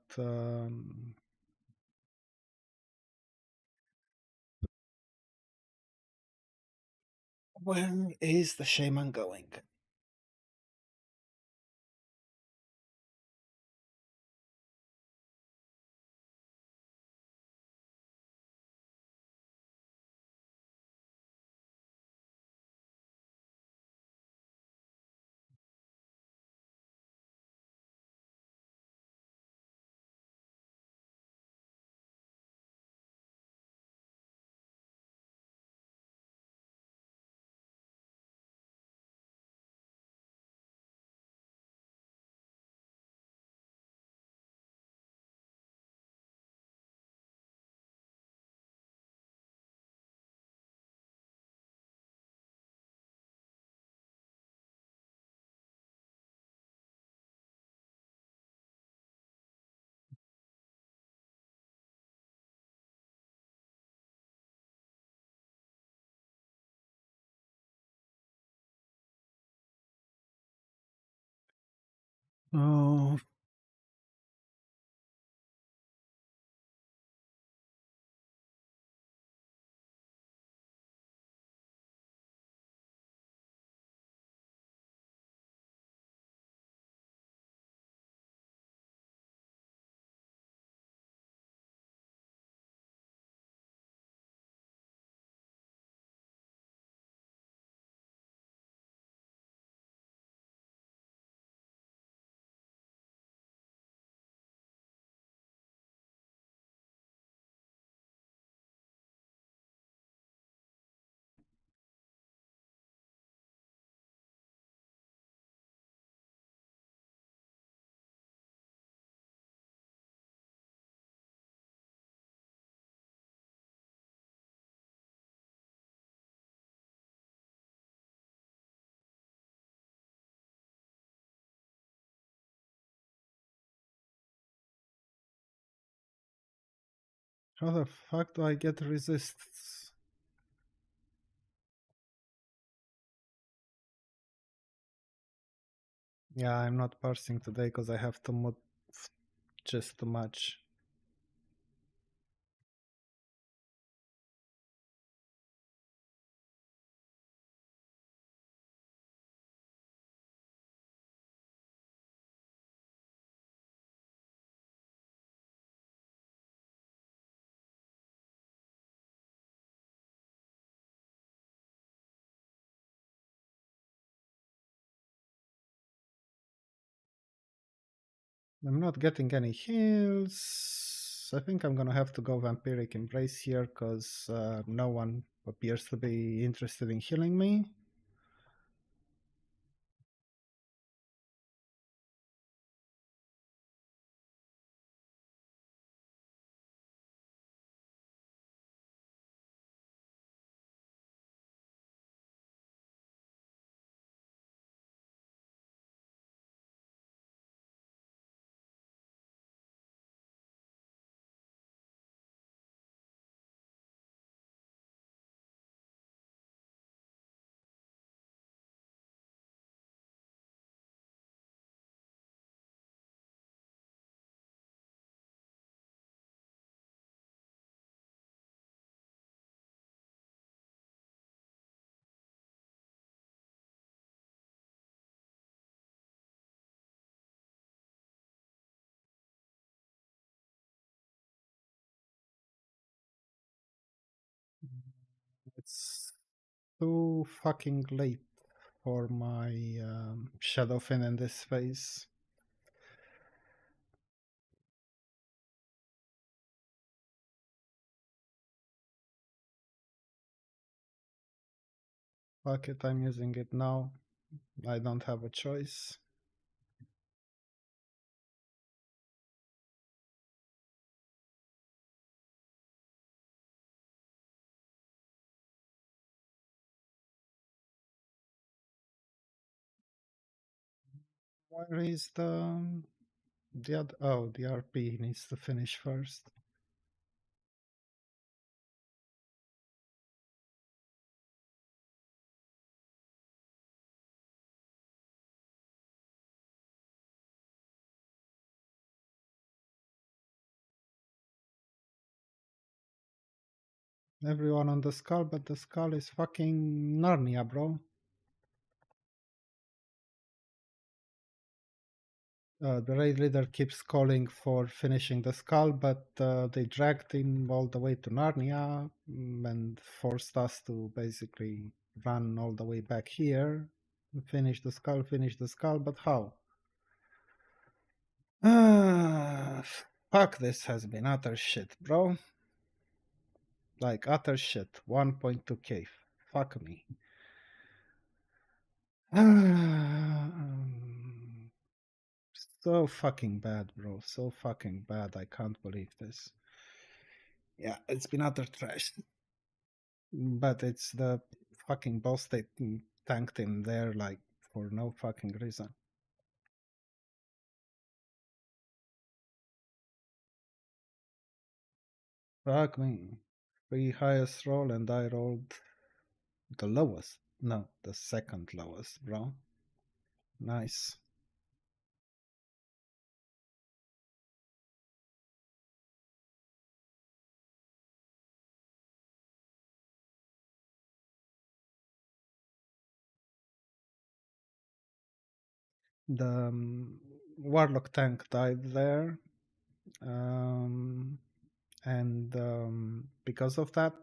where is the shaman going? Oh, How the fuck do I get resists? Yeah, I'm not parsing today because I have to move just too much. I'm not getting any heals. I think I'm gonna have to go Vampiric Embrace here because no one appears to be interested in healing me. It's too fucking late for my Shadowfin in this phase. Fuck it, I'm using it now. I don't have a choice. Where is the other? Oh, the RP needs to finish first. Everyone on the skull, but the skull is fucking Narnia, bro. The raid leader keeps calling for finishing the skull, but they dragged him all the way to Narnia and forced us to basically run all the way back here, finish the skull, but how? Ah, fuck, this has been utter shit, bro. Like, utter shit. 1.2k. Fuck me. So fucking bad, bro. So fucking bad. I can't believe this. Yeah, it's been utter trash. But it's the fucking boss they tanked in there, like, for no fucking reason. Fuck me. Three highest roll and I rolled the lowest. No, the second lowest, bro. Nice. The Warlock tank died there. Um, and because of that,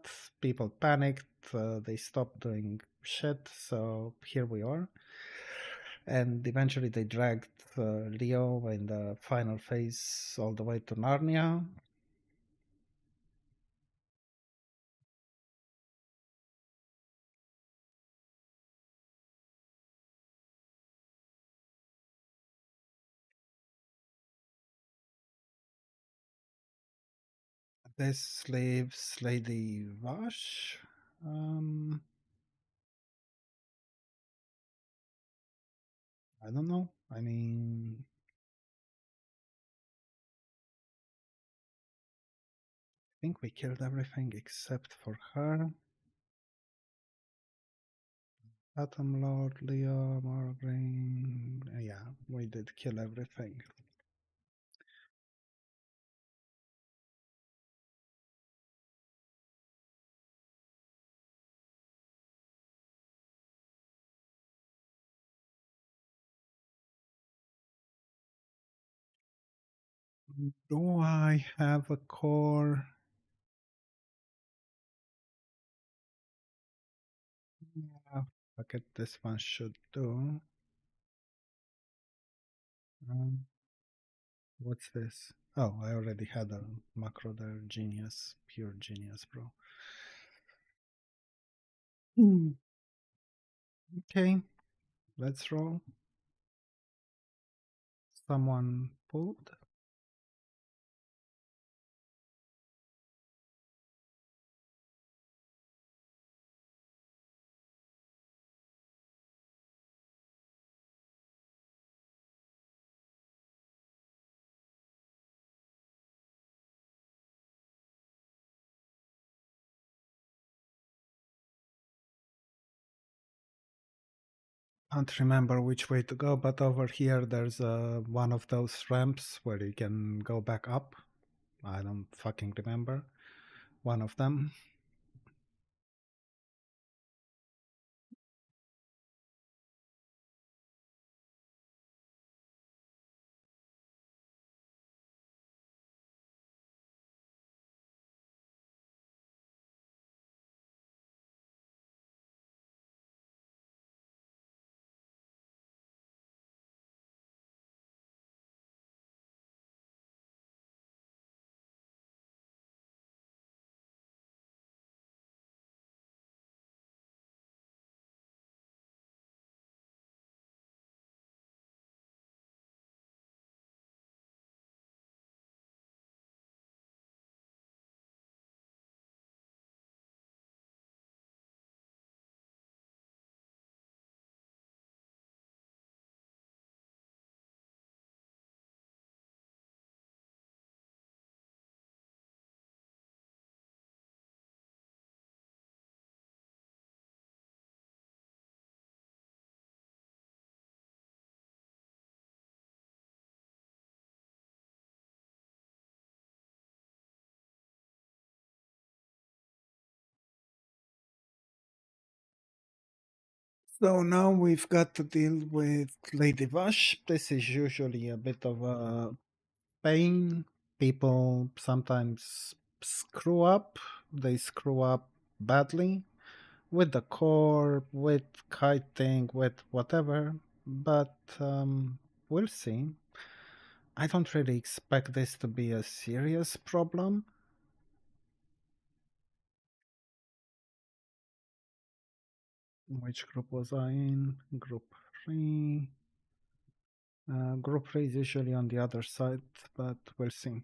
people panicked. They stopped doing shit. So here we are. And eventually they dragged Leo in the final phase all the way to Narnia. This leaves Lady Vash. Um, I don't know. I mean, think we killed everything except for her. Atom Lord, Leo, Margreen. Yeah, we did kill everything. Do I have a core? Yeah, fuck it, this one should do. Um, what's this? Oh, I already had a macro there. Genius. Pure genius, bro. Okay, let's roll. Someone pulled. Can't remember which way to go, but over here there's one of those ramps where you can go back up. I don't fucking remember. One of them. So now we've got to deal with Lady Vash. This is usually a bit of a pain. People sometimes screw up. They screw up badly with the core, with kiting, with whatever. But we'll see. I don't really expect this to be a serious problem. Which group was I in? Group 3. Group 3 is usually on the other side, but we'll see.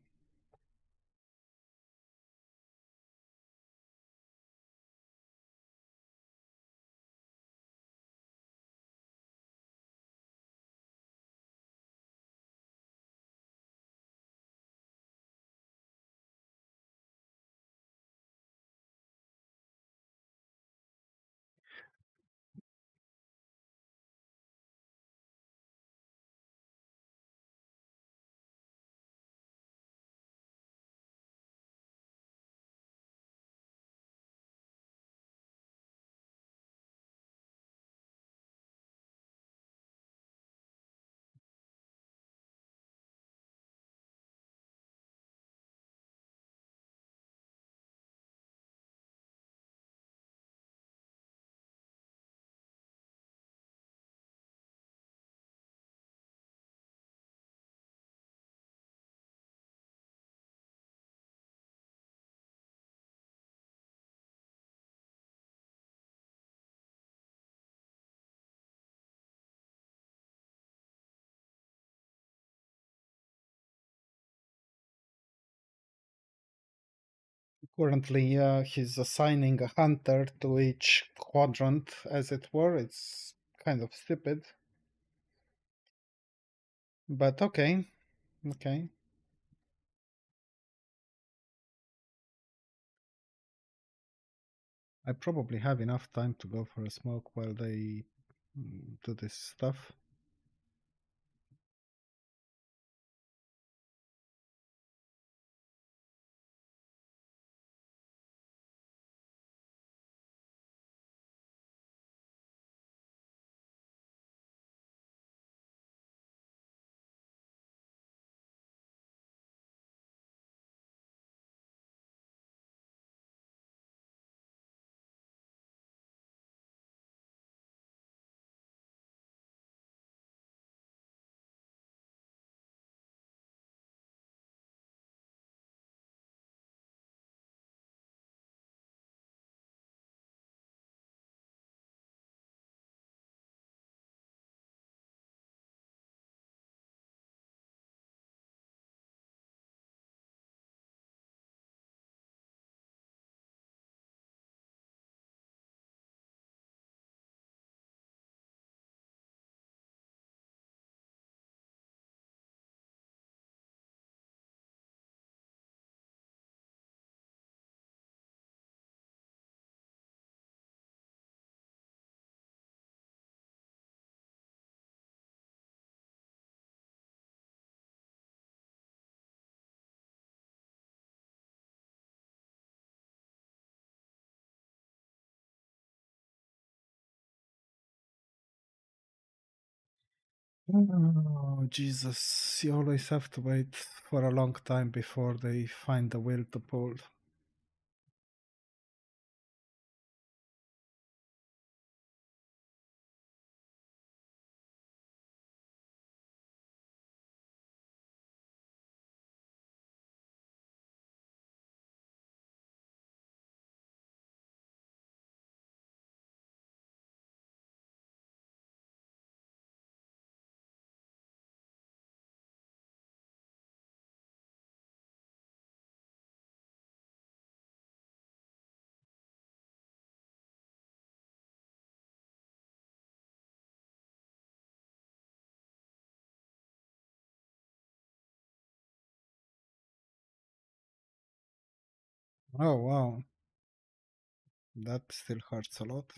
Currently, he's assigning a hunter to each quadrant, as it were. It's kind of stupid. But okay. Okay. I probably have enough time to go for a smoke while they do this stuff. Oh, Jesus. You always have to wait for a long time before they find the will to pull. Oh, wow. That still hurts a lot.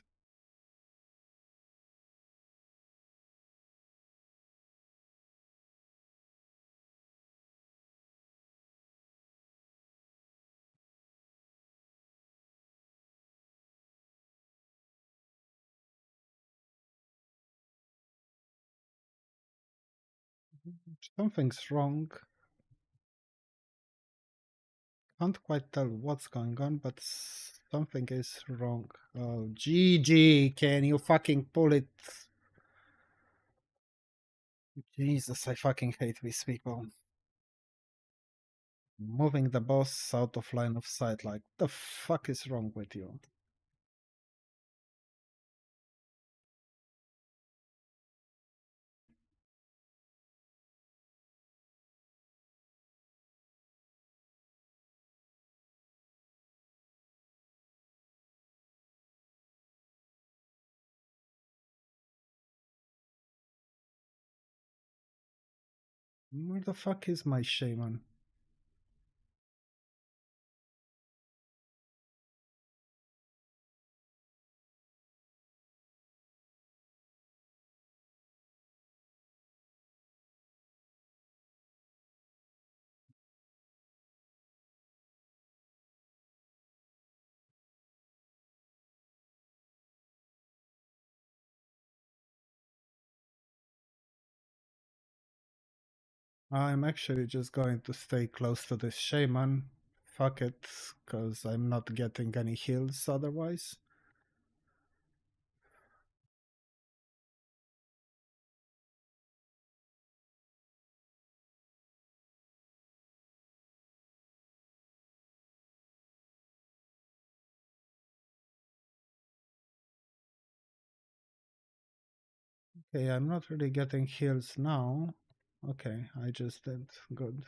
Something's wrong. Can't quite tell what's going on, but something is wrong. Oh, GG, can you fucking pull it? Jesus, I fucking hate these people. Moving the boss out of line of sight, like, the fuck is wrong with you? Where the fuck is my shaman? I'm actually just going to stay close to this shaman. Fuck it, because I'm not getting any heals otherwise. Okay, I'm not really getting heals now. Okay, I just did. Good.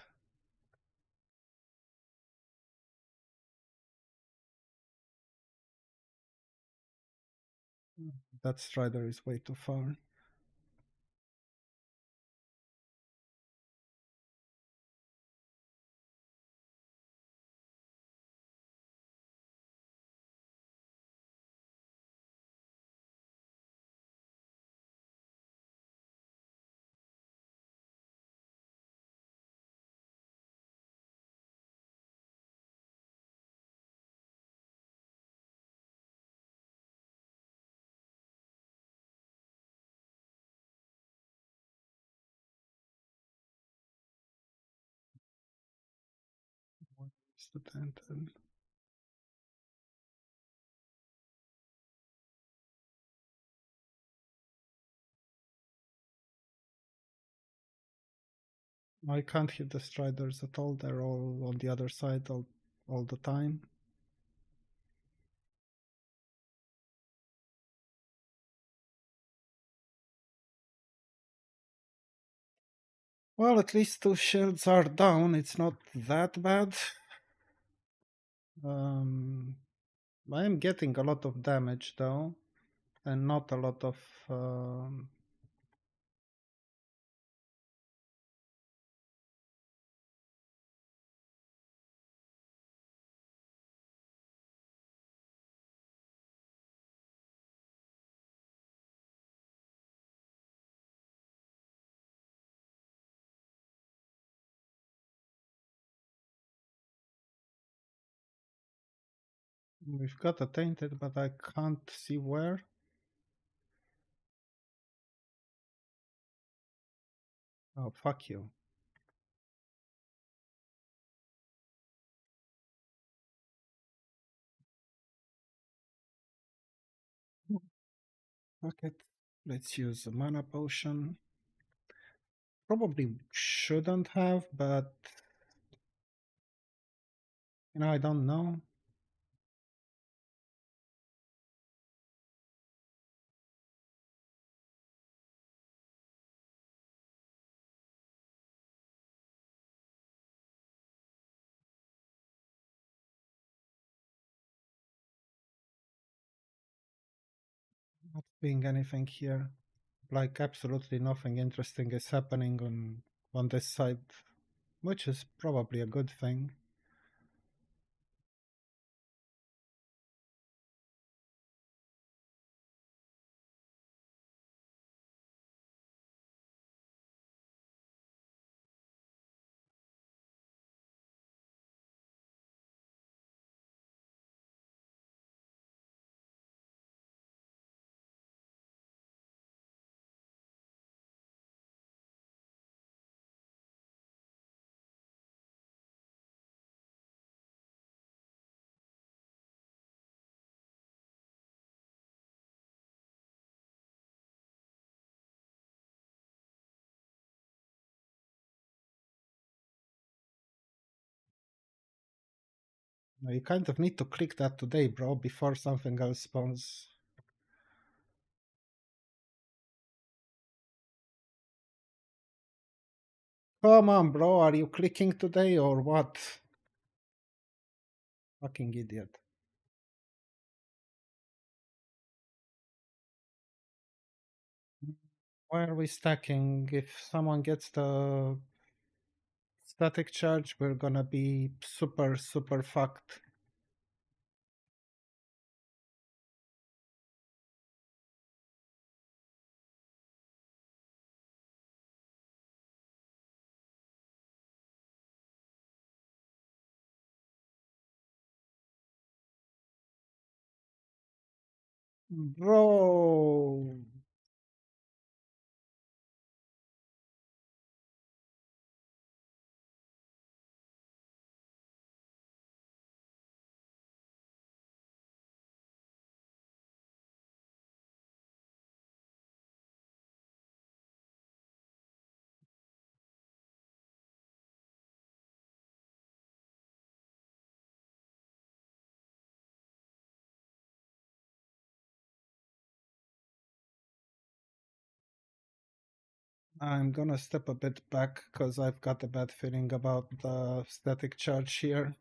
That strider is way too far. the 10, 10. I can't hit the striders at all. They're all on the other side all the time. Well, at least 2 shields are down. It's not that bad. I am getting a lot of damage though, and not a lot of we've got a tainted, but I can't see where. Oh, fuck you. Fuck it. Let's use a mana potion. Probably shouldn't have, but I don't know. Not seeing anything here. Like absolutely nothing interesting is happening on this side, which is probably a good thing. You kind of need to click that today, bro, before something else spawns. Come on, bro, are you clicking today or what? Fucking idiot. Why are we stacking? If someone gets the static charge, we're gonna be super, super fucked. Bro, I'm gonna step a bit back because I've got a bad feeling about the static charge here.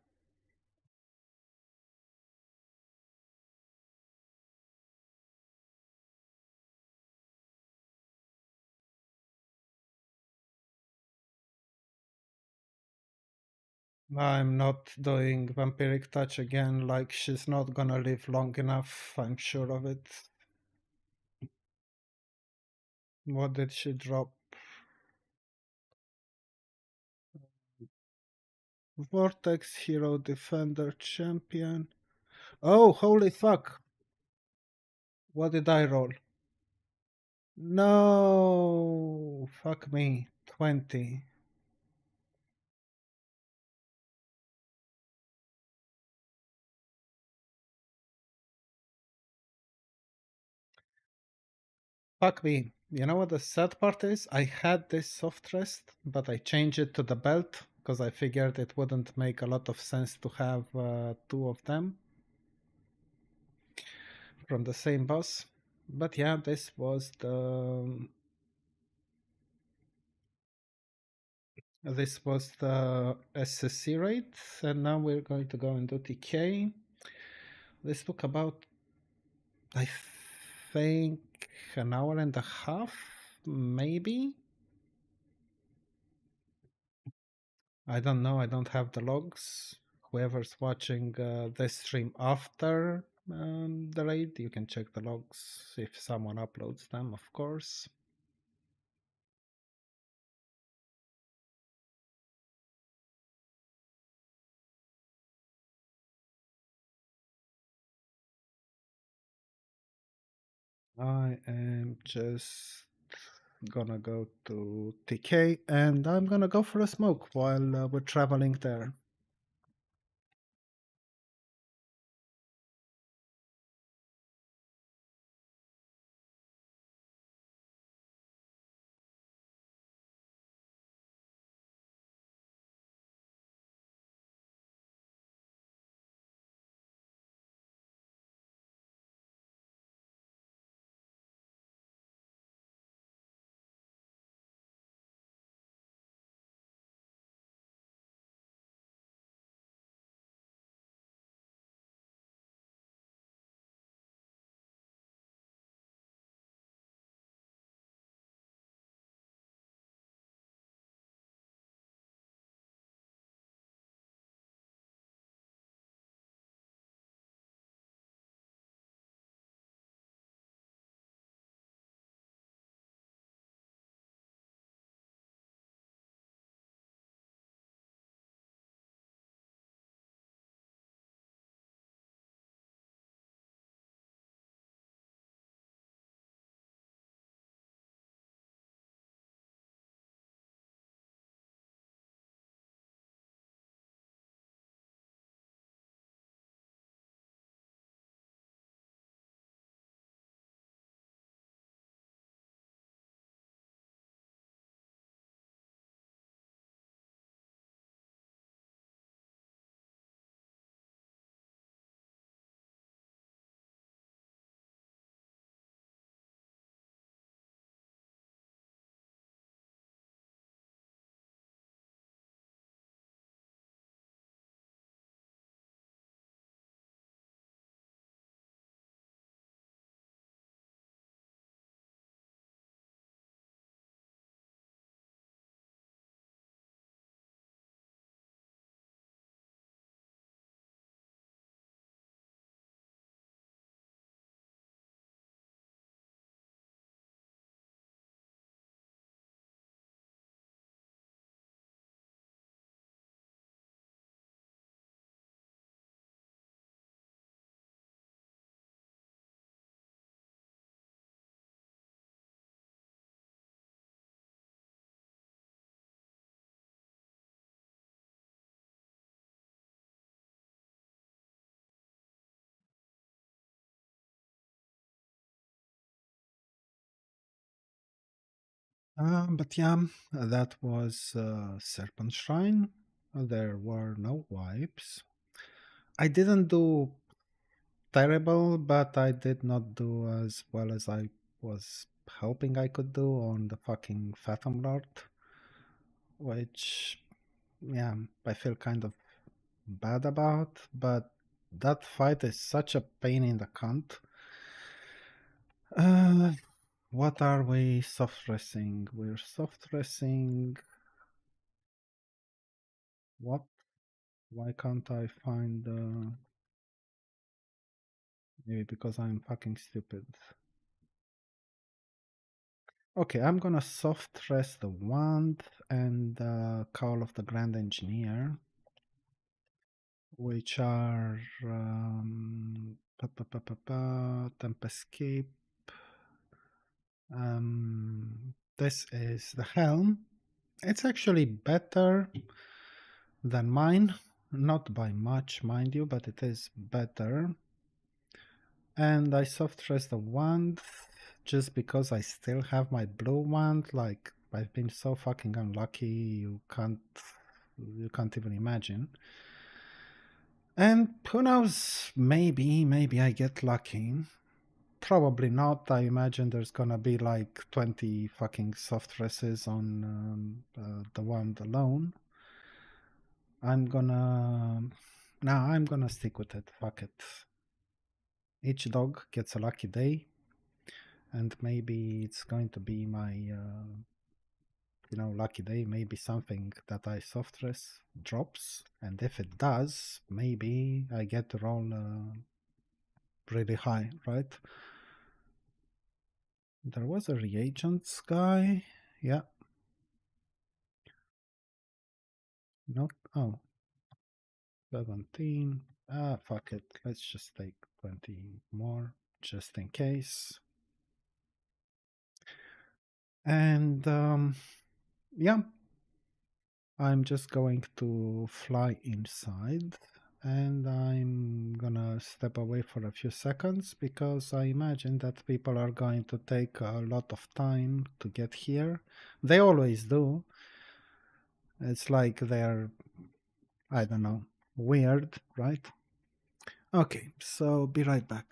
I'm not doing Vampiric Touch again, like she's not gonna live long enough, I'm sure of it. What did she drop? Vortex Hero Defender Champion. Oh, holy fuck! What did I roll? No! Fuck me. 20. fuck me. You know what the sad part is? I had this soft rest, but I changed it to the belt because I figured it wouldn't make a lot of sense to have two of them from the same boss. But yeah, this was the SSC raid, and now we're going to go and do TK. This took about, I think, an hour and a half, maybe. I don't know. I don't have the logs. Whoever's watching this stream after the raid, you can check the logs if someone uploads them, of course. I am just gonna go to TK and I'm gonna go for a smoke while we're traveling there. But yeah, that was Serpent Shrine. There were no wipes. I didn't do terrible, but I did not do as well as I was hoping I could do on the fucking Phantom Lord, which, yeah, I feel kind of bad about, but that fight is such a pain in the cunt. Uh, what are we soft dressing? We're soft dressing. What? Why can't I find maybe because I'm fucking stupid. Okay, I'm gonna soft dress the wand and the Call of the Grand Engineer, which are Temp Escape. This is the helm. It's actually better than mine, not by much, mind you, but it is better. And I soft dress the wand. just because I still have my blue wand. Like, I've been so fucking unlucky, you can't even imagine. And who knows, maybe I get lucky. Probably not. I imagine there's gonna be like 20 fucking soft dresses on the wand alone. I'm gonna stick with it. Fuck it. Each dog gets a lucky day, and maybe it's going to be my lucky day. Maybe something that I soft dress drops, and if it does, maybe I get to roll really high, right? There was a reagents guy. Yeah. Not. Oh, 17. Ah, fuck it. Let's just take 20 more, just in case. And yeah, I'm just going to fly inside, and I'm gonna step away for a few seconds because I imagine that people are going to take a lot of time to get here. They always do. It's like they're, I don't know, weird, right? Okay, so be right back.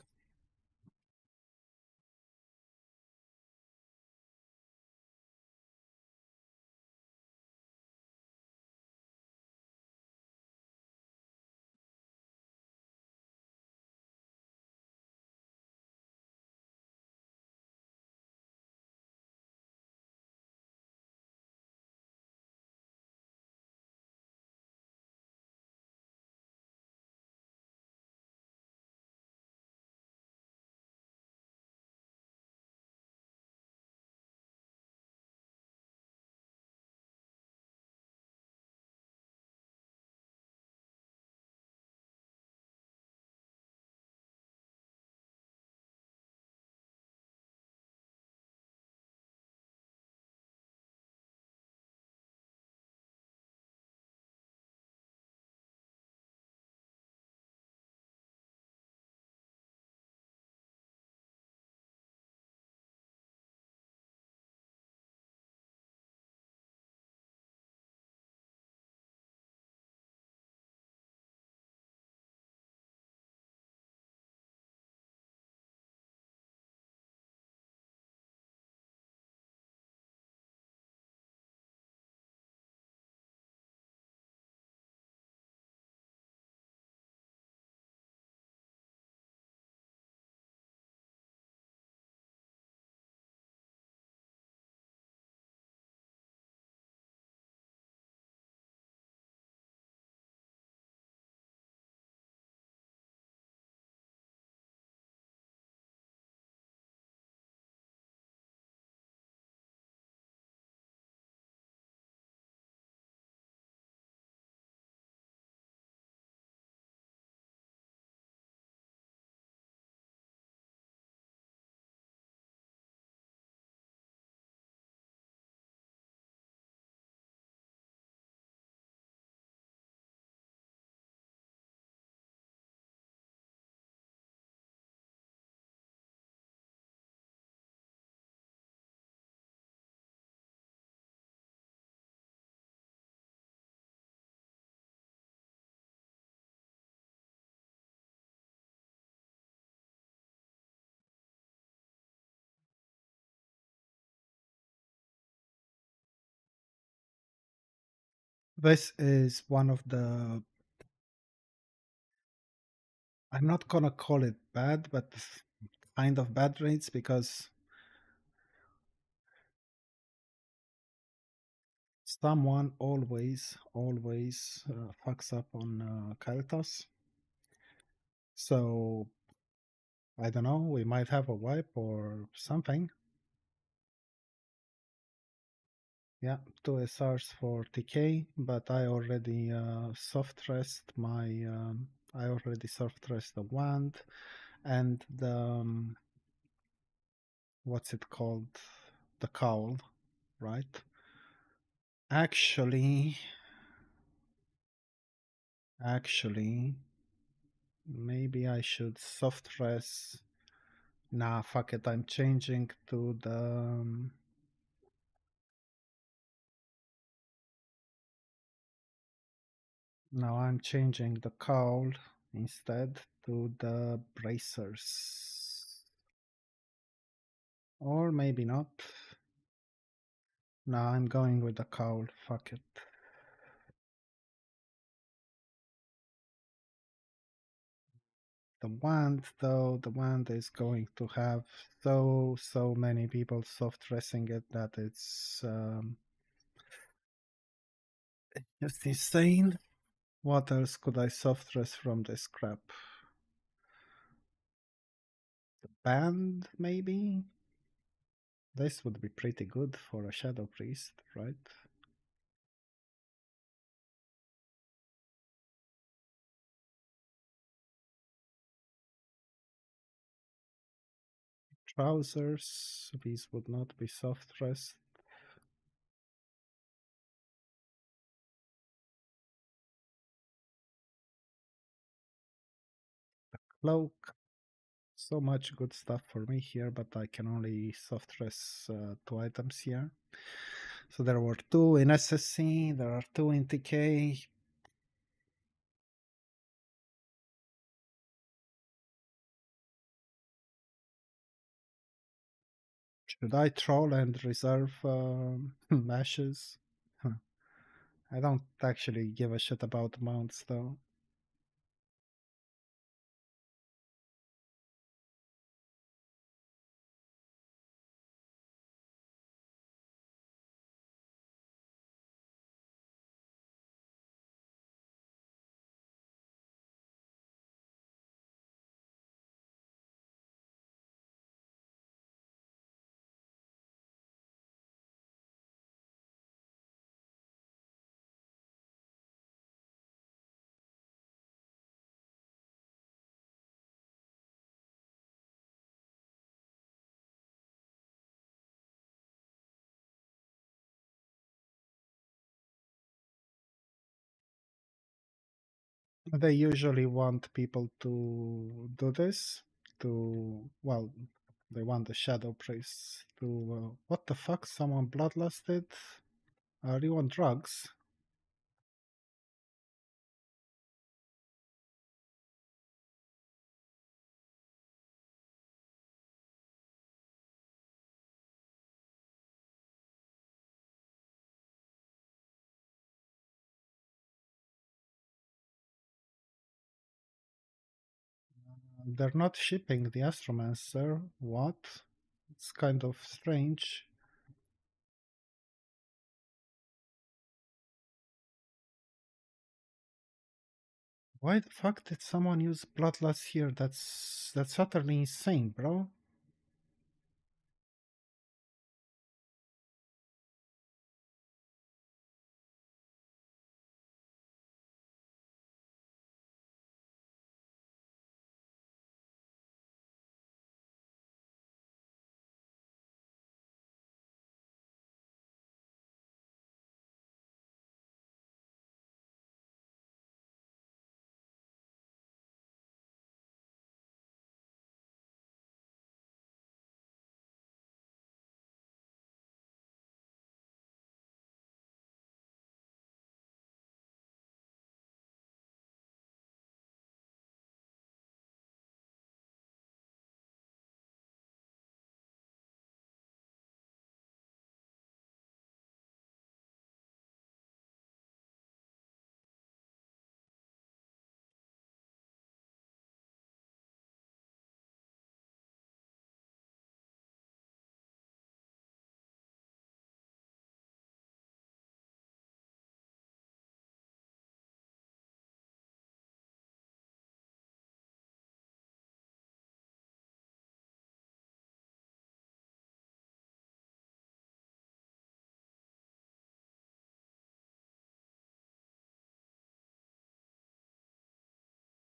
This is one of the, I'm not gonna call it bad, but kind of bad rates because someone always fucks up on Kalitas. So I don't know, we might have a wipe or something. Yeah, two SRs for TK, but I already soft rest my, I already soft rest the wand and the, what's it called? The cowl, right? Actually, actually, maybe I should soft res Nah, fuck it, I'm changing to the... now I'm changing the cowl instead to the bracers. Or maybe not. No, I'm going with the cowl, fuck it. The wand, though, the wand is going to have so many people soft dressing it that it's just insane. What else could I soft dress from this crap? The band, maybe? This would be pretty good for a shadow priest, right? Trousers, these would not be soft dressed. Cloak, so much good stuff for me here, but I can only soft dress 2 items here. So there were 2 in SSC, there are 2 in TK. Should I troll and reserve ashes? Huh. I don't actually give a shit about mounts though. They usually want people to do this, to, well, they want the shadow priest to, what the fuck, someone bloodlusted? Are you on drugs? They're not shipping the Astromancer. What? It's kind of strange. Why the fuck did someone use Bloodlust here? That's utterly insane, bro.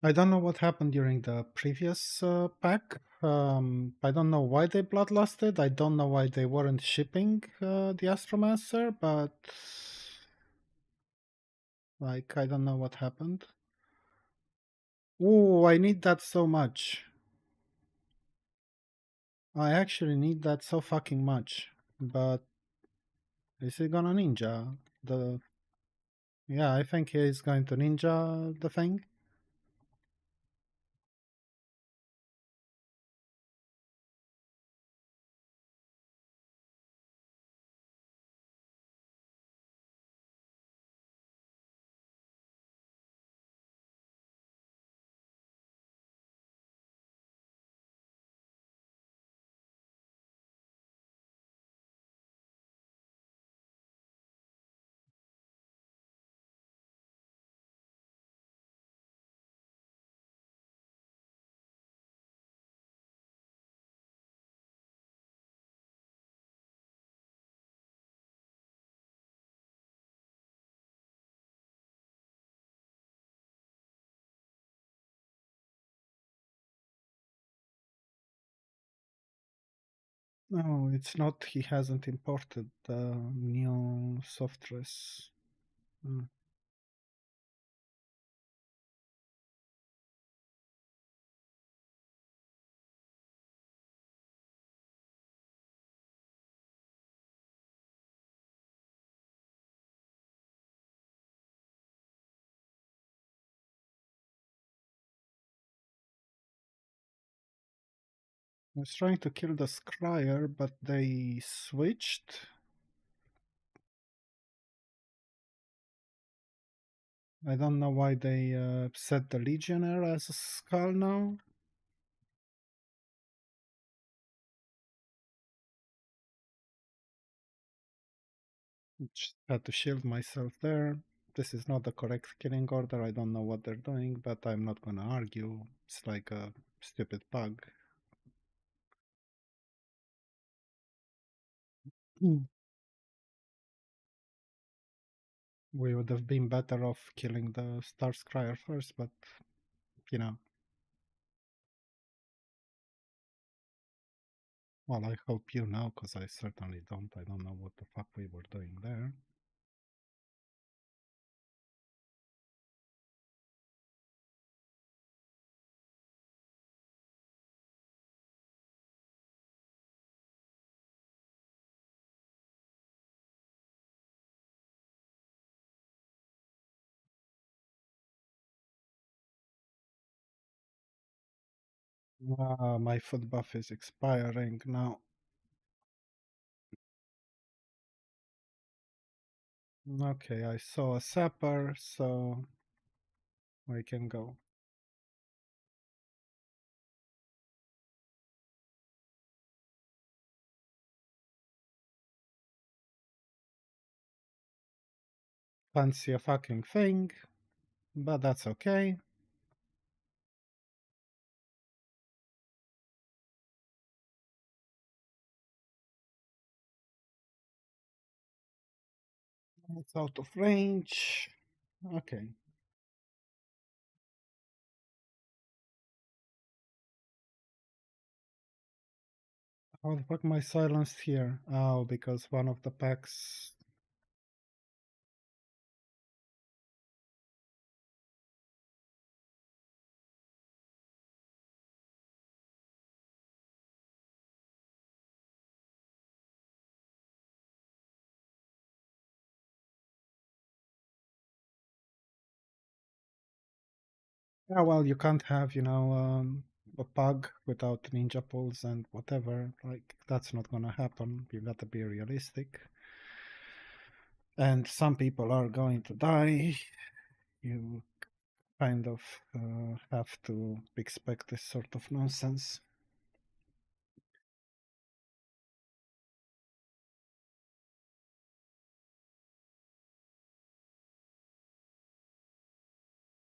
I don't know what happened during the previous pack. I don't know why they bloodlusted. I don't know why they weren't shipping the Astromancer, but like I don't know what happened. Ooh, I need that so much. I actually need that so fucking much. But is he gonna ninja the? Yeah, I think he's going to ninja the thing. No, it's not. He hasn't imported the new softwares. Mm. I was trying to kill the scryer, but they switched. I don't know why they set the Legionnaire as a skull now. Just had to shield myself there. This is not the correct killing order. I don't know what they're doing, but I'm not gonna argue. It's like a stupid bug. Mm. We would have been better off killing the Star Scryer first, but you know. Well, I hope you know, because I certainly don't. I don't know what the fuck we were doing there. My foot buff is expiring now. Okay, I saw a sapper, so we can go. Fancy a fucking thing, but that's okay. It's out of range. Okay. How the fuck am I silenced here? Oh, because one of the packs. Yeah, well, you can't have, a pug without ninja pulls and whatever. Like, that's not gonna happen. You gotta be realistic. And some people are going to die. You kind of have to expect this sort of nonsense.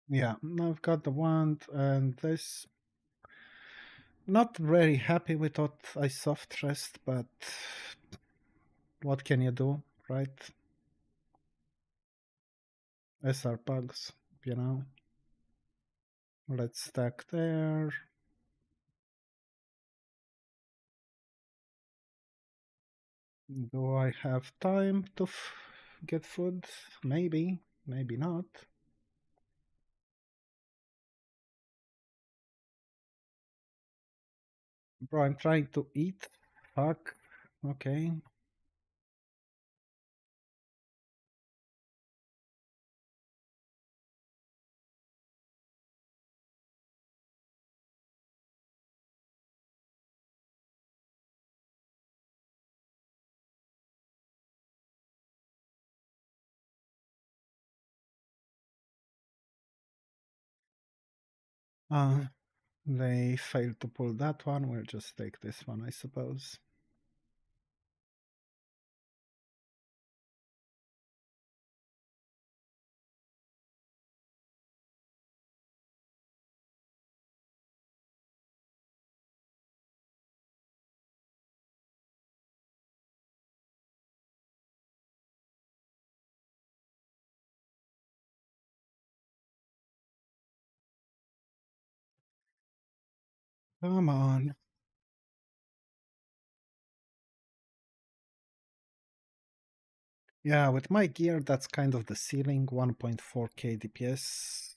Yeah, I've got the wand and this. Not very happy with what I soft rest, but what can you do, right? SR pugs, you know. Let's stack there. Do I have time to get food? Maybe, maybe not. Bro, I'm trying to eat. Fuck. Okay. Uh, they failed to pull that one. We'll just take this one, I suppose. Come on. Yeah, with my gear, that's kind of the ceiling, 1.4k DPS.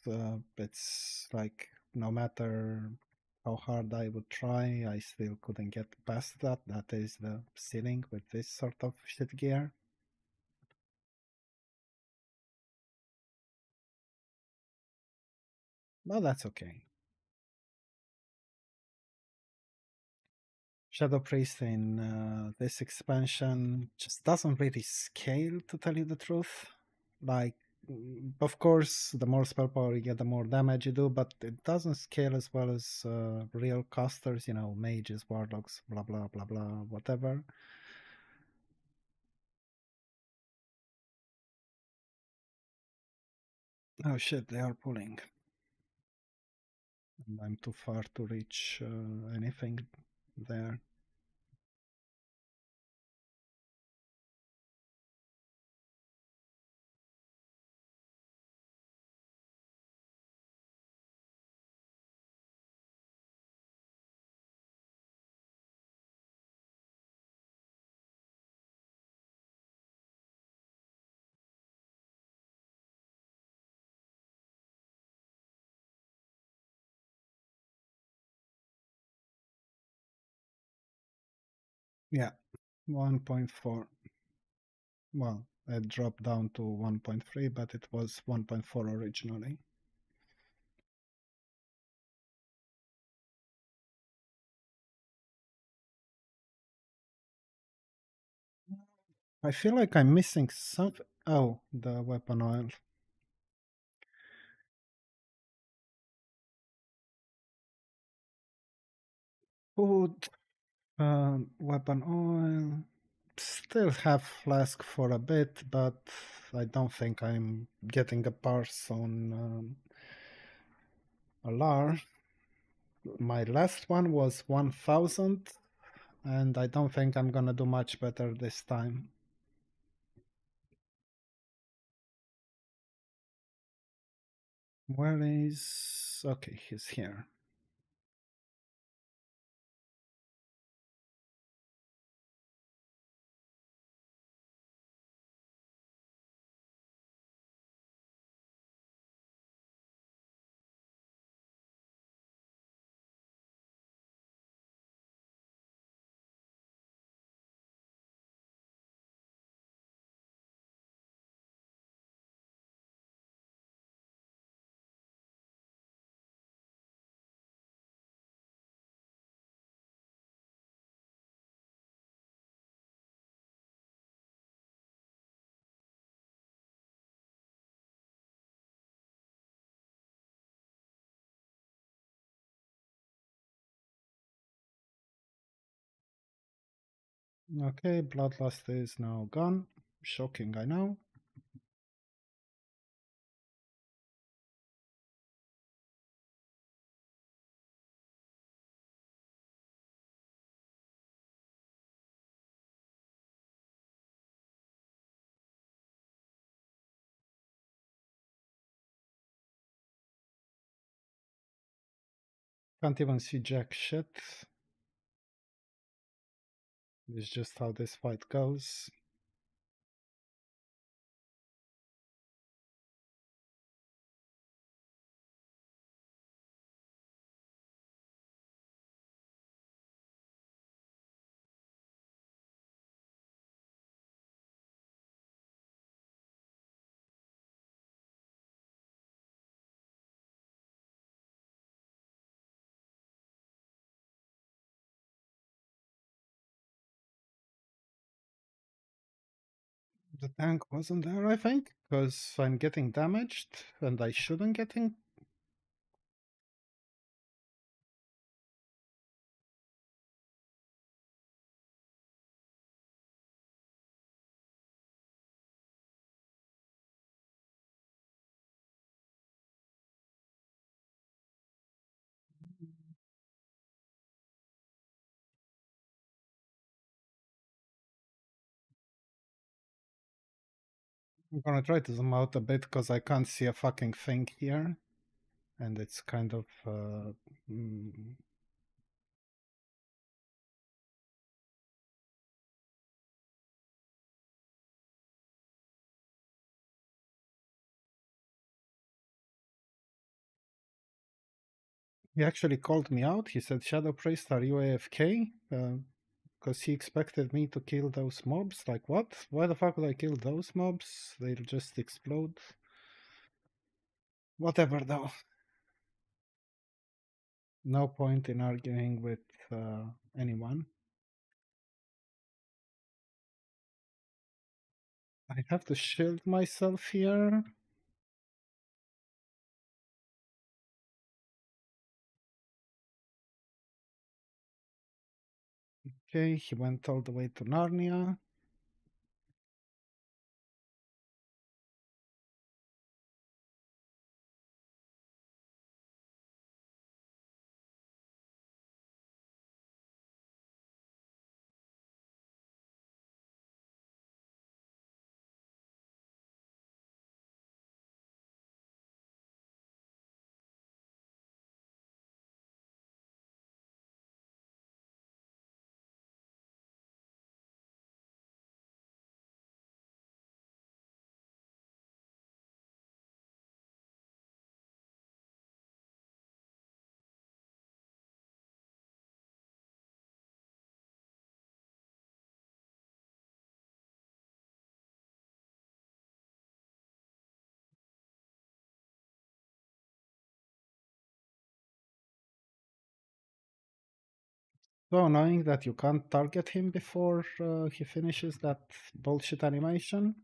It's like no matter how hard I would try, I still couldn't get past that. That is the ceiling with this sort of shit gear. But that's okay. Shadow Priest in this expansion just doesn't really scale, to tell you the truth. Like, of course, the more spell power you get, the more damage you do, but it doesn't scale as well as real casters, you know, mages, warlocks, blah, blah, blah, blah, whatever. Oh shit, they are pulling. And I'm too far to reach anything there. Yeah, 1.4. Well, it dropped down to 1.3, but it was 1.4 originally. I feel like I'm missing something. Oh, the weapon oil. Food, weapon oil. Still have flask for a bit, but I don't think I'm getting a parse on Alar. My last one was 1000, and I don't think I'm gonna do much better this time. Where is. Okay, he's here. Okay, Bloodlust is now gone. Shocking, I know. Can't even see jack shit. It's just how this fight goes. The tank wasn't there, I think, because I'm getting damaged and I shouldn't getting. I'm gonna try to zoom out a bit because I can't see a fucking thing here. And it's kind of mm, he actually called me out. He said, Shadow Priest, are you AFK? Because he expected me to kill those mobs. Like, what? Why the fuck would I kill those mobs? They'll just explode. Whatever, though. No point in arguing with anyone. I have to shield myself here. Okay, he went all the way to Narnia. So annoying that you can't target him before he finishes that bullshit animation.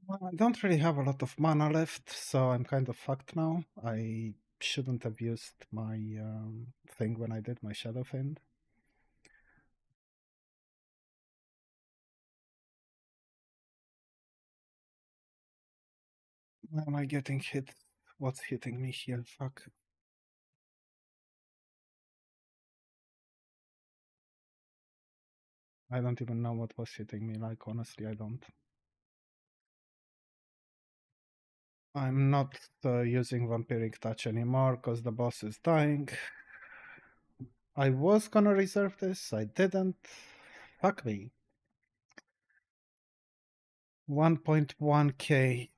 Well, I don't really have a lot of mana left, so I'm kind of fucked now. I shouldn't have used my thing when I did my Shadow Fiend. Why am I getting hit? What's hitting me here? Fuck. I don't even know what was hitting me, like, honestly, I don't. I'm not using Vampiric Touch anymore because the boss is dying. I was gonna reserve this, I didn't. Fuck me. 1.1k.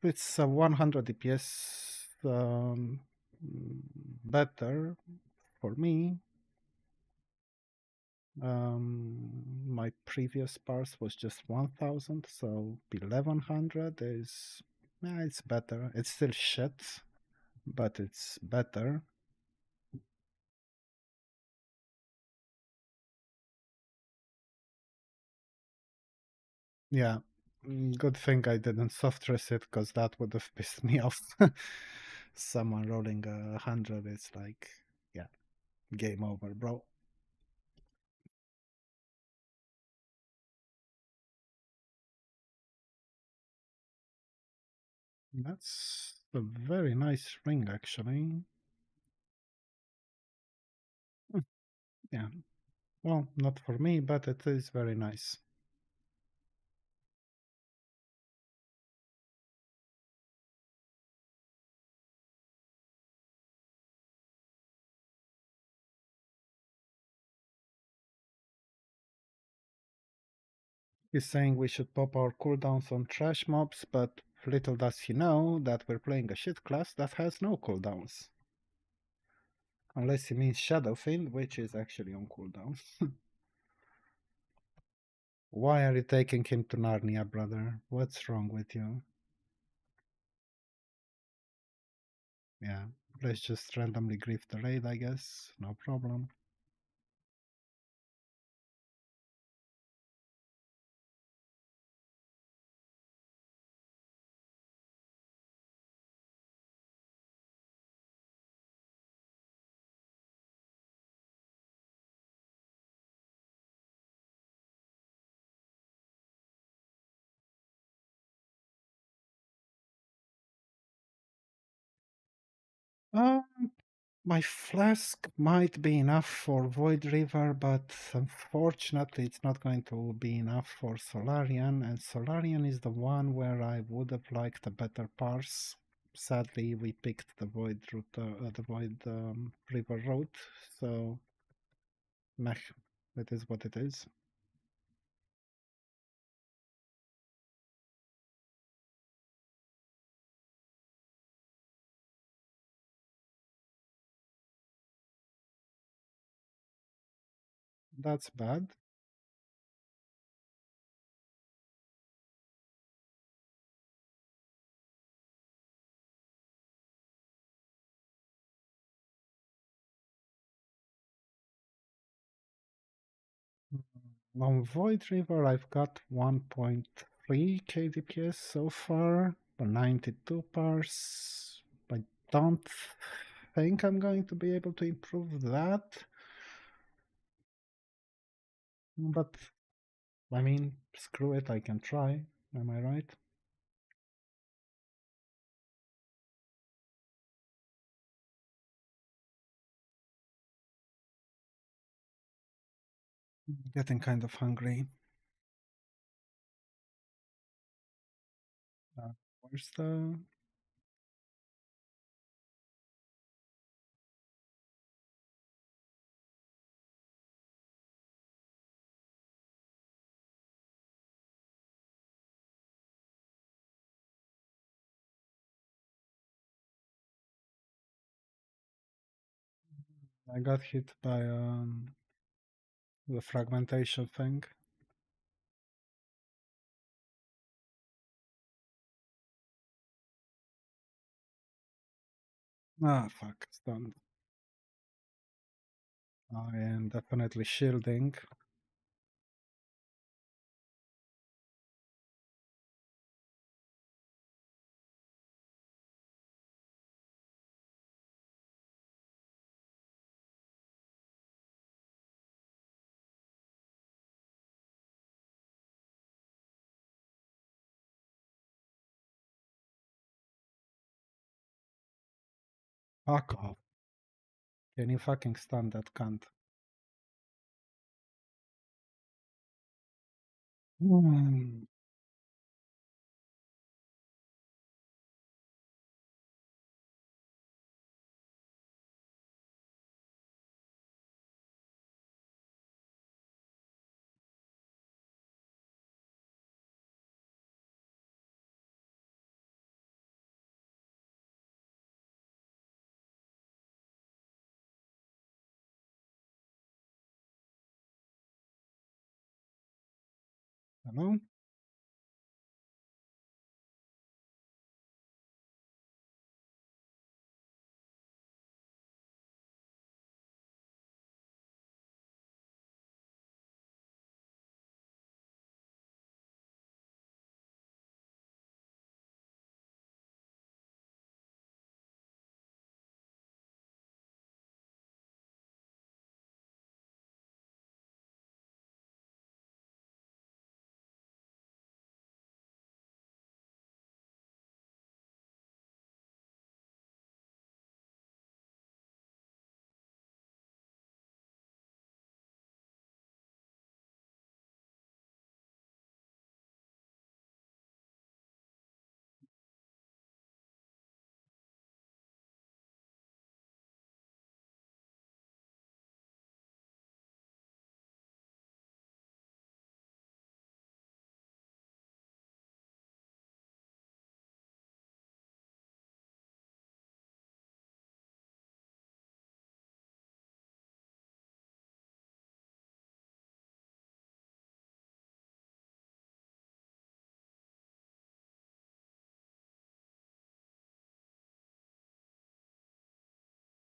It's a 100 DPS better for me. My previous parse was just 1000, so 1100 is, yeah, it's better. It's still shit, but it's better. Yeah, good thing I didn't soft reset because that would have pissed me off. Someone rolling 100, it's like, yeah, game over, bro. That's a very nice ring, actually. Hmm, yeah, well, not for me, but it is very nice. He's saying we should pop our cooldowns on trash mobs, but little does he know that we're playing a shit class that has no cooldowns. Unless he means Shadow Fiend, which is actually on cooldown. Why are you taking him to Narnia, brother? What's wrong with you? Yeah, let's just randomly grief the raid, I guess. No problem. Um, my flask might be enough for Void River, but unfortunately it's not going to be enough for Solarian, and Solarian is the one where I would have liked a better parse. Sadly, we picked the Void route, the Void River route, so meh, it is what it is. That's bad. On Void River, I've got 1.3 kDPS so far, for 92 parse. I don't think I'm going to be able to improve that. But, I mean, screw it, I can try. Am I right? Getting kind of hungry. Uh, where's the... I got hit by the fragmentation thing. Ah, fuck, stunned. I am definitely shielding. Fuck off. Can you fucking stun that cunt? Hmm. Hello?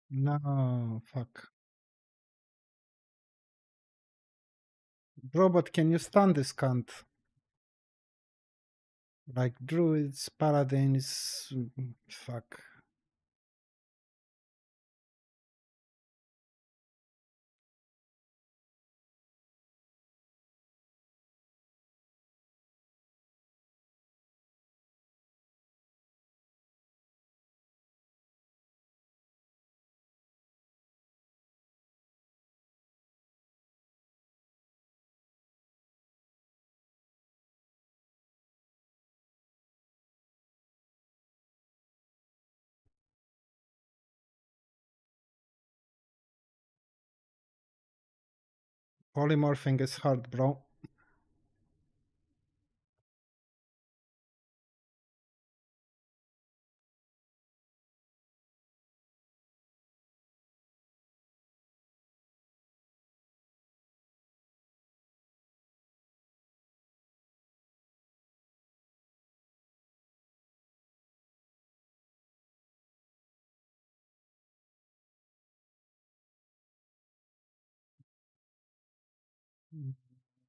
No, fuck. Robot, can you stun this cunt? Like druids, paladins, fuck. Polymorphing is hard, bro.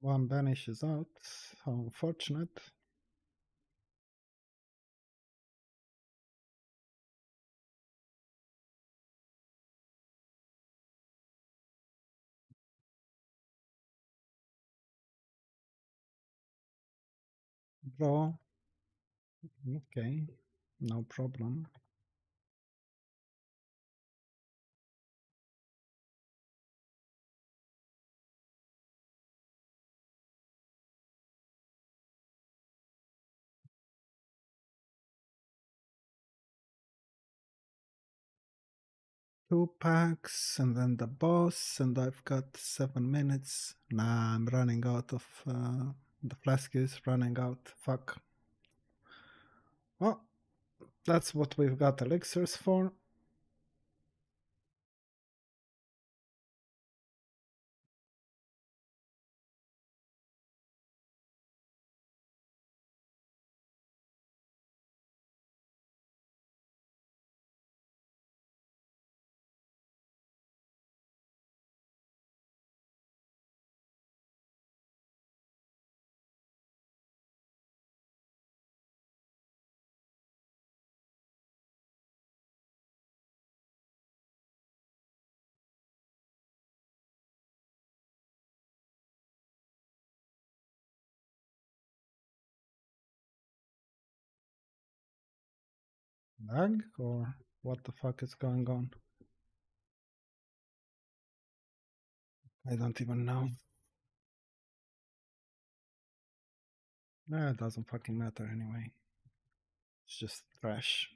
One banish is out. How unfortunate. Bro, okay, no problem. Two packs and then the boss, and I've got 7 minutes. Nah, I'm running out of. The flask is running out. Fuck. Well, that's what we've got elixirs for. Lag? Or what the fuck is going on? I don't even know. Nah, it doesn't fucking matter anyway. It's just trash.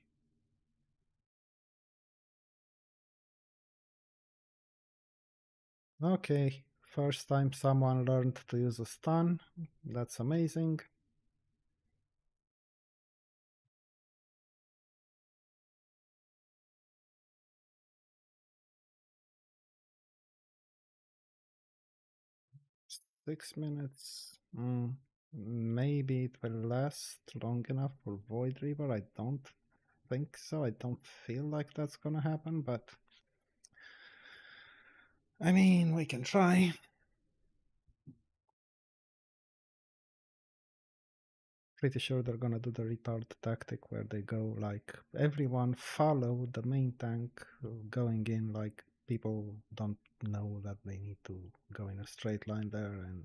Okay, first time someone learned to use a stun. That's amazing. Six minutes. Maybe it will last long enough for Void Reaver. I don't think so. I don't feel like that's gonna happen, but I mean, we can try. Pretty sure they're gonna do the retard tactic where they go like everyone follow the main tank going in, like people don't know that they need to go in a straight line there, and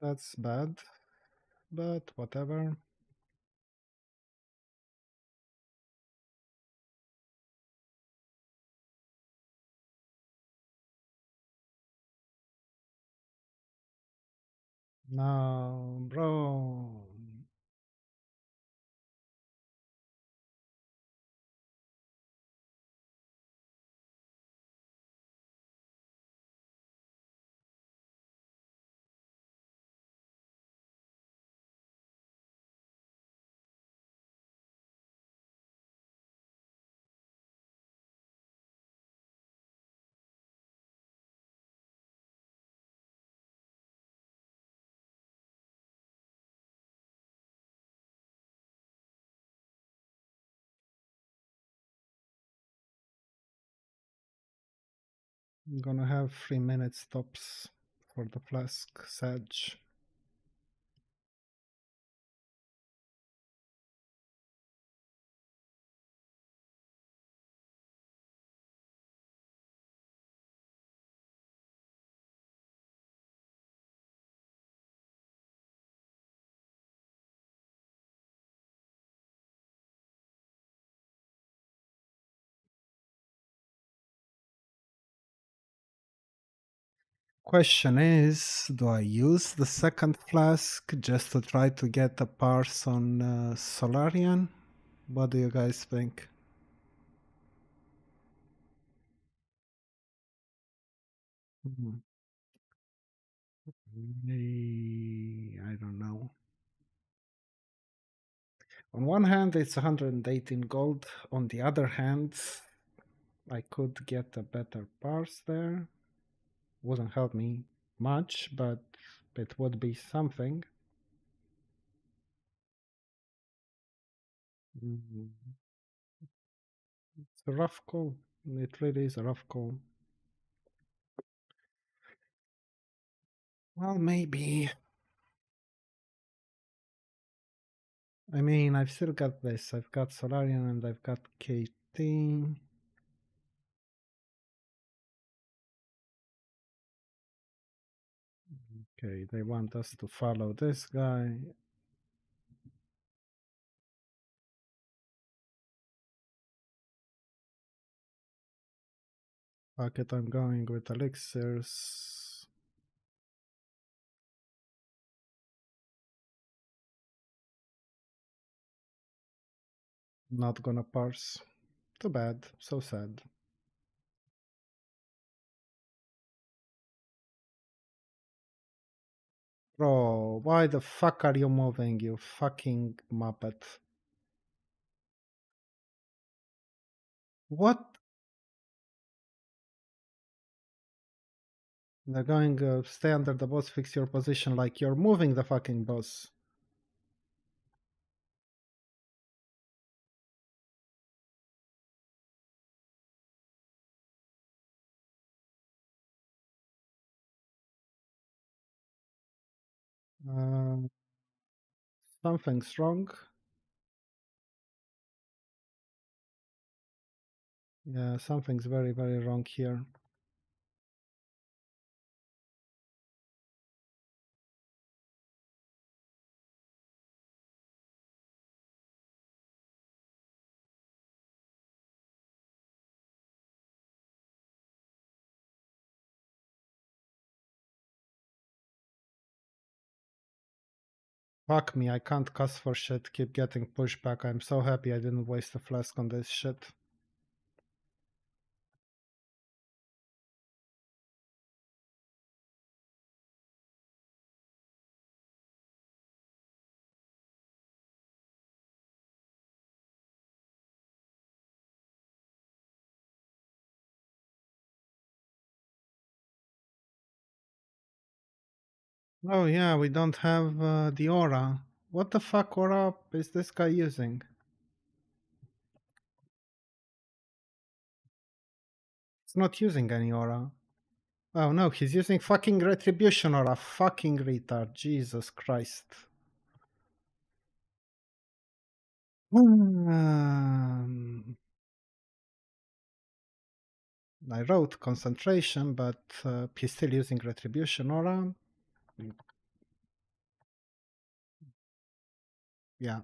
that's bad, but whatever. No, bro. I'm gonna have 3 minute stops for the flask sedge. Question is, do I use the second flask just to try to get a parse on Solarian? What do you guys think? I don't know. On one hand, it's 118 gold. On the other hand, I could get a better parse there. Wouldn't help me much, but it would be something. Mm, It's a rough call. It really is a rough call. Well, maybe. I mean, I've still got this. I've got Solarian and I've got KT. Okay, they want us to follow this guy. Fuck it, I'm going with elixirs. Not gonna parse. Too bad. So sad. Bro, why the fuck are you moving, you fucking muppet? What? They're going, stay under the boss, fix your position, like you're moving the fucking boss. Uh, Something's wrong. Yeah, something's very, very wrong here. Fuck me, I can't cuss for shit, keep getting pushed back. I'm so happy I didn't waste a flask on this shit. Oh yeah, we don't have the aura. What the fuck aura is this guy using? He's not using any aura. Oh no, he's using fucking retribution aura. Fucking retard. Jesus Christ. I wrote concentration, but he's still using retribution aura. Yeah.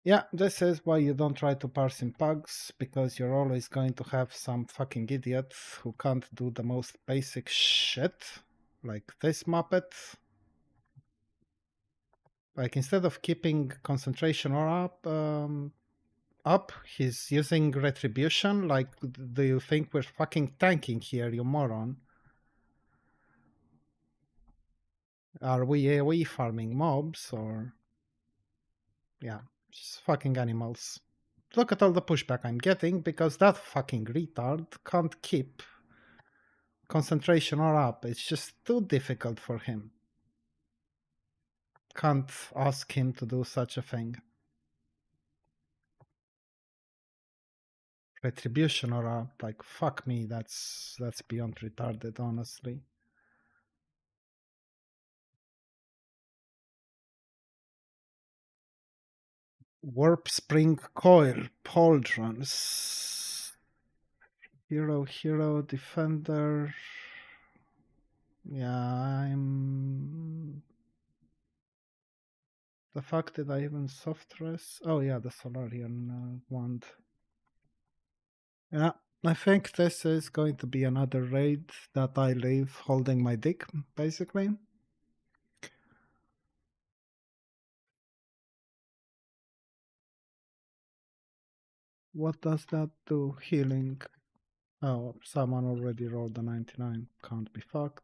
Yeah, this is why you don't try to parse in pugs, because you're always going to have some fucking idiot who can't do the most basic shit. Like this Muppet, like instead of keeping concentration or up, he's using retribution. Like, do you think we're fucking tanking here, you moron? Are we AoE farming mobs or... Yeah, just fucking animals. Look at all the pushback I'm getting because that fucking retard can't keep concentration or up. It's just too difficult for him. Can't ask him to do such a thing. Retribution or up, like fuck me, that's beyond retarded, honestly. Warp Spring Coil, Pauldrons. Hero, Defender. Yeah, I'm... The fuck did I even soft res? Oh yeah, the Solarian wand. Yeah, I think this is going to be another raid that I leave holding my dick, basically. What does that do? Healing. Oh, someone already rolled a 99. Can't be fucked.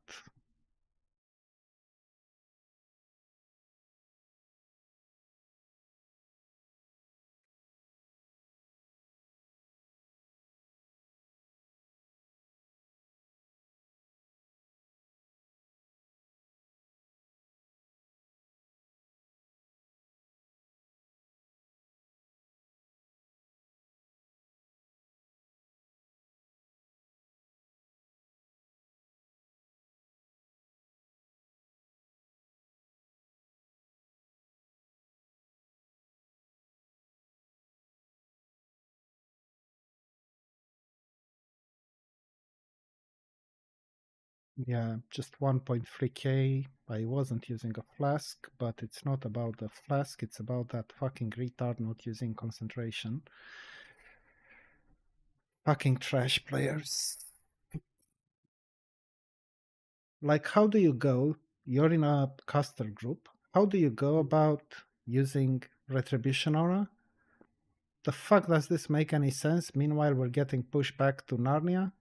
Yeah, just 1.3k. I wasn't using a flask, but it's not about the flask, it's about that fucking retard not using concentration. Fucking trash players. Like, how do you go? You're in a caster group. How do you go about using Retribution Aura? The fuck does this make any sense? Meanwhile, we're getting pushed back to Narnia.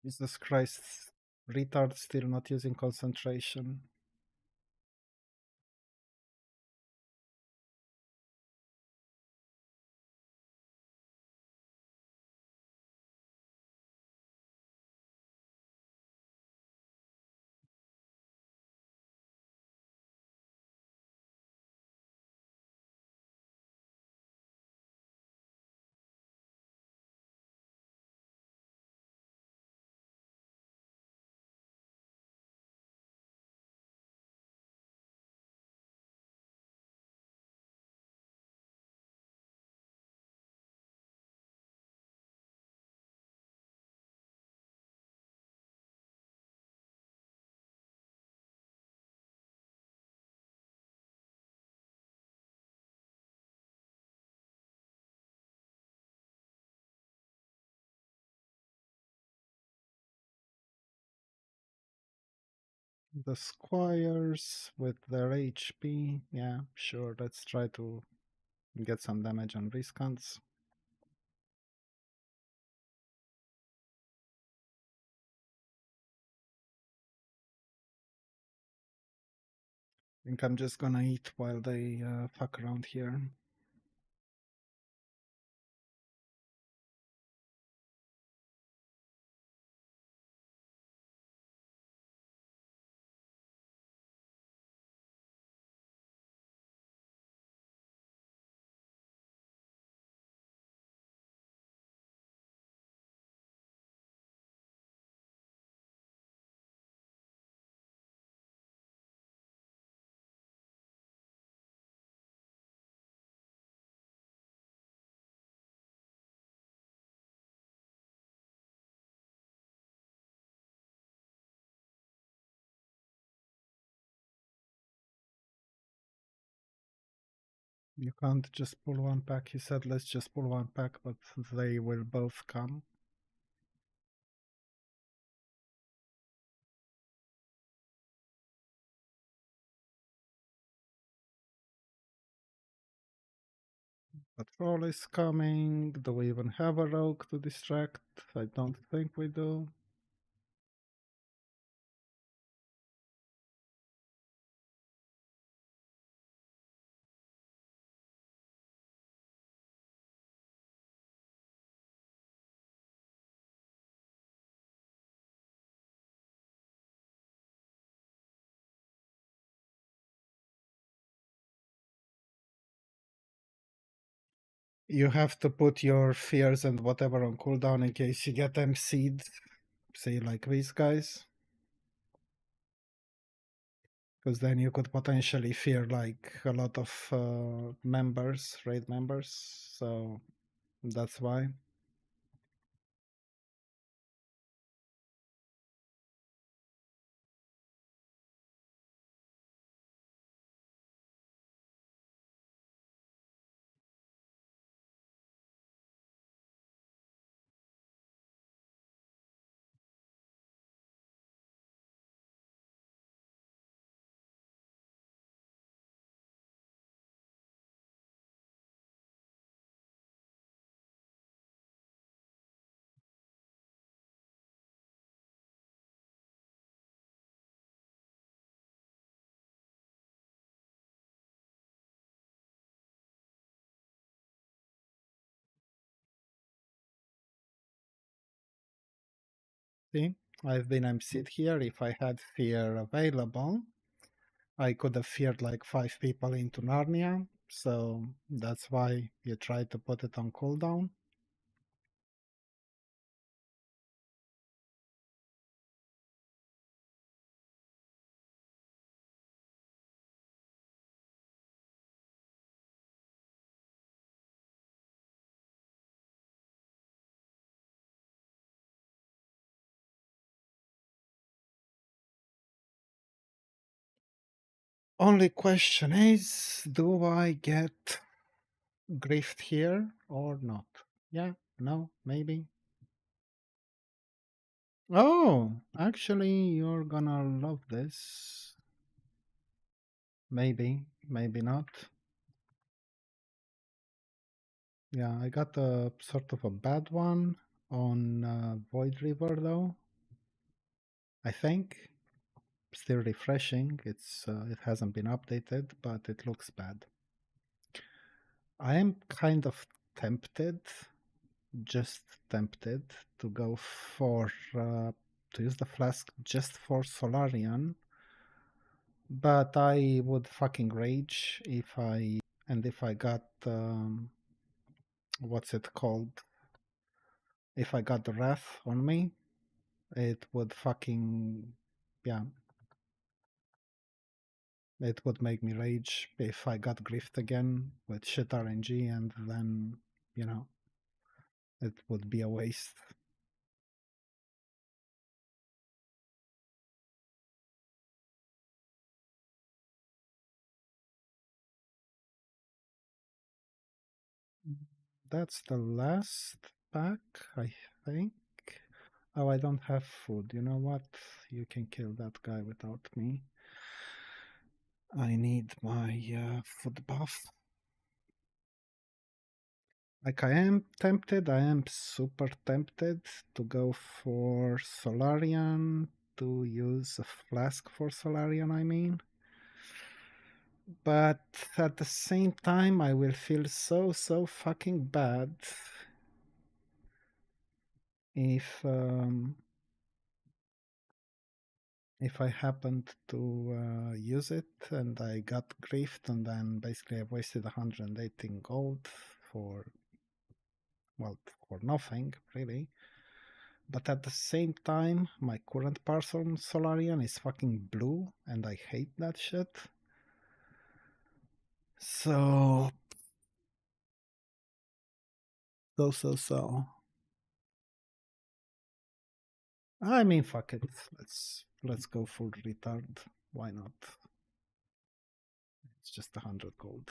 Jesus Christ. Retard still not using concentration. The squires with their HP. Yeah, sure. Let's try to get some damage on Viscants. I think I'm just gonna eat while they fuck around here. You can't just pull one pack. He said, let's just pull one pack, but they will both come. Patrol is coming. Do we even have a rogue to distract? I don't think we do. You have to put your fears and whatever on cooldown in case you get MC'd. Say like these guys. Because then you could potentially fear like a lot of members, raid members. So that's why. See, I've been MC'd here. If I had fear available, I could have feared like 5 people into Narnia. So that's why you try to put it on cooldown. Only question is, do I get grift here or not? Yeah, no, maybe. Oh, actually, you're gonna love this. Maybe, maybe not. Yeah, I got a sort of a bad one on Void River though. I think still refreshing. It hasn't been updated, but it looks bad. I am kind of tempted, just tempted to go for to use the flask just for Solarian, but I would fucking rage if I got what's it called? If I got the wrath on me, it would fucking yeah, it would make me rage if I got grift again with shit RNG, and then you know it would be a waste. That's the last pack, I think. Oh, I don't have food. You know what? You can kill that guy without me. I need my food buff. Like I am tempted, I am super tempted to go for Solarian, to use a flask for Solarian, I mean. But at the same time, I will feel so fucking bad if I happened to use it and I got griefed, and then basically I wasted 118 gold for, well, for nothing really. But at the same time, my current parcel Solarian is fucking blue, and I hate that shit. So. I mean, fuck it. Let's go full retard. Why not? It's just 100 gold.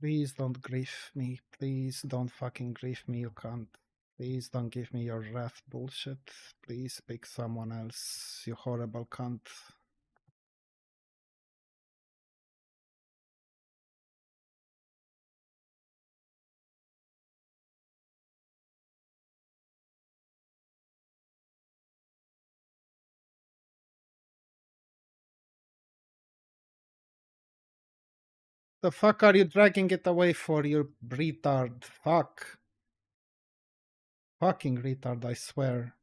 Please don't grief me. Please don't fucking grief me, you can't. Please don't give me your wrath bullshit. Please pick someone else, you horrible cunt. The fuck are you dragging it away for, you retard? Fuck. Fucking retard, I swear.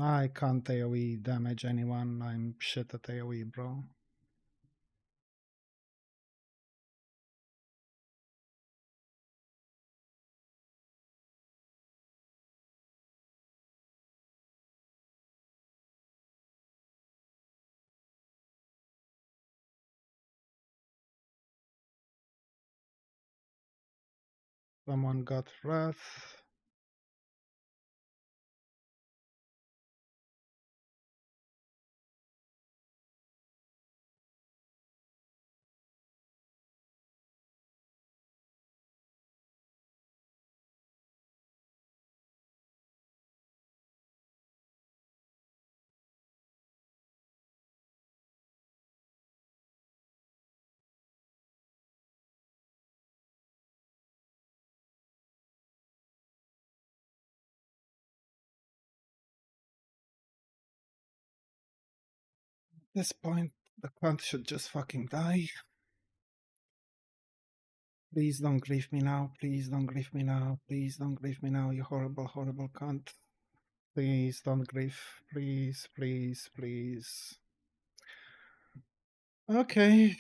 I can't AoE damage anyone. I'm shit at AoE, bro. Someone got wrath. At this point, the cunt should just fucking die. Please don't grief me now. Please don't grief me now. Please don't grief me now, you horrible, horrible cunt. Please don't grief. Please, please, please. Okay.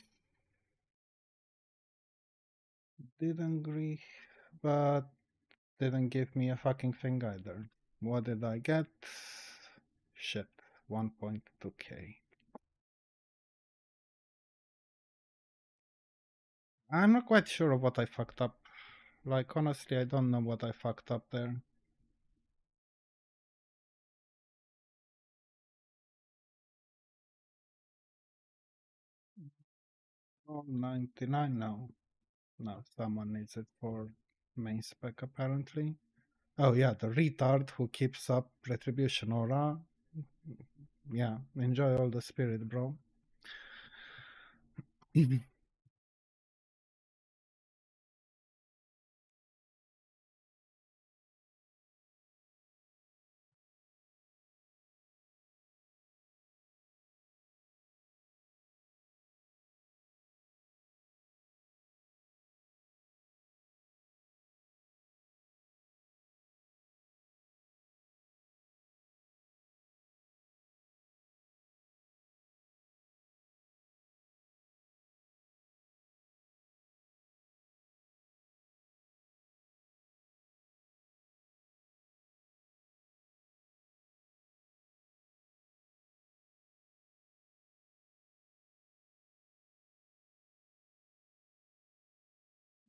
Didn't grief, but didn't give me a fucking thing either. What did I get? Shit. 1.2k. I'm not quite sure of what I fucked up. Like, honestly, I don't know what I fucked up there. Oh, 99 now. No, someone needs it for main spec apparently. Oh yeah, the retard who keeps up retribution aura. Yeah, enjoy all the spirit, bro.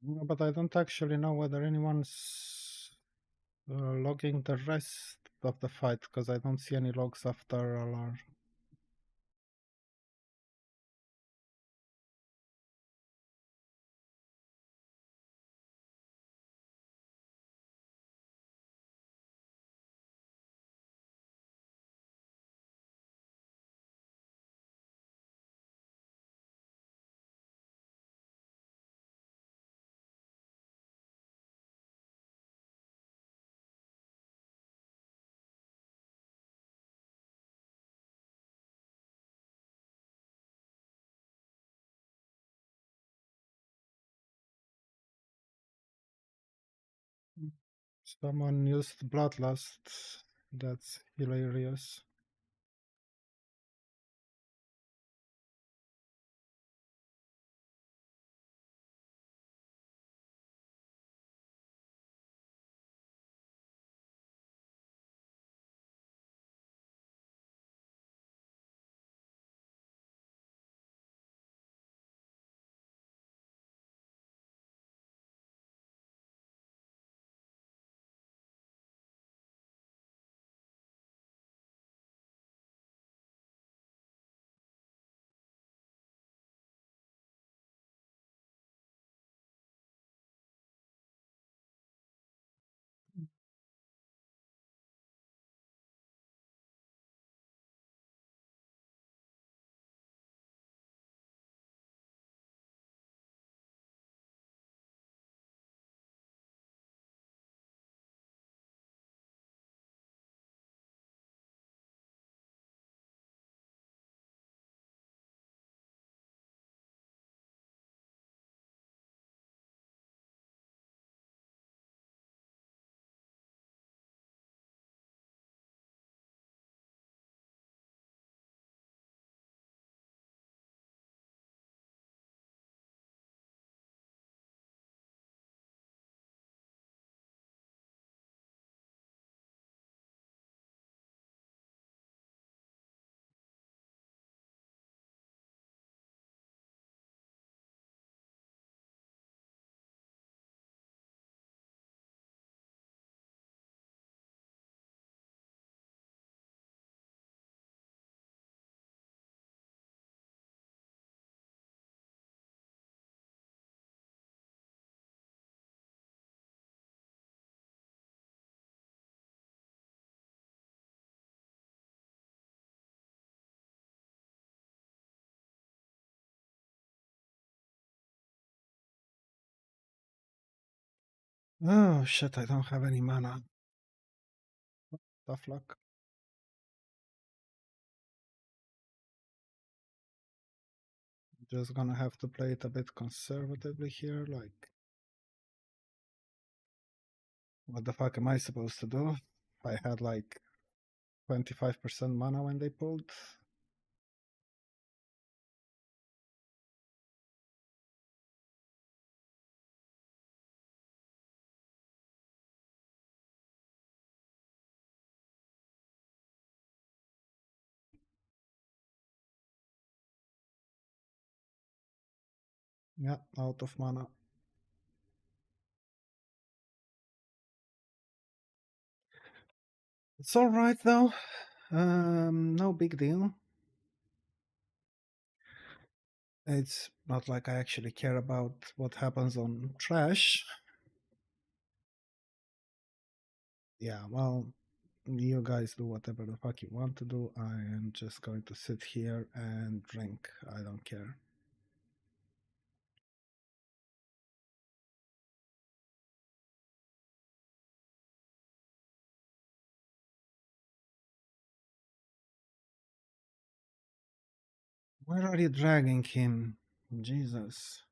No, but I don't actually know whether anyone's logging the rest of the fight because I don't see any logs after LR. Someone used Bloodlust. That's hilarious. Oh shit, I don't have any mana. Tough luck. Just gonna have to play it a bit conservatively here, like what the fuck am I supposed to do? I had like 25% mana when they pulled. Yeah, out of mana. It's alright though. No big deal. It's not like I actually care about what happens on trash. Yeah, well, you guys do whatever the fuck you want to do. I am just going to sit here and drink. I don't care. Where are you dragging him? Jesus.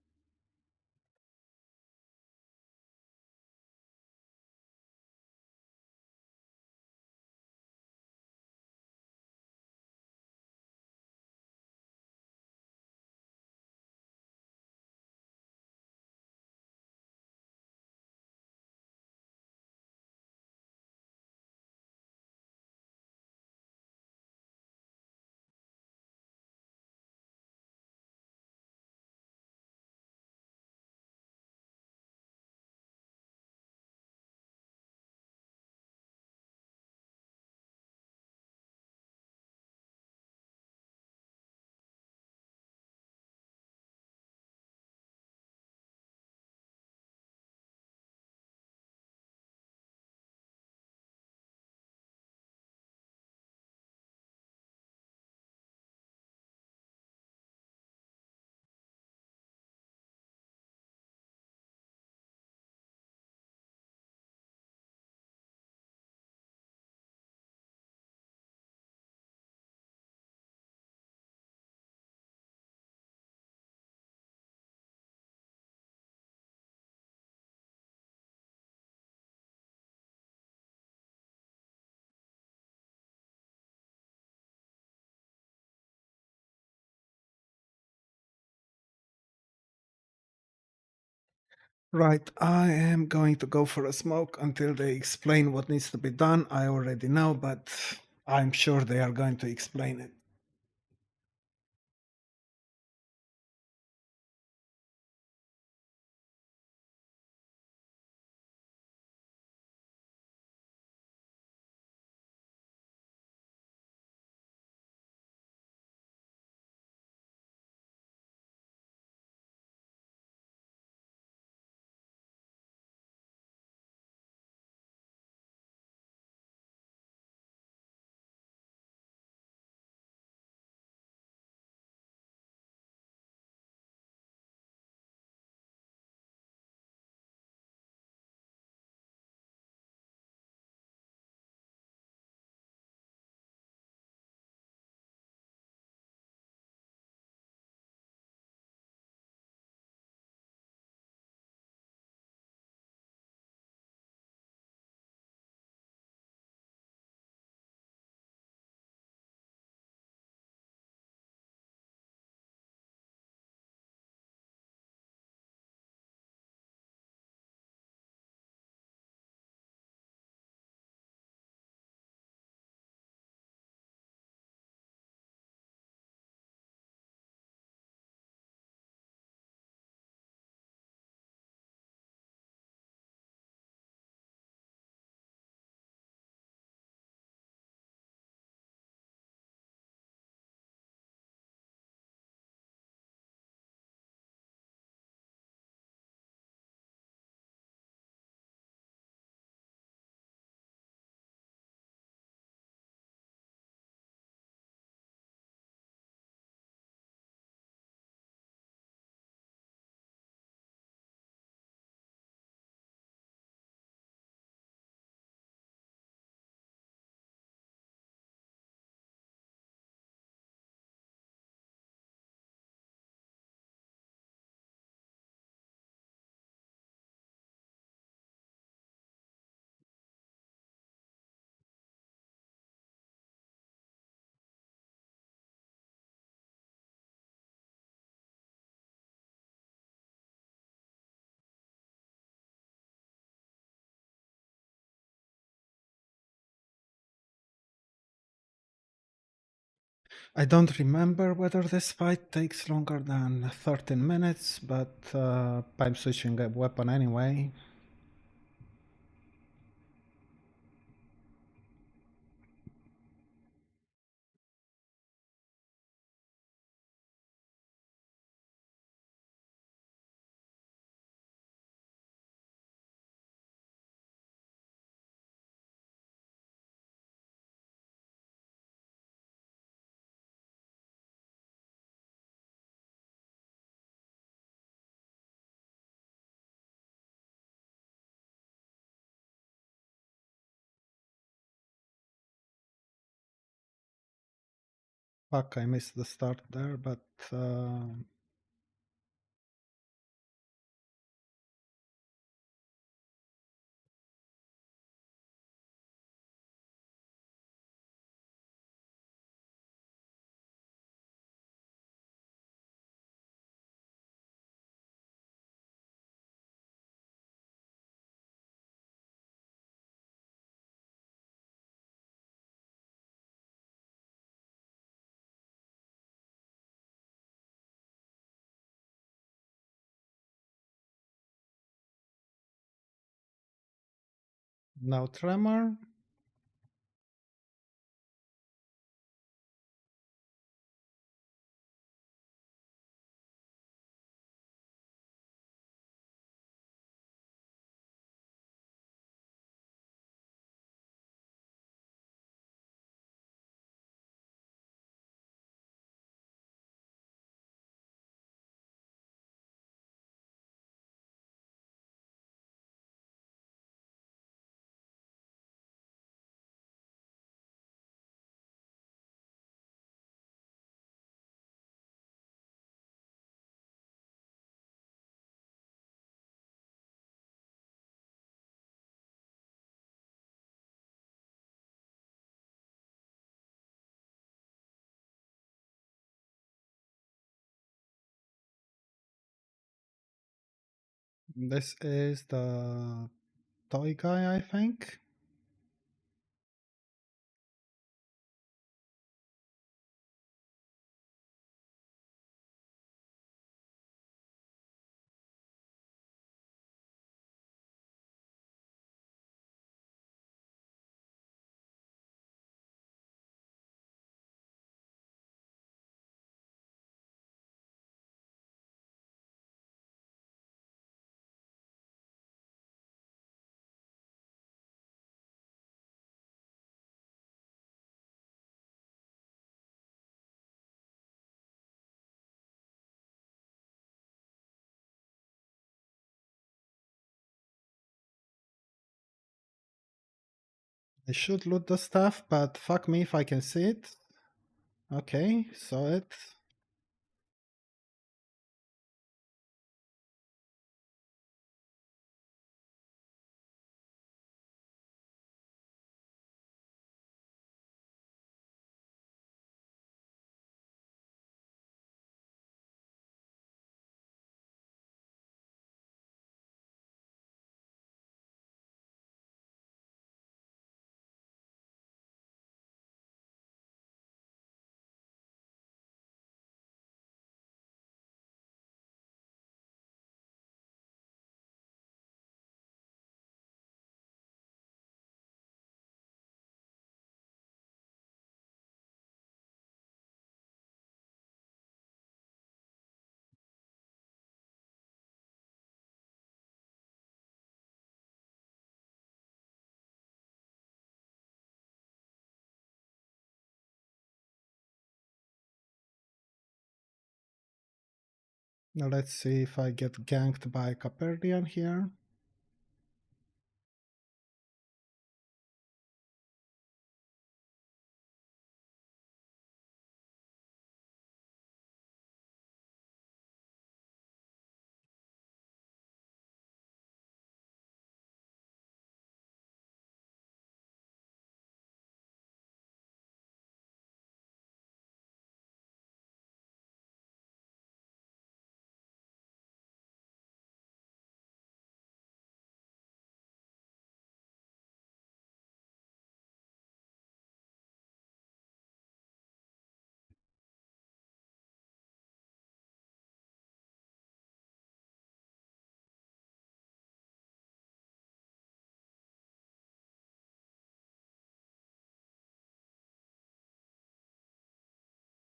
Right, I am going to go for a smoke until they explain what needs to be done. I already know, but I'm sure they are going to explain it. I don't remember whether this fight takes longer than 13 minutes, but I'm switching a weapon anyway. Fuck, I missed the start there, but no tremor. This is the toy guy, I think. I should loot the stuff, but fuck me if I can see it. Okay, saw it. Now let's see if I get ganked by Caperdian here.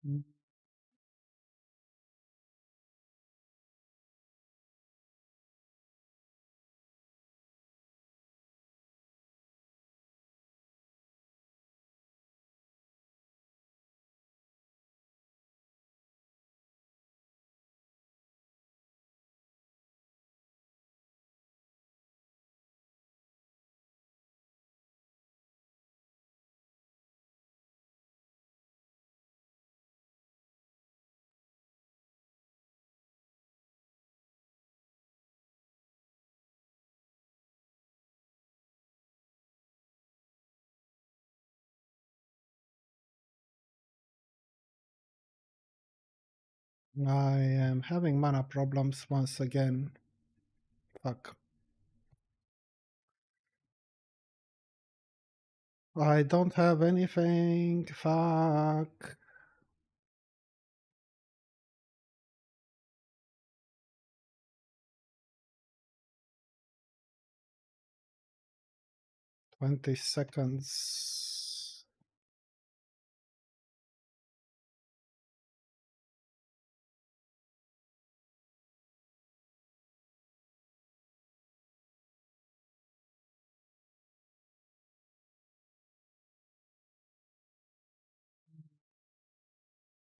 Mm. I am having mana problems once again. Fuck. I don't have anything. Fuck. $20.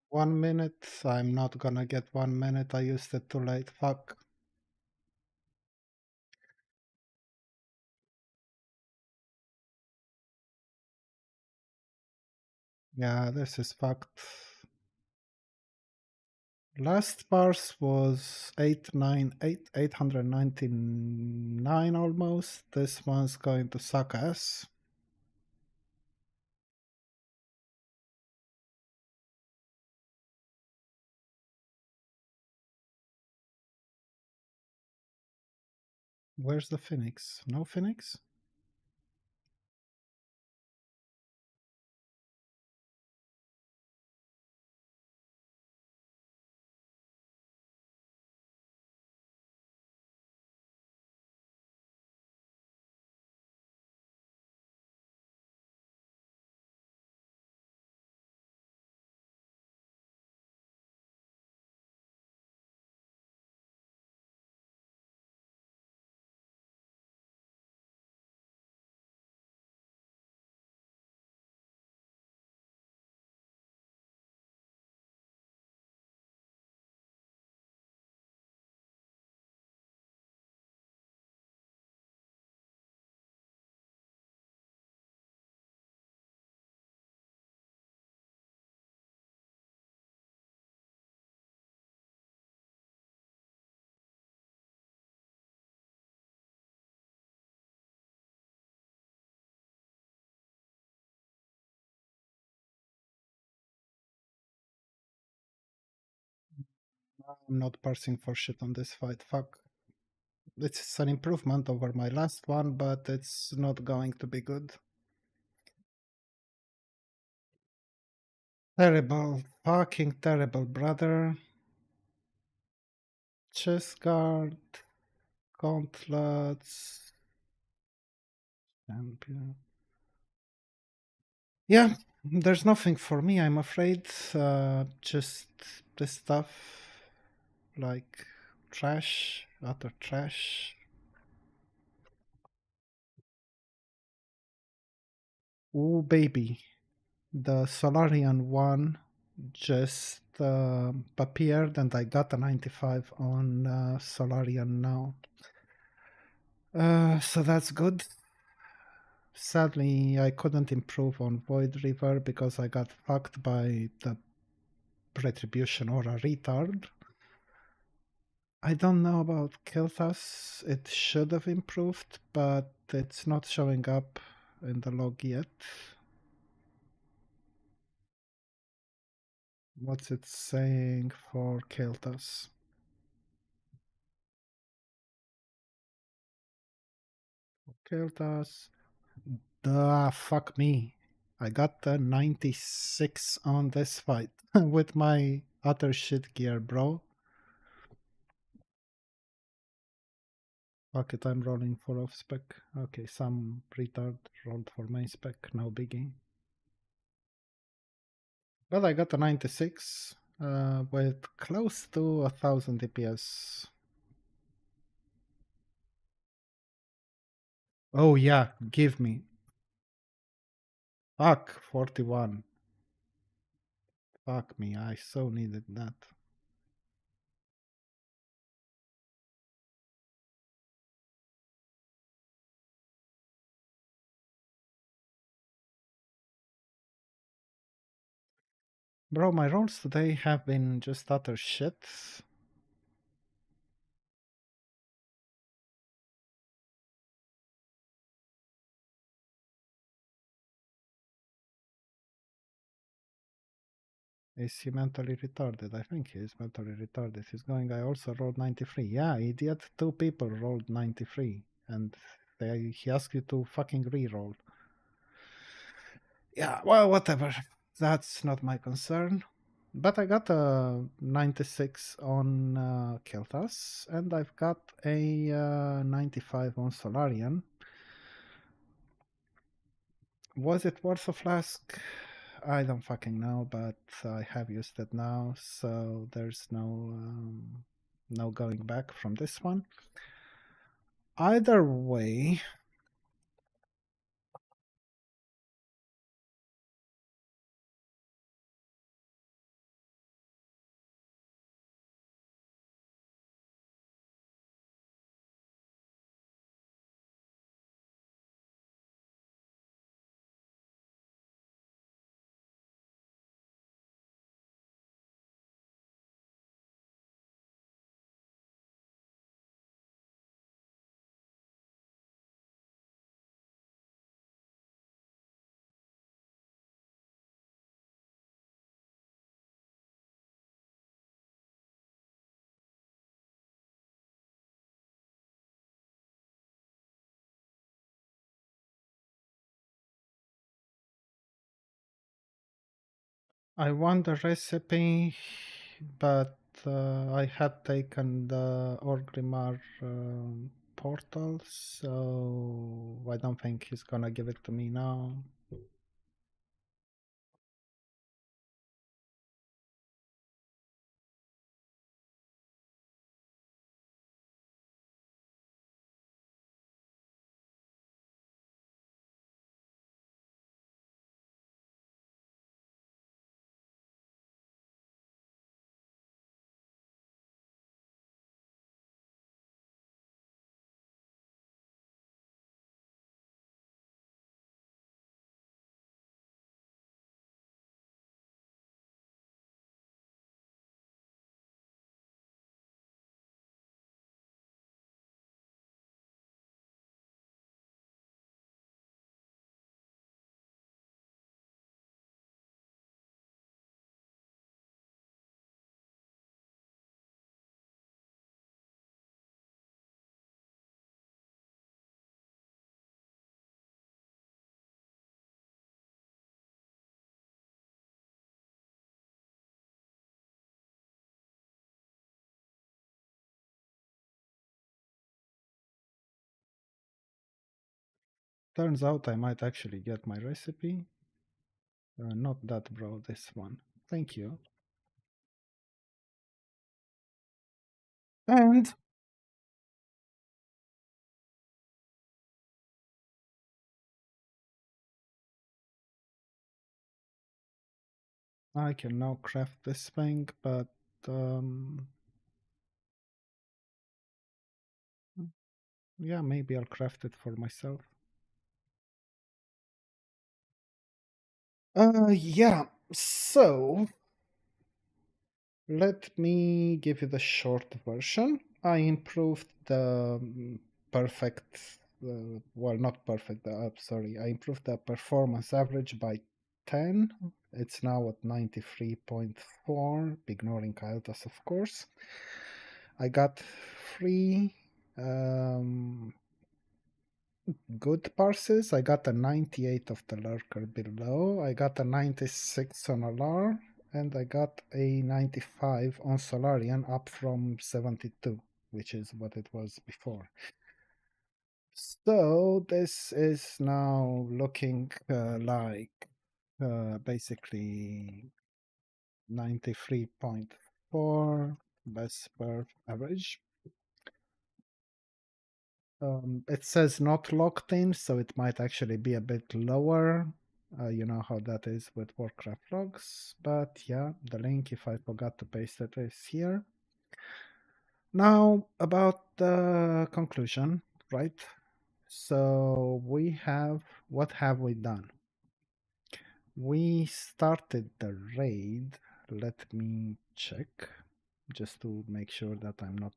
1 minute. I'm not gonna get 1 minute. I used it too late. Fuck. Yeah, this is fucked. Last parse was 899 almost. This one's going to suck ass. Where's the Phoenix? No Phoenix? I'm not parsing for shit on this fight. Fuck. It's an improvement over my last one, but it's not going to be good. Terrible. Fucking terrible, brother. Chest guard. Gauntlets. Champion. Yeah, there's nothing for me, I'm afraid. Just this stuff. Like trash. Utter trash. Ooh, baby. The Solarian one just appeared and I got a 95 on Solarian now. So that's good. Sadly, I couldn't improve on Void River because I got fucked by the Retribution or a retard. I don't know about Kilthas. It should have improved, but it's not showing up in the log yet. What's it saying for Kilthas? Kilthas. Fuck me. I got the 96 on this fight with my utter shit gear, bro. Fuck it, I'm rolling for off spec. Okay, some retard rolled for main spec, no biggie. But I got a 96 with close to 1000 DPS. Oh yeah, give me. Fuck, 41. Fuck me, I so needed that. Bro, my rolls today have been just utter shit. Is he mentally retarded? I think he is mentally retarded. He's going, I also rolled 93. Yeah, idiot. Two people rolled 93. And he asked you to fucking re-roll. Yeah, well, whatever. That's not my concern. But I got a 96 on Keltas, and I've got a 95 on Solarian. Was it worth a flask? I don't fucking know, but I have used it now, so there's no going back from this one. Either way, I want the recipe, but I had taken the Orgrimmar portal, so I don't think he's gonna give it to me now. Turns out I might actually get my recipe. Not that, bro, this one. Thank you. And I can now craft this thing, but um, yeah, maybe I'll craft it for myself. Yeah, so let me give you the short version. I improved the perfect, well, not perfect, sorry, I improved the performance average by 10. It's now at 93.4, ignoring Kyotos, of course. I got three good parses. I got a 98 of the lurker below. I got a 96 on alarm, and I got a 95 on Solarian, up from 72, which is what it was before. So this is now looking like basically 93.4 best per average. It says not locked in, so it might actually be a bit lower. You know how that is with Warcraft logs, but yeah, the link, if I forgot to paste it, is here. Now, about the conclusion, right? So what have we done? We started the raid. Let me check just to make sure that I'm not,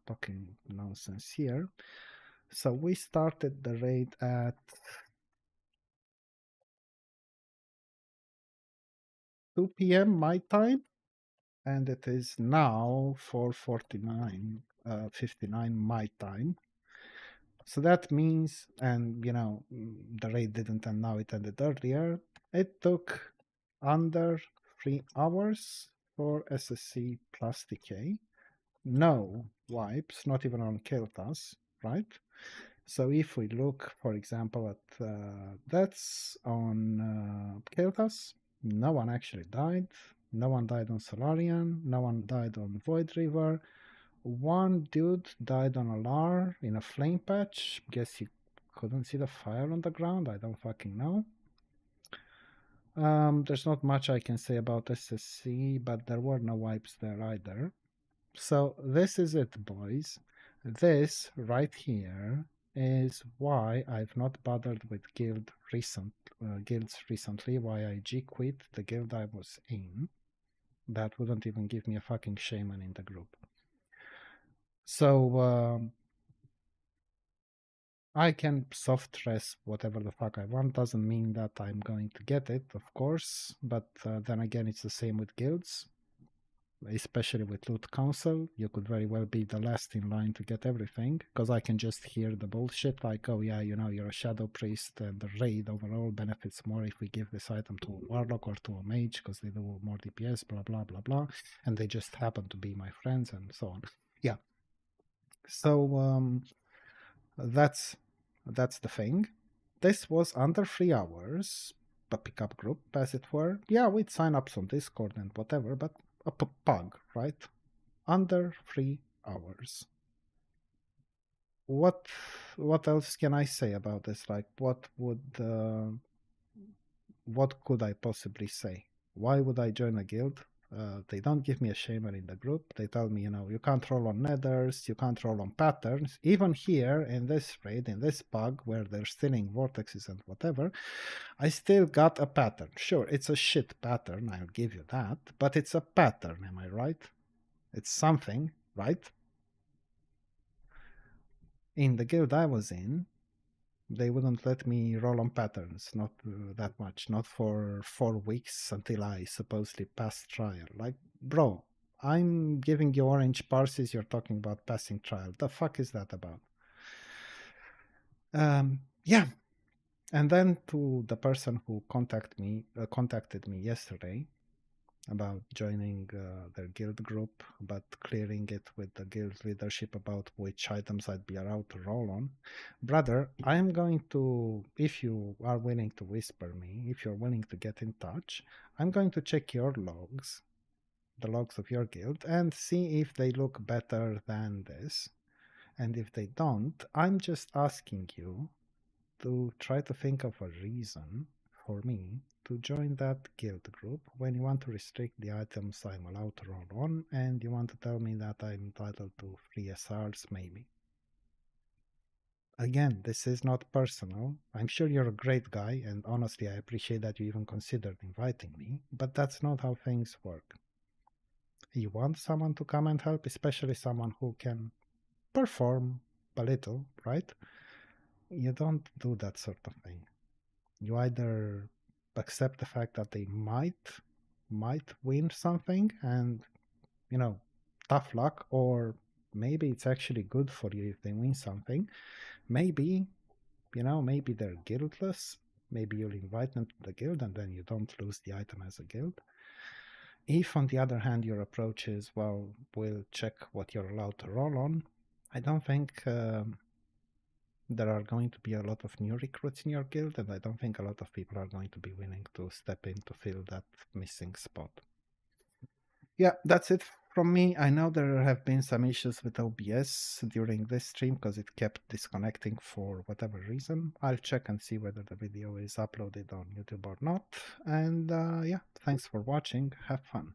talking nonsense here. So we started the raid at 2 p.m. my time, and it is now 4:49, 59 my time. So that means, and the raid didn't end now, it ended earlier. It took under 3 hours for SSC plus TK. No wipes, not even on Keltas, right? So if we look, for example, at deaths on Keltas, no one actually died. No one died on Solarian. No one died on Void River. One dude died on a LAR in a flame patch. Guess he couldn't see the fire on the ground. I don't fucking know. There's not much I can say about SSC, but there were no wipes there either. So this is it, boys. This right here is why I've not bothered with guilds recently, why I G quit the guild I was in. That wouldn't even give me a fucking shaman in the group. So I can soft res whatever the fuck I want. Doesn't mean that I'm going to get it, of course, but then again, it's the same with guilds. Especially with Loot Council, you could very well be the last in line to get everything, because I can just hear the bullshit like, oh yeah, you're a Shadow Priest, and the raid overall benefits more if we give this item to a Warlock or to a Mage, because they do more DPS, blah, blah, blah, blah, and they just happen to be my friends, and so on. Yeah. So that's the thing. This was under 3 hours, a pickup group, as it were. Yeah, we'd sign up on Discord and whatever, but a pug, right? Under 3 hours. What else can I say about this? Like, what could I possibly say? Why would I join a guild? They don't give me a shaman in the group. They tell me, you can't roll on nethers, you can't roll on patterns. Even here in this raid, in this pug, where they're stealing vortexes and whatever, I still got a pattern. Sure, it's a shit pattern, I'll give you that, but it's a pattern, am I right? It's something, right? In the guild I was in, they wouldn't let me roll on patterns, not that much, not for 4 weeks until I supposedly passed trial. Like, bro, I'm giving you orange parses, you're talking about passing trial. The fuck is that about? Yeah. And then to the person who contacted me yesterday, about joining their guild group, but clearing it with the guild leadership about which items I'd be allowed to roll on. Brother, I'm going to, if you are willing to whisper me, if you're willing to get in touch, I'm going to check your logs, the logs of your guild, and see if they look better than this. And if they don't, I'm just asking you to try to think of a reason for me to join that guild group when you want to restrict the items I'm allowed to roll on and you want to tell me that I'm entitled to free SRs maybe. Again, this is not personal. I'm sure you're a great guy, and honestly, I appreciate that you even considered inviting me, but that's not how things work. You want someone to come and help, especially someone who can perform a little, right? You don't do that sort of thing. You either accept the fact that they might win something and tough luck, or maybe it's actually good for you if they win something. Maybe maybe they're guildless, maybe you'll invite them to the guild and then you don't lose the item as a guild. If on the other hand your approach is, well, we'll check what you're allowed to roll on, I don't think there are going to be a lot of new recruits in your guild, and I don't think a lot of people are going to be willing to step in to fill that missing spot. yeah, that's it from me. I know there have been some issues with OBS during this stream because it kept disconnecting for whatever reason. I'll check and see whether the video is uploaded on YouTube or not. And yeah, thanks for watching. Have fun.